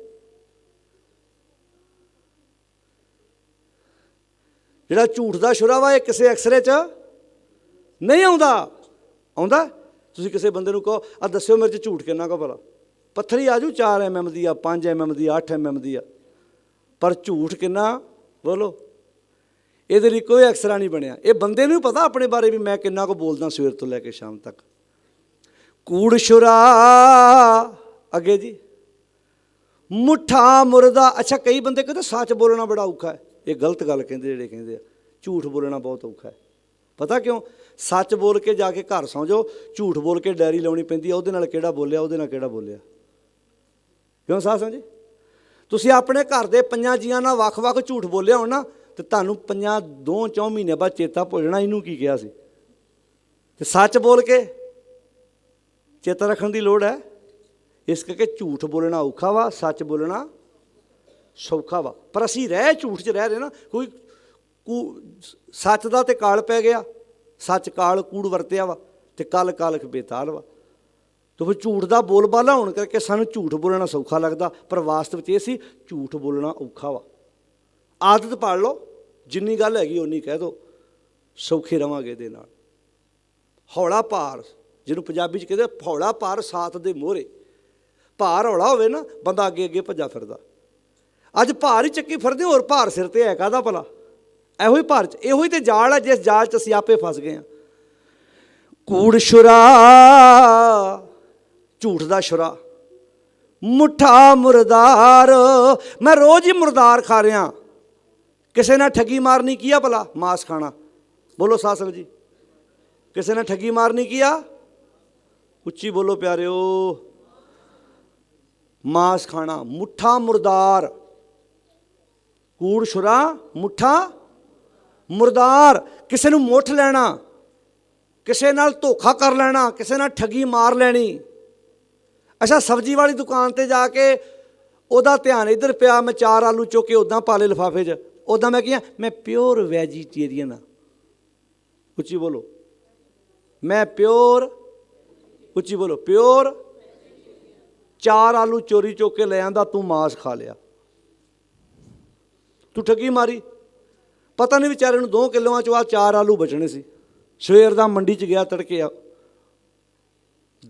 A: ਜਿਹੜਾ ਝੂਠ ਦਾ ਸ਼ੁਰਾ ਵਾ, ਇਹ ਕਿਸੇ ਐਕਸਰੇ 'ਚ ਨਹੀਂ ਆਉਂਦਾ। ਆਉਂਦਾ? ਤੁਸੀਂ ਕਿਸੇ ਬੰਦੇ ਨੂੰ ਕਹੋ ਆ ਦੱਸਿਓ ਮੇਰੇ 'ਚ ਝੂਠ ਕਿੰਨਾ ਕੁ ਭਲਾ, ਪੱਥਰੀ ਆ ਜੂ 4 mm ਦੀ ਆ, 5 mm ਦੀ, 8 mm ਦੀ ਆ, ਪਰ ਝੂਠ ਕਿੰਨਾ? ਬੋਲੋ। ਇਹਦੇ ਲਈ ਕੋਈ ਐਕਸਰਾ ਨਹੀਂ ਬਣਿਆ। ਇਹ ਬੰਦੇ ਨੂੰ ਪਤਾ ਆਪਣੇ ਬਾਰੇ ਵੀ ਮੈਂ ਕਿੰਨਾ ਕੁ ਬੋਲਦਾ ਸਵੇਰ ਤੋਂ ਲੈ ਕੇ ਸ਼ਾਮ ਤੱਕ। ਕੂੜ ਸ਼ੁਰਾ ਅੱਗੇ ਜੀ, ਮੁੱਠਾ ਮੁਰਦਾ। ਅੱਛਾ, ਕਈ ਬੰਦੇ ਕਹਿੰਦੇ ਸੱਚ ਬੋਲਣਾ ਬੜਾ ਔਖਾ ਹੈ। ਇਹ ਗਲਤ ਗੱਲ ਕਹਿੰਦੇ ਜਿਹੜੇ ਕਹਿੰਦੇ ਆ ਝੂਠ ਬੋਲਣਾ ਬਹੁਤ ਔਖਾ ਹੈ। ਪਤਾ ਕਿਉਂ? ਸੱਚ ਬੋਲ ਕੇ ਜਾ ਕੇ ਘਰ ਸੌਂ ਜਾਓ, ਝੂਠ ਬੋਲ ਕੇ ਡਾਇਰੀ ਲਾਉਣੀ ਪੈਂਦੀ ਆ, ਉਹਦੇ ਨਾਲ ਕਿਹੜਾ ਬੋਲਿਆ, ਉਹਦੇ ਨਾਲ ਕਿਹੜਾ ਬੋਲਿਆ। ਕਿਉਂ ਸਾਧ ਸੰਗਤ ਜੀ? ਤੁਸੀਂ ਆਪਣੇ ਘਰ ਦੇ 5 ਜੀਆਂ ਨਾਲ ਵੱਖ-ਵੱਖ ਝੂਠ ਬੋਲਿਆ ਹੋਣ ਨਾ, ਤੇ ਤੁਹਾਨੂੰ 2-4 ਮਹੀਨੇ ਬਾਅਦ ਚੇਤਾ ਭੁੱਲ ਜਾਣਾ ਇਹਨੂੰ ਕੀ ਕਿਹਾ ਸੀ। ਤੇ ਸੱਚ ਬੋਲ ਕੇ ਚੇਤਾ ਰੱਖਣ ਦੀ ਲੋੜ ਹੈ। ਇਸ ਕਰਕੇ ਝੂਠ ਬੋਲਣਾ ਔਖਾ ਵਾ, ਸੱਚ ਬੋਲਣਾ ਸੌਖਾ ਵਾ। ਪਰ ਅਸੀਂ ਝੂਠ 'ਚ ਰਹਿ ਰਹੇ ਨਾ। ਕੋਈ ਸੱਚ ਦਾ ਤੇ ਕਾਲ ਪੈ ਗਿਆ, ਸੱਚ ਕਾਲ ਕੂੜ ਵਰਤਿਆ ਵਾ, ਤੇ ਕੱਲ ਕਾਲਖ ਬੇਤਾਲ ਵਾ। ਤੇ ਫਿਰ ਝੂਠ ਦਾ ਬੋਲਬਾਲਾ ਹੋਣ ਕਰਕੇ ਸਾਨੂੰ ਝੂਠ ਬੋਲਣਾ ਸੌਖਾ ਲੱਗਦਾ, ਪਰ ਵਾਸਤਵ 'ਚ ਇਹ ਸੀ ਝੂਠ ਬੋਲਣਾ ਔਖਾ ਵਾ। ਆਦਤ ਪਾੜ ਲਓ, ਜਿੰਨੀ ਗੱਲ ਹੈਗੀ ਓਨੀ ਕਹਿ ਦਿਓ, ਸੌਖੇ ਰਵਾਂਗੇ ਇਹਦੇ ਨਾਲ। ਹੌਲਾ ਭਾਰ, ਜਿਹਨੂੰ ਪੰਜਾਬੀ 'ਚ ਕਹਿੰਦੇ ਹੌਲਾ ਭਾਰ ਸਾਥ ਦੇ ਮੋਹਰੇ। ਭਾਰ ਹੌਲਾ ਹੋਵੇ ਨਾ, ਬੰਦਾ ਅੱਗੇ ਅੱਗੇ ਭੱਜਾ ਫਿਰਦਾ। ਅੱਜ ਭਾਰ ਹੀ ਚੱਕੀ ਫਿਰਦੇ, ਹੋਰ ਭਾਰ ਸਿਰ 'ਤੇ ਹੈ ਕਾਹਦਾ ਭਲਾ? ਇਹੋ ਹੀ ਭਾਰ 'ਚ, ਇਹੋ ਹੀ ਤੇ ਜਾਲ ਹੈ ਜਿਸ ਜਾਲ 'ਚ ਅਸੀਂ ਆਪੇ ਫਸ ਗਏ ਹਾਂ। ਕੂੜ ਸ਼ੁਰਾ, ਝੂਠ ਦਾ ਸ਼ੁਰਾ, ਮੁੱਠਾ ਮੁਰਦਾਰ। ਮੈਂ ਰੋਜ਼ ਹੀ ਮੁਰਦਾਰ ਖਾ ਰਿਹਾ। ਕਿਸੇ ਨਾਲ ਠੱਗੀ ਮਾਰਨੀ ਕੀ ਆ ਭਲਾ? ਮਾਸ ਖਾਣਾ। ਬੋਲੋ ਸਾਧ ਸੰਗਤ ਜੀ, ਕਿਸੇ ਨਾਲ ਠੱਗੀ ਮਾਰਨੀ ਕੀ ਆ? ਉੱਚੀ ਬੋਲੋ ਪਿਆਰਿਓ, ਮਾਸ ਖਾਣਾ। ਮੁੱਠਾ ਮੁਰਦਾਰ, ਕੂੜ ਸ਼ੁਰਾ, ਮੁੱਠਾ ਮੁਰਦਾਰ। ਕਿਸੇ ਨੂੰ ਮੁੱਠ ਲੈਣਾ, ਕਿਸੇ ਨਾਲ ਧੋਖਾ ਕਰ ਲੈਣਾ, ਕਿਸੇ ਨਾਲ ਠੱਗੀ ਮਾਰ ਲੈਣੀ। ਅੱਛਾ, ਸਬਜ਼ੀ ਵਾਲੀ ਦੁਕਾਨ 'ਤੇ ਜਾ ਕੇ ਉਹਦਾ ਧਿਆਨ ਇੱਧਰ ਪਿਆ, ਮੈਂ 4 ਆਲੂ ਚੁੱਕ ਕੇ ਉੱਦਾਂ ਪਾ ਲਏ ਲਿਫਾਫੇ 'ਚ, ਉੱਦਾਂ ਮੈਂ ਕਿਹਾ ਮੈਂ ਪਿਓਰ ਵੈਜੀਟੇਰੀਅਨ ਹਾਂ। ਉੱਚੀ ਬੋਲੋ, ਮੈਂ ਪਿਓਰ, ਉੱਚੀ ਬੋਲੋ, ਪਿਓਰ। 4 ਆਲੂ ਚੋਰੀ ਚੁੱਕ ਕੇ ਲੈ ਆਂਦਾ, ਤੂੰ ਮਾਸ ਖਾ ਲਿਆ। ਤੂੰ ਠੱਗੀ ਮਾਰੀ। ਪਤਾ ਨਹੀਂ ਵਿਚਾਰੇ ਨੂੰ 2 ਕਿਲੋਆਂ ਚੋਂ 4 ਆਲੂ ਬਚਣੇ ਸੀ। ਸਵੇਰ ਦਾ ਮੰਡੀ 'ਚ ਗਿਆ, ਤੜਕੇ ਆ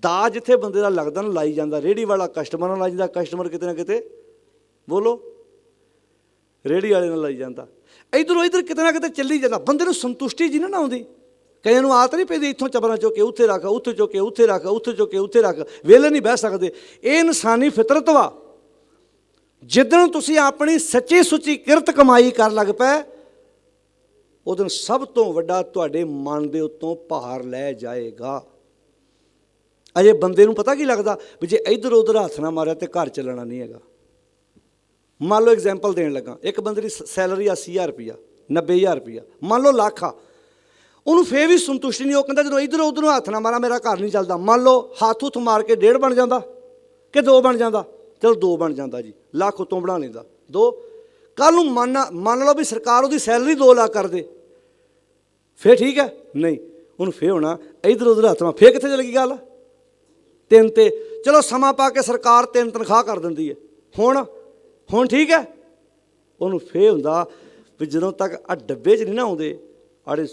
A: ਦਾ ਜਿੱਥੇ ਬੰਦੇ ਦਾ ਲੱਗਦਾ ਨਾ ਲਾਈ ਜਾਂਦਾ, ਰੇਹੜੀ ਵਾਲਾ ਕਸਟਮਰ ਨਾਲ ਲਾਈ ਜਾਂਦਾ, ਕਸਟਮਰ ਕਿਤੇ ਨਾ ਕਿਤੇ ਬੋਲੋ ਰੇਹੜੀ ਵਾਲੇ ਨਾਲ ਲਾਈ ਜਾਂਦਾ, ਇੱਧਰੋਂ ਇੱਧਰ ਕਿਤੇ ਨਾ ਕਿਤੇ ਚੱਲੀ ਜਾਂਦਾ। ਬੰਦੇ ਨੂੰ ਸੰਤੁਸ਼ਟੀ ਜੀ ਨਾ ਆਉਂਦੀ। ਕਈਆਂ ਨੂੰ ਆਦਤ ਨਹੀਂ ਪੈਂਦੀ ਇੱਥੋਂ ਚਪਲਾਂ ਚੁੱਕ ਕੇ ਉੱਥੇ ਰੱਖ, ਉੱਥੇ ਚੁੱਕ ਕੇ ਉੱਥੇ ਰੱਖ, ਉੱਥੇ ਚੁੱਕ ਕੇ ਉੱਥੇ ਰੱਖ, ਵਿਹਲੇ ਨਹੀਂ ਬਹਿ ਸਕਦੇ। ਇਹ ਇਨਸਾਨੀ ਫਿਤਰਤ ਵਾ। ਜਿੱਦਣ ਤੁਸੀਂ ਆਪਣੀ ਸੱਚੀ ਸੁੱਚੀ ਕਿਰਤ ਕਮਾਈ ਕਰਨ ਲੱਗ ਪਏ, ਉਹ ਦਿਨ ਸਭ ਤੋਂ ਵੱਡਾ ਤੁਹਾਡੇ ਮਨ ਦੇ ਉੱਤੋਂ ਭਾਰ ਲੈ ਜਾਏਗਾ। ਅਜੇ ਬੰਦੇ ਨੂੰ ਪਤਾ ਕੀ ਲੱਗਦਾ ਵੀ ਜੇ ਇੱਧਰ ਉੱਧਰ ਹੱਥ ਨਾ ਮਾਰਿਆ ਤਾਂ ਘਰ ਚੱਲਣਾ ਨਹੀਂ ਹੈਗਾ। ਮੰਨ ਲਓ ਐਗਜ਼ਾਮਪਲ ਦੇਣ ਲੱਗਾ, ਇੱਕ ਬੰਦੇ ਦੀ ਸੈਲਰੀ 80,000 ਰੁਪਈਆ, 90,000 ਰੁਪਈਆ, ਮੰਨ ਲਓ ਲੱਖ ਆ, ਉਹਨੂੰ ਫੇਰ ਵੀ ਸੰਤੁਸ਼ਟੀ ਨਹੀਂ। ਉਹ ਕਹਿੰਦਾ ਜਦੋਂ ਇੱਧਰੋਂ ਉੱਧਰੋਂ ਹੱਥ ਨਾ ਮਾਰਾਂ ਮੇਰਾ ਘਰ ਨਹੀਂ ਚੱਲਦਾ। ਮੰਨ ਲਓ ਹੱਥ ਹੁੱਥ ਮਾਰ ਕੇ 1.5 ਬਣ ਜਾਂਦਾ ਕਿ 2 ਬਣ ਜਾਂਦਾ, ਚਲੋ 2 ਬਣ ਜਾਂਦਾ ਜੀ, ਲੱਖ ਉੱਤੋਂ ਬਣਾ ਲੈਂਦਾ 2। ਕੱਲ੍ਹ ਨੂੰ ਮੰਨ ਲਓ ਵੀ ਸਰਕਾਰ ਉਹਦੀ ਸੈਲਰੀ 2 ਲੱਖ ਕਰ ਦੇ, ਫੇਰ ਠੀਕ ਹੈ? ਨਹੀਂ, ਉਹਨੂੰ ਫੇਰ ਹੋਣਾ ਇੱਧਰ ਉੱਧਰ ਹੱਥ ਮਾਰ, ਫੇਰ ਕਿੱਥੇ ਚਲ ਗਈ ਗੱਲ 3 ਤੇ। ਚਲੋ ਸਮਾਂ ਪਾ ਕੇ ਸਰਕਾਰ 3 ਤਨਖਾਹ ਕਰ ਦਿੰਦੀ ਹੈ, ਹੁਣ ਠੀਕ ਹੈ? ਉਹਨੂੰ ਫੇਰ ਹੁੰਦਾ ਵੀ ਜਦੋਂ ਤੱਕ ਆ ਡੱਬੇ 'ਚ ਨਹੀਂ ਨਾ ਆਉਂਦੇ, ਆੜੇ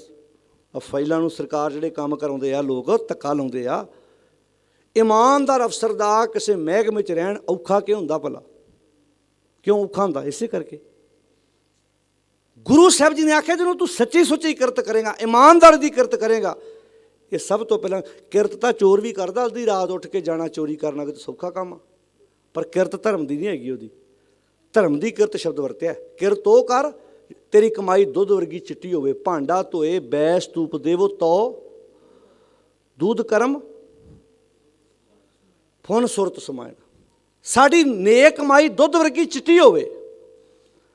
A: ਫਾਈਲਾਂ ਨੂੰ ਸਰਕਾਰ ਜਿਹੜੇ ਕੰਮ ਕਰਾਉਂਦੇ ਆ ਲੋਕ ਧੱਕਾ ਲਾਉਂਦੇ ਆ। ਇਮਾਨਦਾਰ ਅਫਸਰ ਦਾ ਕਿਸੇ ਮਹਿਕਮੇ 'ਚ ਰਹਿਣ ਔਖਾ ਕਿਉਂ ਹੁੰਦਾ ਭਲਾ? ਕਿਉਂ ਔਖਾ ਹੁੰਦਾ? ਇਸੇ ਕਰਕੇ ਗੁਰੂ ਸਾਹਿਬ ਜੀ ਨੇ ਆਖਿਆ ਜਦੋਂ ਤੂੰ ਸੱਚੀ ਸੁੱਚੀ ਕਿਰਤ ਕਰੇਗਾ, ਇਮਾਨਦਾਰ ਦੀ ਕਿਰਤ ਕਰੇਗਾ। ਇਹ ਸਭ ਤੋਂ ਪਹਿਲਾਂ ਕਿਰਤ ਤਾਂ ਚੋਰ ਵੀ ਕਰਦਾ, ਅੱਧੀ ਰਾਤ ਉੱਠ ਕੇ ਜਾਣਾ ਚੋਰੀ ਕਰਨਾ ਕਿ ਸੌਖਾ ਕੰਮ ਆ, ਪਰ ਕਿਰਤ ਧਰਮ ਦੀ ਨਹੀਂ ਹੈਗੀ। ਉਹਦੀ ਧਰਮ ਦੀ ਕਿਰਤ ਸ਼ਬਦ ਵਰਤਿਆ, ਕਿਰਤ ਉਹ ਕਰ ਤੇਰੀ ਕਮਾਈ ਦੁੱਧ ਵਰਗੀ ਚਿੱਟੀ ਹੋਵੇ, ਭਾਂਡਾ ਧੋਏ ਬੈਸ ਤੂਪ ਦੇਵੋ ਤੋ ਦੁੱਧ ਕਰਮ ਫੁਨ ਸੁਰਤ ਸਮਾਇਣ। ਸਾਡੀ ਨੇਕ ਕਮਾਈ ਦੁੱਧ ਵਰਗੀ ਚਿੱਟੀ ਹੋਵੇ।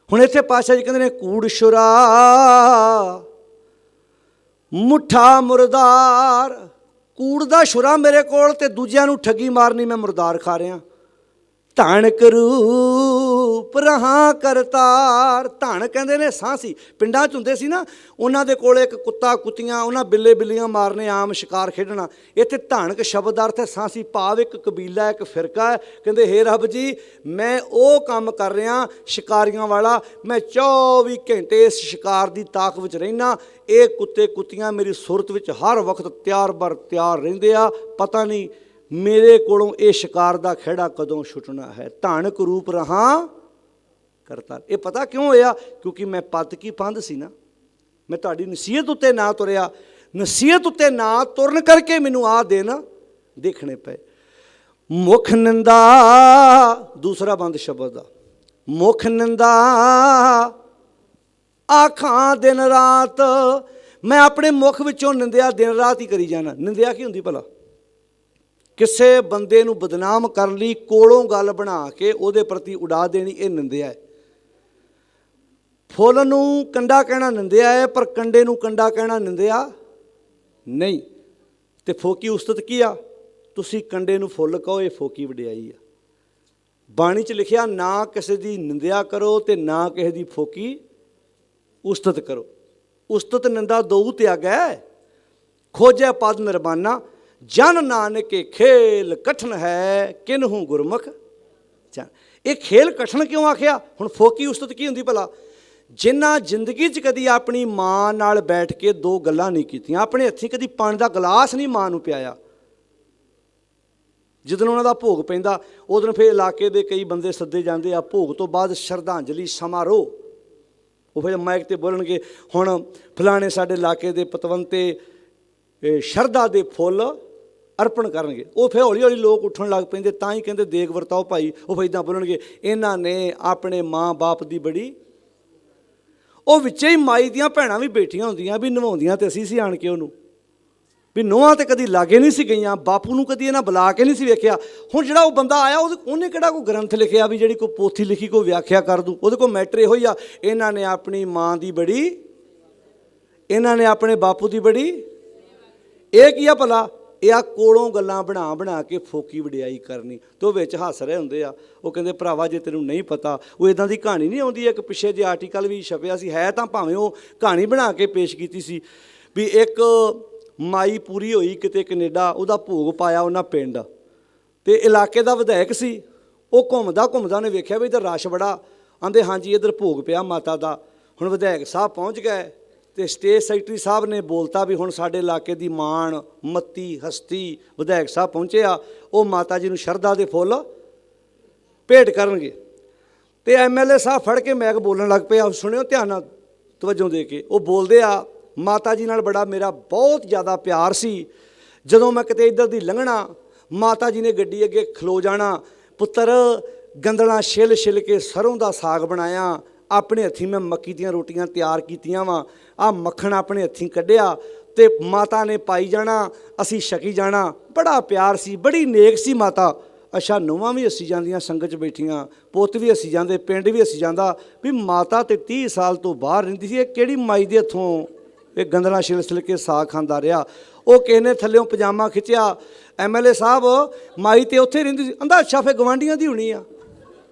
A: ਹੁਣ ਇੱਥੇ ਪਾਤਸ਼ਾਹ ਜੀ ਕਹਿੰਦੇ ਨੇ ਕੂੜ ਸ਼ੁਰਾ ਮੁੱਠਾ ਮੁਰਦਾਰ। ਕੂੜ ਦਾ ਸ਼ੁਰਾ ਮੇਰੇ ਕੋਲ ਤੇ ਦੂਜਿਆਂ ਨੂੰ ਠੱਗੀ ਮਾਰਨੀ, ਮੈਂ ਮੁਰਦਾਰ ਖਾ ਰਿਹਾ। ਧਣ ਕਰੂਪ ਰਹਾ ਕਰਤਾਰ। ਧਣ ਕਹਿੰਦੇ ਨੇ ਸਾਂਸੀ। ਪਿੰਡਾਂ 'ਚ ਹੁੰਦੇ ਸੀ ਨਾ, ਉਹਨਾਂ ਦੇ ਕੋਲ ਇੱਕ ਕੁੱਤਾ ਕੁੱਤੀਆਂ, ਉਹਨਾਂ ਬਿੱਲੇ ਬਿੱਲੀਆਂ ਮਾਰਨੇ, ਆਮ ਸ਼ਿਕਾਰ ਖੇਡਣਾ। ਇੱਥੇ ਧਣਕ ਸ਼ਬਦ ਦਾ ਅਰਥ ਹੈ ਸਾਂਸੀ, ਭਾਵ ਇੱਕ ਕਬੀਲਾ, ਇੱਕ ਫਿਰਕਾ ਹੈ। ਕਹਿੰਦੇ ਹੇ ਰੱਬ ਜੀ, ਮੈਂ ਉਹ ਕੰਮ ਕਰ ਰਿਹਾ ਸ਼ਿਕਾਰੀਆਂ ਵਾਲਾ, ਮੈਂ 24 ਘੰਟੇ ਇਸ ਸ਼ਿਕਾਰ ਦੀ ਤਾਕ ਵਿੱਚ ਰਹਿਣਾ। ਇਹ ਕੁੱਤੇ ਕੁੱਤੀਆਂ ਮੇਰੀ ਸੁਰਤ ਵਿੱਚ ਹਰ ਵਕਤ ਤਿਆਰ ਬਰ ਤਿਆਰ ਰਹਿੰਦੇ ਆ। ਪਤਾ ਨਹੀਂ ਮੇਰੇ ਕੋਲੋਂ ਇਹ ਸ਼ਿਕਾਰ ਦਾ ਖਹਿੜਾ ਕਦੋਂ ਛੁੱਟਣਾ ਹੈ। ਧਣਕ ਰੂਪ ਰਹਾ ਕਰਤਾਰ। ਇਹ ਪਤਾ ਕਿਉਂ ਹੋਇਆ? ਕਿਉਂਕਿ ਮੈਂ ਪੱਤ ਕੀ ਪੰਧ ਸੀ ਨਾ, ਮੈਂ ਤੁਹਾਡੀ ਨਸੀਹਤ ਉੱਤੇ ਨਾ ਤੁਰਿਆ। ਨਸੀਹਤ ਉੱਤੇ ਨਾ ਤੁਰਨ ਕਰਕੇ ਮੈਨੂੰ ਆਹ ਦਿਨ ਦੇਖਣੇ ਪਏ। ਮੁੱਖ ਨਿੰਦਾ, ਦੂਸਰਾ ਬੰਦ ਸ਼ਬਦ ਦਾ, ਮੁੱਖ ਨਿੰਦਾ ਆਖਾਂ ਦਿਨ ਰਾਤ। ਮੈਂ ਆਪਣੇ ਮੁੱਖ ਵਿੱਚੋਂ ਨਿੰਦਿਆ ਦਿਨ ਰਾਤ ਹੀ ਕਰੀ ਜਾਣਾ। ਨਿੰਦਿਆ ਕੀ ਹੁੰਦੀ ਭਲਾ? ਕਿਸੇ ਬੰਦੇ ਨੂੰ ਬਦਨਾਮ ਕਰਨ ਲਈ ਕੋਲੋਂ ਗੱਲ ਬਣਾ ਕੇ ਉਹਦੇ ਪ੍ਰਤੀ ਉਡਾ ਦੇਣੀ, ਇਹ ਨਿੰਦਿਆ ਹੈ। ਫੁੱਲ ਨੂੰ ਕੰਡਾ ਕਹਿਣਾ ਨਿੰਦਿਆ ਹੈ, ਪਰ ਕੰਡੇ ਨੂੰ ਕੰਡਾ ਕਹਿਣਾ ਨਿੰਦਿਆ ਨਹੀਂ। ਤੇ ਫੋਕੀ ਉਸਤਤ ਕੀ ਆ? ਤੁਸੀਂ ਕੰਡੇ ਨੂੰ ਫੁੱਲ ਕਹੋ, ਇਹ ਫੋਕੀ ਵਡਿਆਈ ਆ। ਬਾਣੀ 'ਚ ਲਿਖਿਆ ਨਾ ਕਿਸੇ ਦੀ ਨਿੰਦਿਆ ਕਰੋ ਤੇ ਨਾ ਕਿਸੇ ਦੀ ਫੋਕੀ ਉਸਤਤ ਕਰੋ। ਉਸਤਤ ਨਿੰਦਾ ਦੋ ਤਿਆਗੈ, ਖੋਜੈ ਪਦ ਨਿਰਬਾਨਾ। ਜਨ ਨਾਨਕੇ ਖੇਲ ਕਠਨ ਹੈ, ਕਿਨਹੂ ਗੁਰਮੁਖ ਜਾਣ। ਇਹ ਖੇਲ ਕਠਨ ਕਿਉਂ ਆਖਿਆ? ਹੁਣ ਫੋਕੀ ਉਸਤਤ ਕੀ ਹੁੰਦੀ ਭਲਾ? ਜਿਨ੍ਹਾਂ ਜ਼ਿੰਦਗੀ 'ਚ ਕਦੀ ਆਪਣੀ ਮਾਂ ਨਾਲ ਬੈਠ ਕੇ 2 ਗੱਲਾਂ ਨਹੀਂ ਕੀਤੀਆਂ, ਆਪਣੇ ਹੱਥੀਂ ਕਦੀ ਪਾਣੀ ਦਾ ਗਲਾਸ ਨਹੀਂ ਮਾਂ ਨੂੰ ਪਿਆਇਆ, ਜਦੋਂ ਉਹਨਾਂ ਦਾ ਭੋਗ ਪੈਂਦਾ ਉਦੋਂ ਫਿਰ ਇਲਾਕੇ ਦੇ ਕਈ ਬੰਦੇ ਸੱਦੇ ਜਾਂਦੇ ਆ, ਭੋਗ ਤੋਂ ਬਾਅਦ ਸ਼ਰਧਾਂਜਲੀ ਸਮਾਰੋਹ। ਉਹ ਫਿਰ ਮਾਈਕ 'ਤੇ ਬੋਲਣਗੇ, ਹੁਣ ਫਲਾਣੇ ਸਾਡੇ ਇਲਾਕੇ ਦੇ ਪਤਵੰਤੇ ਸ਼ਰਧਾ ਦੇ ਫੁੱਲ ਅਰਪਣ ਕਰਨਗੇ। ਉਹ ਫਿਰ ਹੌਲੀ ਹੌਲੀ ਲੋਕ ਉੱਠਣ ਲੱਗ ਪੈਂਦੇ। ਤਾਂ ਹੀ ਕਹਿੰਦੇ ਦੇਗ ਵਰਤਾਓ ਭਾਈ। ਉਹ ਫਿਰ ਇੱਦਾਂ ਬੋਲਣਗੇ, ਇਹਨਾਂ ਨੇ ਆਪਣੇ ਮਾਂ ਬਾਪ ਦੀ ਬੜੀ। ਉਹ ਵਿੱਚੇ ਹੀ ਮਾਈ ਦੀਆਂ ਭੈਣਾਂ ਵੀ ਬੈਠੀਆਂ ਹੁੰਦੀਆਂ ਵੀ ਨਵਾਉਂਦੀਆਂ ਤੇ ਅਸੀਂ ਸੀ ਆਣ ਕੇ ਉਹਨੂੰ, ਵੀ ਨੂੰਹਾਂ ਤੇ ਕਦੀ ਲਾਗੇ ਨਹੀਂ ਸੀ ਗਈਆਂ, ਬਾਪੂ ਨੂੰ ਕਦੀ ਇਹਨਾਂ ਬੁਲਾ ਕੇ ਨਹੀਂ ਸੀ ਵੇਖਿਆ। ਹੁਣ ਜਿਹੜਾ ਉਹ ਬੰਦਾ ਆਇਆ ਉਹਨੇ ਕਿਹੜਾ ਕੋਈ ਗ੍ਰੰਥ ਲਿਖਿਆ ਵੀ ਜਿਹੜੀ ਕੋਈ ਪੋਥੀ ਲਿਖੀ ਕੋਈ ਵਿਆਖਿਆ ਕਰ ਦੂੰ? ਉਹਦੇ ਕੋਲ ਮੈਟਰ ਇਹੋ ਹੀ ਆ, ਇਹਨਾਂ ਨੇ ਆਪਣੀ ਮਾਂ ਦੀ ਬੜੀ, ਇਹਨਾਂ ਨੇ ਆਪਣੇ ਬਾਪੂ ਦੀ ਬੜੀ। ਇਹ ਕੀ ਆ ਭਲਾ? ਇਹ ਆ ਕੋਲੋਂ ਗੱਲਾਂ ਬਣਾ ਬਣਾ ਕੇ ਫੋਕੀ ਵਡਿਆਈ ਕਰਨੀ। ਤੇ ਉਹ ਵਿੱਚ ਹੱਸ ਰਹੇ ਹੁੰਦੇ ਆ। ਉਹ ਕਹਿੰਦੇ ਭਰਾਵਾ ਜੇ ਤੈਨੂੰ ਨਹੀਂ ਪਤਾ, ਉਹ ਇੱਦਾਂ ਦੀ ਕਹਾਣੀ ਨਹੀਂ ਆਉਂਦੀ। ਇੱਕ ਪਿੱਛੇ ਜੇ ਆਰਟੀਕਲ ਵੀ ਛਪਿਆ ਸੀ, ਹੈ ਤਾਂ ਭਾਵੇਂ ਉਹ ਕਹਾਣੀ ਬਣਾ ਕੇ ਪੇਸ਼ ਕੀਤੀ ਸੀ, ਵੀ ਇੱਕ ਮਾਈ ਪੂਰੀ ਹੋਈ ਕਿਤੇ ਕੈਨੇਡਾ, ਉਹਦਾ ਭੋਗ ਪਾਇਆ ਉਹਨਾਂ ਪਿੰਡ, ਤੇ ਇਲਾਕੇ ਦਾ ਵਿਧਾਇਕ ਸੀ। ਉਹ ਘੁੰਮਦਾ ਘੁੰਮਦਾ ਉਹਨੇ ਵੇਖਿਆ ਵੀ ਇੱਧਰ ਰਸ਼ ਬੜਾ, ਆਂਦੇ ਹਾਂਜੀ ਇੱਧਰ ਭੋਗ ਪਿਆ ਮਾਤਾ ਦਾ। ਹੁਣ ਵਿਧਾਇਕ ਸਾਹਿਬ ਪਹੁੰਚ ਗਏ ਤੇ ਸਟੇਟ ਸੈਕਟਰੀ ਸਾਹਿਬ ਨੇ ਬੋਲਤਾ ਵੀ ਹੁਣ ਸਾਡੇ ਇਲਾਕੇ ਦੀ ਮਾਣ ਮੱਤੀ ਹਸਤੀ ਵਿਧਾਇਕ ਸਾਹਿਬ ਪਹੁੰਚੇ ਆ, ਉਹ ਮਾਤਾ ਜੀ ਨੂੰ ਸ਼ਰਧਾ ਦੇ ਫੁੱਲ ਭੇਟ ਕਰਨਗੇ। ਤੇ ਐਮਐਲਏ ਸਾਹਿਬ ਫੜ ਕੇ ਮੈਕ ਬੋਲਣ ਲੱਗ ਪਿਆ। ਸੁਣਿਓ ਧਿਆਨ ਨਾਲ, ਤਵੱਜੋ ਦੇ ਕੇ। ਉਹ ਬੋਲਦੇ ਆ, ਮਾਤਾ ਜੀ ਨਾਲ ਬੜਾ ਮੇਰਾ ਬਹੁਤ ਜ਼ਿਆਦਾ ਪਿਆਰ ਸੀ। ਜਦੋਂ ਮੈਂ ਕਿਤੇ ਇੱਧਰ ਦੀ ਲੰਘਣਾ, ਮਾਤਾ ਜੀ ਨੇ ਗੱਡੀ ਅੱਗੇ ਖਲੋ ਜਾਣਾ, ਪੁੱਤਰ ਗੰਦਲਾਂ ਛਿੱਲ ਛਿੱਲ ਕੇ ਸਰੋਂ ਦਾ ਸਾਗ ਬਣਾਇਆ, ਆਪਣੇ ਹੱਥੀਂ ਮੈਂ ਮੱਕੀ ਦੀਆਂ ਰੋਟੀਆਂ ਤਿਆਰ ਕੀਤੀਆਂ ਵਾ, ਆਹ ਮੱਖਣ ਆਪਣੇ ਹੱਥੀਂ ਕੱਢਿਆ ਤੇ ਮਾਤਾ ਨੇ ਪਾਈ ਜਾਣਾ, ਅਸੀਂ ਛਕੀ ਜਾਣਾ। ਬੜਾ ਪਿਆਰ ਸੀ, ਬੜੀ ਨੇਕ ਸੀ ਮਾਤਾ। ਅੱਛਾ, ਨੂੰਹਾਂ ਵੀ ਹੱਸੀ ਜਾਂਦੀਆਂ, ਸੰਗਤ 'ਚ ਬੈਠੀਆਂ, ਪੁੱਤ ਵੀ ਹੱਸੀ ਜਾਂਦੇ, ਪਿੰਡ ਵੀ ਹੱਸੀ ਜਾਂਦਾ ਵੀ ਮਾਤਾ ਤੇ 30 ਸਾਲ ਤੋਂ ਬਾਹਰ ਰਹਿੰਦੀ ਸੀ, ਇਹ ਕਿਹੜੀ ਮਾਈ ਦੇ ਹੱਥੋਂ ਇਹ ਗੰਦਲਾਂ ਛਿਲ ਛਿਲ ਕੇ ਸਾਗ ਖਾਂਦਾ ਰਿਹਾ। ਉਹ ਕਿਸੇ ਨੇ ਥੱਲਿਓਂ ਪਜਾਮਾ ਖਿੱਚਿਆ, ਐਮਐਲਏ ਸਾਹਿਬ ਮਾਈ ਤੇ ਉੱਥੇ ਰਹਿੰਦੀ ਸੀ। ਆਂਦਾ ਅੱਛਾ ਫਿਰ ਗਵਾਂਢੀਆਂ ਦੀ ਹੋਣੀ ਆ।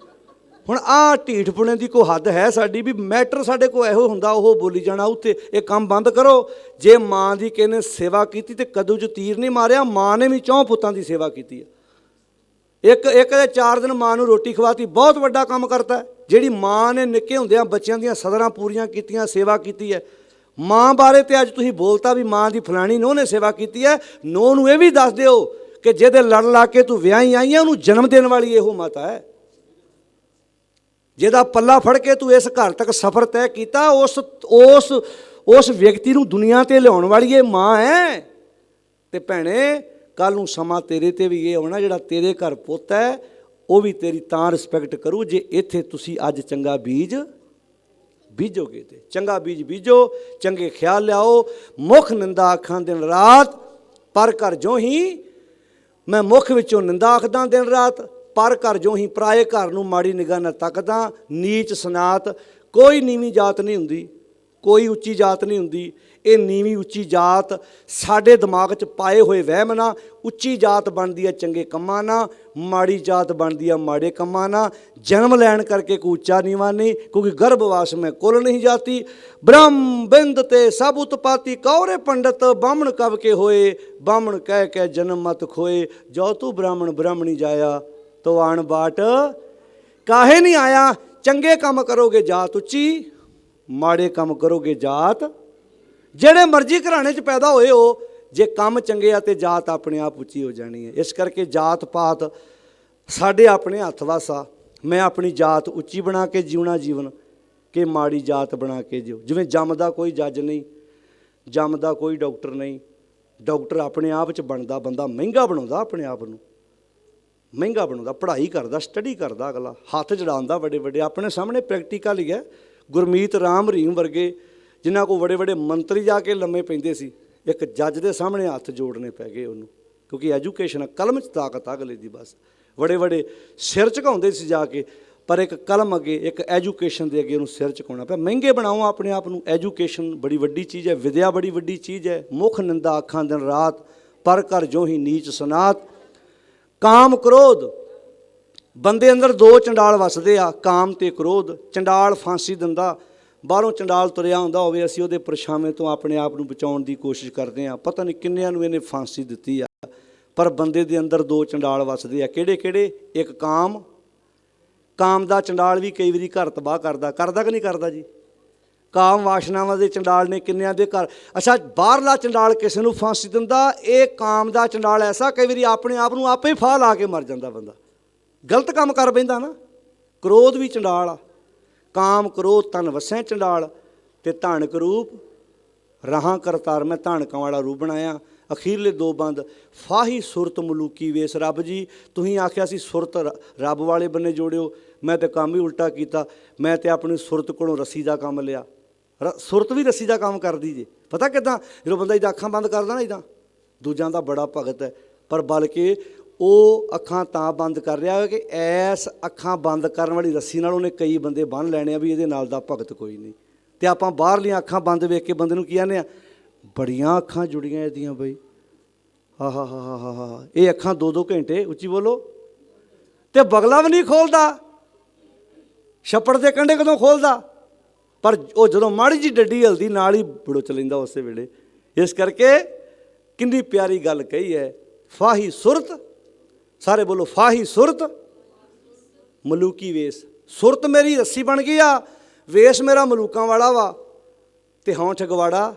A: ਹੁਣ ਆਹ ਢੀਠਪੁਣੇ ਦੀ ਕੋਈ ਹੱਦ ਹੈ ਸਾਡੀ ਵੀ ਮੈਟਰ ਸਾਡੇ ਕੋਲ ਇਹੋ ਹੁੰਦਾ ਉਹ ਬੋਲੀ ਜਾਣਾ ਉੱਥੇ। ਇਹ ਕੰਮ ਬੰਦ ਕਰੋ। ਜੇ ਮਾਂ ਦੀ ਕਿਸੇ ਨੇ ਸੇਵਾ ਕੀਤੀ ਤੇ ਕਦੋਂ 'ਚ ਤੀਰ ਨਹੀਂ ਮਾਰਿਆ, ਮਾਂ ਨੇ ਵੀ 4 ਪੁੱਤਾਂ ਦੀ ਸੇਵਾ ਕੀਤੀ ਹੈ। ਇੱਕ ਦੇ 4 ਦਿਨ ਮਾਂ ਨੂੰ ਰੋਟੀ ਖਵਾਤੀ, ਬਹੁਤ ਵੱਡਾ ਕੰਮ ਕਰਤਾ। ਜਿਹੜੀ ਮਾਂ ਨੇ ਨਿੱਕੇ ਹੁੰਦਿਆਂ ਬੱਚਿਆਂ ਦੀਆਂ ਸਦਰਾਂ ਪੂਰੀਆਂ ਕੀਤੀਆਂ, ਸੇਵਾ ਕੀਤੀ ਹੈ। ਮਾਂ ਬਾਰੇ ਤੇ ਅੱਜ ਤੁਸੀਂ ਬੋਲਤਾ ਵੀ ਮਾਂ ਦੀ ਫਲਾਣੀ ਨੂੰਹ ਨੇ ਸੇਵਾ ਕੀਤੀ ਹੈ। ਨੂੰਹ ਨੂੰ ਇਹ ਵੀ ਦੱਸ ਦਿਓ ਕਿ ਜਿਹਦੇ ਲੜ ਲਾ ਕੇ ਤੂੰ ਵਿਆਹੀ ਆਈ ਹੈ, ਉਹਨੂੰ ਜਨਮ ਦੇਣ ਵਾਲੀ ਇਹੋ ਮਾਤਾ ਹੈ। ਜਿਹਦਾ ਪੱਲਾ ਫੜ ਕੇ ਤੂੰ ਇਸ ਘਰ ਤੱਕ ਸਫ਼ਰ ਤੈਅ ਕੀਤਾ, ਉਸ ਵਿਅਕਤੀ ਨੂੰ ਦੁਨੀਆ ਤੇ ਲਿਆਉਣ ਵਾਲੀ ਇਹ ਮਾਂ ਹੈ। ਤੇ ਭੈਣੇ, ਕੱਲ੍ਹ ਨੂੰ ਸਮਾਂ ਤੇਰੇ ਤੇ ਵੀ ਇਹ ਆਉਣਾ, ਜਿਹੜਾ ਤੇਰੇ ਘਰ ਪੁੱਤ ਹੈ ਉਹ ਵੀ ਤੇਰੀ ਤਾਂ ਰਿਸਪੈਕਟ ਕਰੂ ਜੇ ਇੱਥੇ ਤੁਸੀਂ ਅੱਜ ਚੰਗਾ ਬੀਜ ਬੀਜੋਗੇ। ਤੇ ਚੰਗਾ ਬੀਜ ਬੀਜੋ, ਚੰਗੇ ਖਿਆਲ ਲਿਆਓ। ਮੁੱਖ ਨਿੰਦਾ ਆਖਾਂ ਦਿਨ ਰਾਤ, ਪਰ ਘਰ ਜੋ ਹੀ ਮੈਂ ਮੁੱਖ ਵਿੱਚੋਂ ਨਿੰਦਾ ਆਖਦਾ ਦਿਨ ਰਾਤ, ਪਰ ਘਰ ਜੋ ਹੀ ਪਰਾਏ ਘਰ ਨੂੰ ਮਾੜੀ ਨਿਗਾਹ ਨਾਲ ਤੱਕਦਾ। ਨੀਚ ਸਨਾਤ, ਕੋਈ ਨੀਵੀਂ ਜਾਤ ਨਹੀਂ ਹੁੰਦੀ, ਕੋਈ ਉੱਚੀ ਜਾਤ ਨਹੀਂ ਹੁੰਦੀ। ਇਹ ਨੀਵੀਂ ਉੱਚੀ ਜਾਤ ਸਾਡੇ ਦਿਮਾਗ 'ਚ ਪਾਏ ਹੋਏ ਵਹਿਮ ਨਾ। ਉੱਚੀ ਜਾਤ ਬਣਦੀ ਹੈ ਚੰਗੇ ਕੰਮਾਂ ਨਾਲ, ਮਾੜੀ ਜਾਤ ਬਣਦੀ ਹੈ ਮਾੜੇ ਕੰਮਾਂ ਨਾਲ। ਜਨਮ ਲੈਣ ਕਰਕੇ ਕੋਈ ਉੱਚਾ ਨੀਵਾਂ ਨਹੀਂ, ਕਿਉਂਕਿ ਗਰਭਵਾਸ ਮੈਂ ਕੁਲ ਨਹੀਂ ਜਾਤੀ। ਬ੍ਰਹਮ ਬਿੰਦ ਤੇ ਸਭ ਉਤਪਾਤੀ, ਕੌਰੇ ਪੰਡਤ ਬਾਹਮਣ ਕਵ ਕੇ ਹੋਏ। ਬਾਹਮਣ ਕਹਿ ਕੇ ਜਨਮ ਮਤ ਖੋਏ, ਜੋ ਤੂੰ ਬ੍ਰਾਹਮਣ ਬ੍ਰਾਹਮਣੀ ਜਾਇਆ, ਤੋ ਆਣ ਬਾਟ ਕਾਹੇ ਨਹੀਂ ਆਇਆ। ਚੰਗੇ ਕੰਮ ਕਰੋਗੇ ਜਾਤ ਉੱਚੀ, ਮਾੜੇ ਕੰਮ ਕਰੋਗੇ ਜਾਤ। ਜਿਹੜੇ ਮਰਜ਼ੀ ਘਰਾਣੇ 'ਚ ਪੈਦਾ ਹੋਏ ਹੋ, ਜੇ ਕੰਮ ਚੰਗੇ ਆ ਤੇ ਜਾਤ ਆਪਣੇ ਆਪ ਉੱਚੀ ਹੋ ਜਾਣੀ ਹੈ। ਇਸ ਕਰਕੇ ਜਾਤ ਪਾਤ ਸਾਡੇ ਆਪਣੇ ਹੱਥ ਵੱਸ ਆ। ਮੈਂ ਆਪਣੀ ਜਾਤ ਉੱਚੀ ਬਣਾ ਕੇ ਜਿਉਣਾ ਜੀਵਨ, ਕਿ ਮਾੜੀ ਜਾਤ ਬਣਾ ਕੇ ਜਿਉ। ਜਿਵੇਂ ਜੰਮਦਾ ਕੋਈ ਜੱਜ ਨਹੀਂ, ਜੰਮਦਾ ਕੋਈ ਡਾਕਟਰ ਨਹੀਂ। ਡਾਕਟਰ ਆਪਣੇ ਆਪ 'ਚ ਬਣਦਾ, ਬੰਦਾ ਮਹਿੰਗਾ ਬਣਾਉਂਦਾ ਆਪਣੇ ਆਪ ਨੂੰ, ਮਹਿੰਗਾ ਬਣਾਉਂਦਾ। ਪੜ੍ਹਾਈ ਕਰਦਾ, ਸਟੱਡੀ ਕਰਦਾ, ਅਗਲਾ ਹੱਥ ਜੜਾਉਂਦਾ ਵੱਡੇ ਵੱਡੇ। ਆਪਣੇ ਸਾਹਮਣੇ ਪ੍ਰੈਕਟੀਕਲ ਹੀ ਹੈ। ਗੁਰਮੀਤ ਰਾਮ ਰਹੀਮ ਵਰਗੇ ਜਿਨ੍ਹਾਂ ਕੋਲ ਵੱਡੇ ਵੱਡੇ ਮੰਤਰੀ ਜਾ ਕੇ ਲੰਮੇ ਪੈਂਦੇ ਸੀ, ਇੱਕ ਜੱਜ ਦੇ ਸਾਹਮਣੇ ਹੱਥ ਜੋੜਨੇ ਪੈ ਗਏ ਉਹਨੂੰ, ਕਿਉਂਕਿ ਐਜੂਕੇਸ਼ਨ ਕਲਮ 'ਚ ਤਾਕਤ ਆ ਅਗਲੇ ਦੀ। ਬਸ ਵੱਡੇ ਵੱਡੇ ਸਿਰ ਝੁਕਾਉਂਦੇ ਸੀ ਜਾ ਕੇ, ਪਰ ਇੱਕ ਕਲਮ ਅੱਗੇ, ਇੱਕ ਐਜੂਕੇਸ਼ਨ ਦੇ ਅੱਗੇ ਉਹਨੂੰ ਸਿਰ ਝੁਕਾਉਣਾ ਪਿਆ। ਮਹਿੰਗੇ ਬਣਾਓ ਆਪਣੇ ਆਪ ਨੂੰ। ਐਜੂਕੇਸ਼ਨ ਬੜੀ ਵੱਡੀ ਚੀਜ਼ ਹੈ, ਵਿਦਿਆ ਬੜੀ ਵੱਡੀ ਚੀਜ਼ ਹੈ। ਮੁੱਖ ਨਿੰਦਾ ਆਖਾਂ ਦਿਨ ਰਾਤ, ਪਰ ਘਰ ਜੋ ਹੀ ਨੀਚ ਸਨਾਤ। ਕਾਮ ਕ੍ਰੋਧ, ਬੰਦੇ ਅੰਦਰ 2 ਚੰਡਾਲ ਵਸਦੇ ਆ, ਕਾਮ ਤੇ ਕ੍ਰੋਧ। ਚੰਡਾਲ ਫਾਂਸੀ ਦਿੰਦਾ, ਬਾਹਰੋਂ ਚੰਡਾਲ ਤੁਰਿਆ ਹੁੰਦਾ ਹੋਵੇ, ਅਸੀਂ ਉਹਦੇ ਪਰਛਾਵੇਂ ਤੋਂ ਆਪਣੇ ਆਪ ਨੂੰ ਬਚਾਉਣ ਦੀ ਕੋਸ਼ਿਸ਼ ਕਰਦੇ ਹਾਂ। ਪਤਾ ਨਹੀਂ ਕਿੰਨਿਆਂ ਨੂੰ ਇਹਨੇ ਫਾਂਸੀ ਦਿੱਤੀ ਆ, ਪਰ ਬੰਦੇ ਦੇ ਅੰਦਰ 2 ਚੰਡਾਲ ਵਸਦੇ ਆ। ਕਿਹੜੇ ਕਿਹੜੇ? ਇੱਕ ਕਾਮ, ਕਾਮ ਦਾ ਚੰਡਾਲ ਵੀ ਕਈ ਵਾਰੀ ਘਰ ਤਬਾਹ ਕਰਦਾ ਕਿ ਨਹੀਂ ਕਰਦਾ ਜੀ? ਕਾਮ ਵਾਸ਼ਨਾਵਾਂ ਦੇ ਚੰਡਾਲ ਨੇ ਕਿੰਨਿਆਂ ਦੇ ਘਰ। ਅੱਛਾ, ਬਾਹਰਲਾ ਚੰਡਾਲ ਕਿਸੇ ਨੂੰ ਫਾਂਸੀ ਦਿੰਦਾ, ਇਹ ਕਾਮ ਦਾ ਚੰਡਾਲ ਐਸਾ ਕਈ ਵਾਰੀ ਆਪਣੇ ਆਪ ਨੂੰ ਆਪੇ ਫਾਹ ਲਾ ਕੇ ਮਰ ਜਾਂਦਾ ਬੰਦਾ, ਗਲਤ ਕੰਮ ਕਰ ਬੈਂਦਾ ਨਾ। ਕ੍ਰੋਧ ਵੀ ਚੰਡਾਲ ਆ। ਕਾਮ ਕ੍ਰੋਧ ਤਨ ਵਸੈ ਚੰਡਾਲ, ਤੇ ਧਾਨਕ ਰੂਪ ਰਹਾਂ ਕਰਤਾਰ, ਮੈਂ ਧਾਨਕਾਂ ਵਾਲਾ ਰੂਪ ਬਣਾਇਆ। ਅਖੀਰਲੇ 2 ਬੰਦ, ਫਾਹੀ ਸੁਰਤ ਮਲੂਕੀ ਵੇਸ। ਰੱਬ ਜੀ ਤੁਸੀਂ ਆਖਿਆ ਸੀ ਸੁਰਤ ਰੱਬ ਵਾਲੇ ਬੰਨੇ ਜੋੜਿਓ, ਮੈਂ ਤਾਂ ਕੰਮ ਹੀ ਉਲਟਾ ਕੀਤਾ। ਮੈਂ ਤਾਂ ਆਪਣੀ ਸੁਰਤ ਕੋਲੋਂ ਰੱਸੀ ਦਾ ਕੰਮ ਲਿਆ। ਸੁਰਤ ਵੀ ਰੱਸੀ ਦਾ ਕੰਮ ਕਰਦੀ ਜੇ। ਪਤਾ ਕਿੱਦਾਂ? ਜਦੋਂ ਬੰਦਾ ਇਹਦਾ ਅੱਖਾਂ ਬੰਦ ਕਰਦਾ ਨਾ, ਇੱਦਾਂ ਦੂਜਿਆਂ ਦਾ ਬੜਾ ਭਗਤ ਹੈ, ਪਰ ਬਲਕਿ ਉਹ ਅੱਖਾਂ ਤਾਂ ਬੰਦ ਕਰ ਰਿਹਾ ਕਿ ਐਸ ਅੱਖਾਂ ਬੰਦ ਕਰਨ ਵਾਲੀ ਰੱਸੀ ਨਾਲ ਉਹਨੇ ਕਈ ਬੰਦੇ ਬੰਨ੍ਹ ਲੈਣੇ ਆ ਵੀ ਇਹਦੇ ਨਾਲ ਦਾ ਭਗਤ ਕੋਈ ਨਹੀਂ। ਅਤੇ ਆਪਾਂ ਬਾਹਰਲੀਆਂ ਅੱਖਾਂ ਬੰਦ ਵੇਖ ਕੇ ਬੰਦੇ ਨੂੰ ਕੀ ਕਹਿੰਦੇ ਆ? ਬੜੀਆਂ ਅੱਖਾਂ ਜੁੜੀਆਂ ਇਹਦੀਆਂ ਬਈ, ਹਾ ਹਾ ਹਾ ਹਾ ਹਾ ਹਾ। ਇਹ ਅੱਖਾਂ 2-2 ਘੰਟੇ, ਉੱਚੀ ਬੋਲੋ, ਅਤੇ ਬਗਲਾ ਵੀ ਨਹੀਂ ਖੋਲ੍ਹਦਾ। ਛੱਪੜ ਦੇ ਕੰਢੇ ਕਦੋਂ ਖੋਲ੍ਹਦਾ? ਪਰ ਉਹ ਜਦੋਂ ਮਾੜੀ ਜਿਹੀ ਡੱਡੀ ਹਿਲਦੀ ਨਾਲ ਹੀ ਬੜੁੱਚ ਲੈਂਦਾ ਉਸੇ ਵੇਲੇ। ਇਸ ਕਰਕੇ ਕਿੰਨੀ ਪਿਆਰੀ ਗੱਲ ਕਹੀ ਹੈ, ਫਾਹੀ ਸੁਰਤ। ਸਾਰੇ ਬੋਲੋ, ਫਾਹੀ ਸੁਰਤ ਮਲੂਕੀ ਵੇਸ। ਸੁਰਤ ਮੇਰੀ ਰੱਸੀ ਬਣ ਗਈ ਆ, ਵੇਸ ਮੇਰਾ ਮਲੂਕਾਂ ਵਾਲਾ ਵਾ, ਤੇ ਹਾਂ ਠਗਵਾੜਾ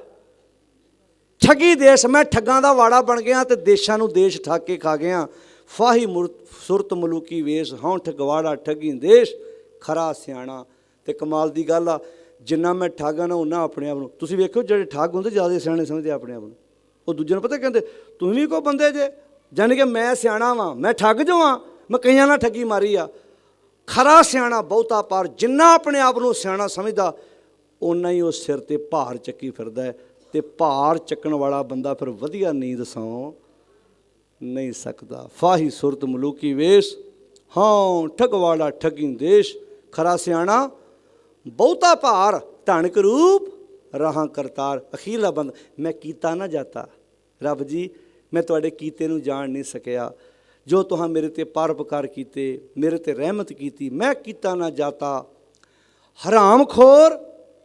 A: ਠੱਗੀ ਦੇਸ਼, ਮੈਂ ਠੱਗਾਂ ਦਾ ਵਾੜਾ ਬਣ ਗਿਆ ਤੇ ਦੇਸ਼ਾਂ ਨੂੰ ਦੇਸ਼ ਠੱਗ ਕੇ ਖਾ ਗਿਆ। ਫਾਹੀ ਸੁਰਤ ਮਲੂਕੀ ਵੇਸ, ਹਾਂ ਠਗਵਾੜਾ ਠੱਗੀ ਦੇਸ਼, ਖਰਾ ਸਿਆਣਾ। ਤੇ ਕਮਾਲ ਦੀ ਗੱਲ ਆ, ਜਿੰਨਾ ਮੈਂ ਠੱਗ ਆ ਨਾ ਉਹਨਾਂ ਆਪਣੇ ਆਪ ਨੂੰ, ਤੁਸੀਂ ਵੇਖੋ ਜਿਹੜੇ ਠੱਗ ਹੁੰਦੇ ਜ਼ਿਆਦਾ ਸਿਆਣੇ ਸਮਝਦੇ ਆਪਣੇ ਆਪ ਨੂੰ। ਉਹ ਦੂਜੇ ਨੂੰ ਪਤਾ ਕਹਿੰਦੇ ਤੁਸੀਂ ਵੀ ਕੋ ਬੰਦੇ ਜੇ, ਜਾਣੀ ਕਿ ਮੈਂ ਸਿਆਣਾ ਵਾਂ, ਮੈਂ ਠੱਗ ਜੋ ਹਾਂ, ਮੈਂ ਕਈਆਂ ਨਾਲ ਠੱਗੀ ਮਾਰੀ ਆ। ਖਰਾ ਸਿਆਣਾ ਬਹੁਤਾ ਪਾਰ, ਜਿੰਨਾ ਆਪਣੇ ਆਪ ਨੂੰ ਸਿਆਣਾ ਸਮਝਦਾ ਓਨਾ ਹੀ ਉਹ ਸਿਰ ਤੇ ਭਾਰ ਚੱਕੀ ਫਿਰਦਾ ਹੈ। ਤੇ ਭਾਰ ਚੱਕਣ ਵਾਲਾ ਬੰਦਾ ਫਿਰ ਵਧੀਆ ਨੀਂਦ ਸੌਂ ਨਹੀਂ ਸਕਦਾ। ਫਾਹੀ ਸੁਰਤ ਮਲੂਕੀ ਵੇਸ, ਹਾਂ ਠਗਵਾੜਾ ਠੱਗੀ ਦੇਸ਼, ਖਰਾ ਸਿਆਣਾ ਬਹੁਤਾ ਭਾਰ, ਧਨਕ ਰੂਪ ਰਾਹਾਂ ਕਰਤਾਰ। ਅਖੀਰਲਾ ਬੰਦਾ, ਮੈਂ ਕੀਤਾ ਨਾ ਜਾਤਾ, ਰੱਬ ਜੀ ਮੈਂ ਤੁਹਾਡੇ ਕੀਤੇ ਨੂੰ ਜਾਣ ਨਹੀਂ ਸਕਿਆ, ਜੋ ਤੁਹਾਂ ਮੇਰੇ ਤੇ ਪਰਉਪਕਾਰ ਕੀਤੇ, ਮੇਰੇ ਤੇ ਰਹਿਮਤ ਕੀਤੀ, ਮੈਂ ਕੀਤਾ ਨਾ ਜਾਤਾ। ਹਰਾਮ ਖੋਰ,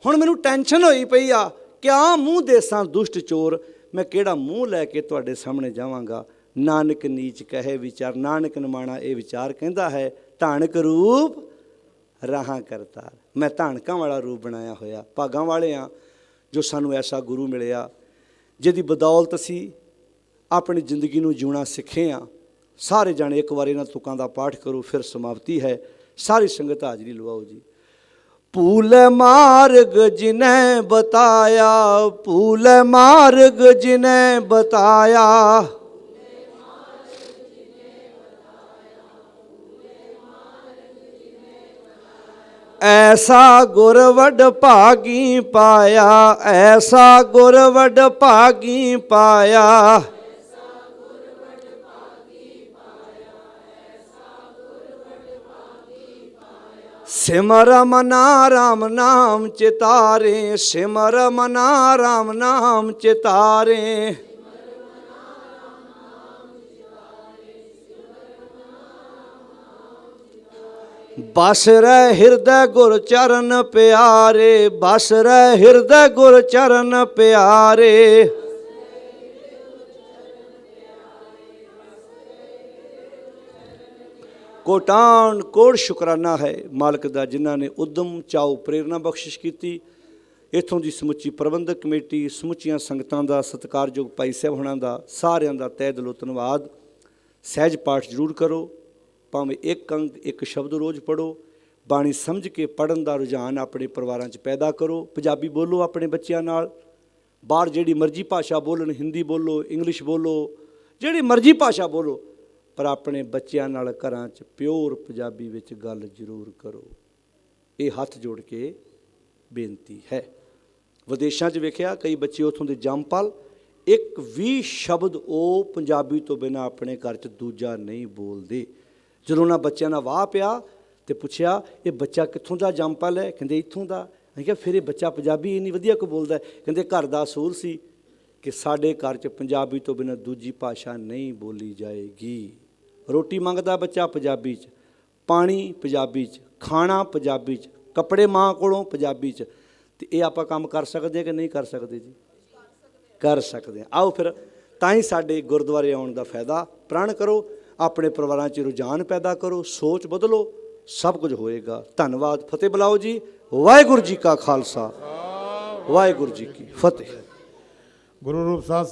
A: ਹੁਣ ਮੈਨੂੰ ਟੈਨਸ਼ਨ ਹੋਈ ਪਈ ਆ, ਕਿਆ ਮੂੰਹ ਦੇਸਾਂ ਦੁਸ਼ਟ ਚੋਰ, ਮੈਂ ਕਿਹੜਾ ਮੂੰਹ ਲੈ ਕੇ ਤੁਹਾਡੇ ਸਾਹਮਣੇ ਜਾਵਾਂਗਾ। ਨਾਨਕ ਨੀਚ ਕਹੇ ਵਿਚਾਰ, ਨਾਨਕ ਨਿਮਾਣਾ ਇਹ ਵਿਚਾਰ ਕਹਿੰਦਾ ਹੈ, ਧਾਨਕ ਰੂਪ ਰਾਹਾਂ ਕਰਤਾਰ। ਮੈਂ ਧਾਨਕਾਂ ਵਾਲਾ ਰੂਪ ਬਣਾਇਆ ਹੋਇਆ। ਭਾਗਾਂ ਵਾਲੇ ਆ ਜੋ ਸਾਨੂੰ ਐਸਾ ਗੁਰੂ ਮਿਲਿਆ, ਜਿਹਦੀ ਬਦੌਲਤ ਅਸੀਂ ਆਪਣੀ ਜ਼ਿੰਦਗੀ ਨੂੰ ਜਿਉਣਾ ਸਿੱਖੇ ਹਾਂ। ਸਾਰੇ ਜਾਣੇ ਇੱਕ ਵਾਰ ਇਹਨਾਂ ਤੁਕਾਂ ਦਾ ਪਾਠ ਕਰੋ, ਫਿਰ ਸਮਾਪਤੀ ਹੈ। ਸਾਰੀ ਸੰਗਤ ਹਾਜ਼ਰੀ ਲਵਾਓ ਜੀ। ਭੂਲ ਮਾਰਗ ਜਿਨੇ ਬਤਾਇਆ, ਭੂਲ ਮਾਰਗ ਜਿਨੇ ਬਤਾਇਆ, ਐਸਾ ਗੁਰ ਵਡ ਭਾਗੀ ਪਾਇਆ, ਐਸਾ ਗੁਰ ਵਡ ਭਾਗੀ ਪਾਇਆ। ਸਿਮਰ ਮਨਾ ਰਾਮ ਨਾਮ ਚਿਤਾਰੇ, ਸਿਮਰ ਮਨਾ ਰਾਮ ਨਾਮ ਚਿਤਾਰੇ। ਬਸ ਰਹਿ ਹਿਰਦੈ ਗੁਰ ਚਰਨ ਪਿਆਰੇ, ਬਸ ਰਹਿ ਹਿਰਦੈ ਗੁਰ ਚਰਨ ਪਿਆਰੇ। ਕੋਟਾਨ ਕੋਟ ਸ਼ੁਕਰਾਨਾ ਹੈ ਮਾਲਕ ਦਾ, ਜਿਨ੍ਹਾਂ ਨੇ ਉਦਮ ਚਾਉ ਪ੍ਰੇਰਨਾ ਬਖਸ਼ਿਸ਼ ਕੀਤੀ। ਇੱਥੋਂ ਦੀ ਸਮੁੱਚੀ ਪ੍ਰਬੰਧਕ ਕਮੇਟੀ, ਸਮੁੱਚੀਆਂ ਸੰਗਤਾਂ ਦਾ, ਸਤਿਕਾਰਯੋਗ ਭਾਈ ਸਾਹਿਬ ਹੋਣਾ ਦਾ, ਸਾਰਿਆਂ ਦਾ ਤਹਿ ਦਿਲੋਂ ਧੰਨਵਾਦ। ਸਹਿਜ ਪਾਠ ਜ਼ਰੂਰ ਕਰੋ, ਭਾਵੇਂ ਇੱਕ ਅੰਗ ਇੱਕ ਸ਼ਬਦ ਰੋਜ਼ ਪੜ੍ਹੋ। ਬਾਣੀ ਸਮਝ ਕੇ ਪੜ੍ਹਨ ਦਾ ਰੁਝਾਨ ਆਪਣੇ ਪਰਿਵਾਰਾਂ 'ਚ ਪੈਦਾ ਕਰੋ। ਪੰਜਾਬੀ ਬੋਲੋ ਆਪਣੇ ਬੱਚਿਆਂ ਨਾਲ, ਬਾਹਰ ਜਿਹੜੀ ਮਰਜ਼ੀ ਭਾਸ਼ਾ ਬੋਲਣ, ਹਿੰਦੀ ਬੋਲੋ, ਇੰਗਲਿਸ਼ ਬੋਲੋ, ਜਿਹੜੀ ਮਰਜ਼ੀ ਭਾਸ਼ਾ ਬੋਲੋ, ਪਰ ਆਪਣੇ ਬੱਚਿਆਂ ਨਾਲ ਘਰਾਂ 'ਚ ਪਿਓਰ ਪੰਜਾਬੀ ਵਿੱਚ ਗੱਲ ਜ਼ਰੂਰ ਕਰੋ। ਇਹ ਹੱਥ ਜੋੜ ਕੇ ਬੇਨਤੀ ਹੈ। ਵਿਦੇਸ਼ਾਂ 'ਚ ਵੇਖਿਆ ਕਈ ਬੱਚੇ ਉੱਥੋਂ ਦੇ ਜੰਮਪਲ, ਇੱਕ ਵੀ ਸ਼ਬਦ ਉਹ ਪੰਜਾਬੀ ਤੋਂ ਬਿਨਾਂ ਆਪਣੇ ਘਰ 'ਚ ਦੂਜਾ ਨਹੀਂ ਬੋਲਦੇ। ਜਦੋਂ ਉਹਨਾਂ ਬੱਚਿਆਂ ਨਾਲ ਵਾਹ ਪਿਆ ਤੇ ਪੁੱਛਿਆ ਇਹ ਬੱਚਾ ਕਿੱਥੋਂ ਦਾ ਜੰਮਪਲ ਹੈ, ਕਹਿੰਦੇ ਇੱਥੋਂ ਦਾ। ਅਸੀਂ ਕਿਹਾ ਫਿਰ ਇਹ ਬੱਚਾ ਪੰਜਾਬੀ ਇੰਨੀ ਵਧੀਆ ਕਿਉਂ ਬੋਲਦਾ? ਕਹਿੰਦੇ ਘਰ ਦਾ ਅਸੂਲ ਸੀ ਕਿ ਸਾਡੇ ਘਰ 'ਚ ਪੰਜਾਬੀ ਤੋਂ ਬਿਨਾਂ ਦੂਜੀ ਭਾਸ਼ਾ ਨਹੀਂ ਬੋਲੀ ਜਾਏਗੀ। ਰੋਟੀ ਮੰਗਦਾ ਬੱਚਾ ਪੰਜਾਬੀ 'ਚ, ਪਾਣੀ ਪੰਜਾਬੀ 'ਚ, ਖਾਣਾ ਪੰਜਾਬੀ 'ਚ, ਕੱਪੜੇ ਮਾਂ ਕੋਲੋਂ ਪੰਜਾਬੀ 'ਚ। ਅਤੇ ਇਹ ਆਪਾਂ ਕੰਮ ਕਰ ਸਕਦੇ ਕਿ ਨਹੀਂ ਕਰ ਸਕਦੇ ਜੀ? ਕਰ ਸਕਦੇ ਹਾਂ। ਆਓ ਫਿਰ, ਤਾਂ ਹੀ ਸਾਡੇ ਗੁਰਦੁਆਰੇ ਆਉਣ ਦਾ ਫਾਇਦਾ। ਪ੍ਰਣ ਕਰੋ, ਆਪਣੇ ਪਰਿਵਾਰਾਂ 'ਚ ਰੁਝਾਨ ਪੈਦਾ ਕਰੋ, ਸੋਚ ਬਦਲੋ, ਸਭ ਕੁਝ ਹੋਏਗਾ। ਧੰਨਵਾਦ। ਫਤਿਹ ਬੁਲਾਓ ਜੀ। ਵਾਹਿਗੁਰੂ ਜੀ ਕਾ ਖਾਲਸਾ, ਵਾਹਿਗੁਰੂ ਜੀ ਕੀ ਫਤਿਹ।
B: ਗੁਰੂ ਰੂਪ ਸਾਧ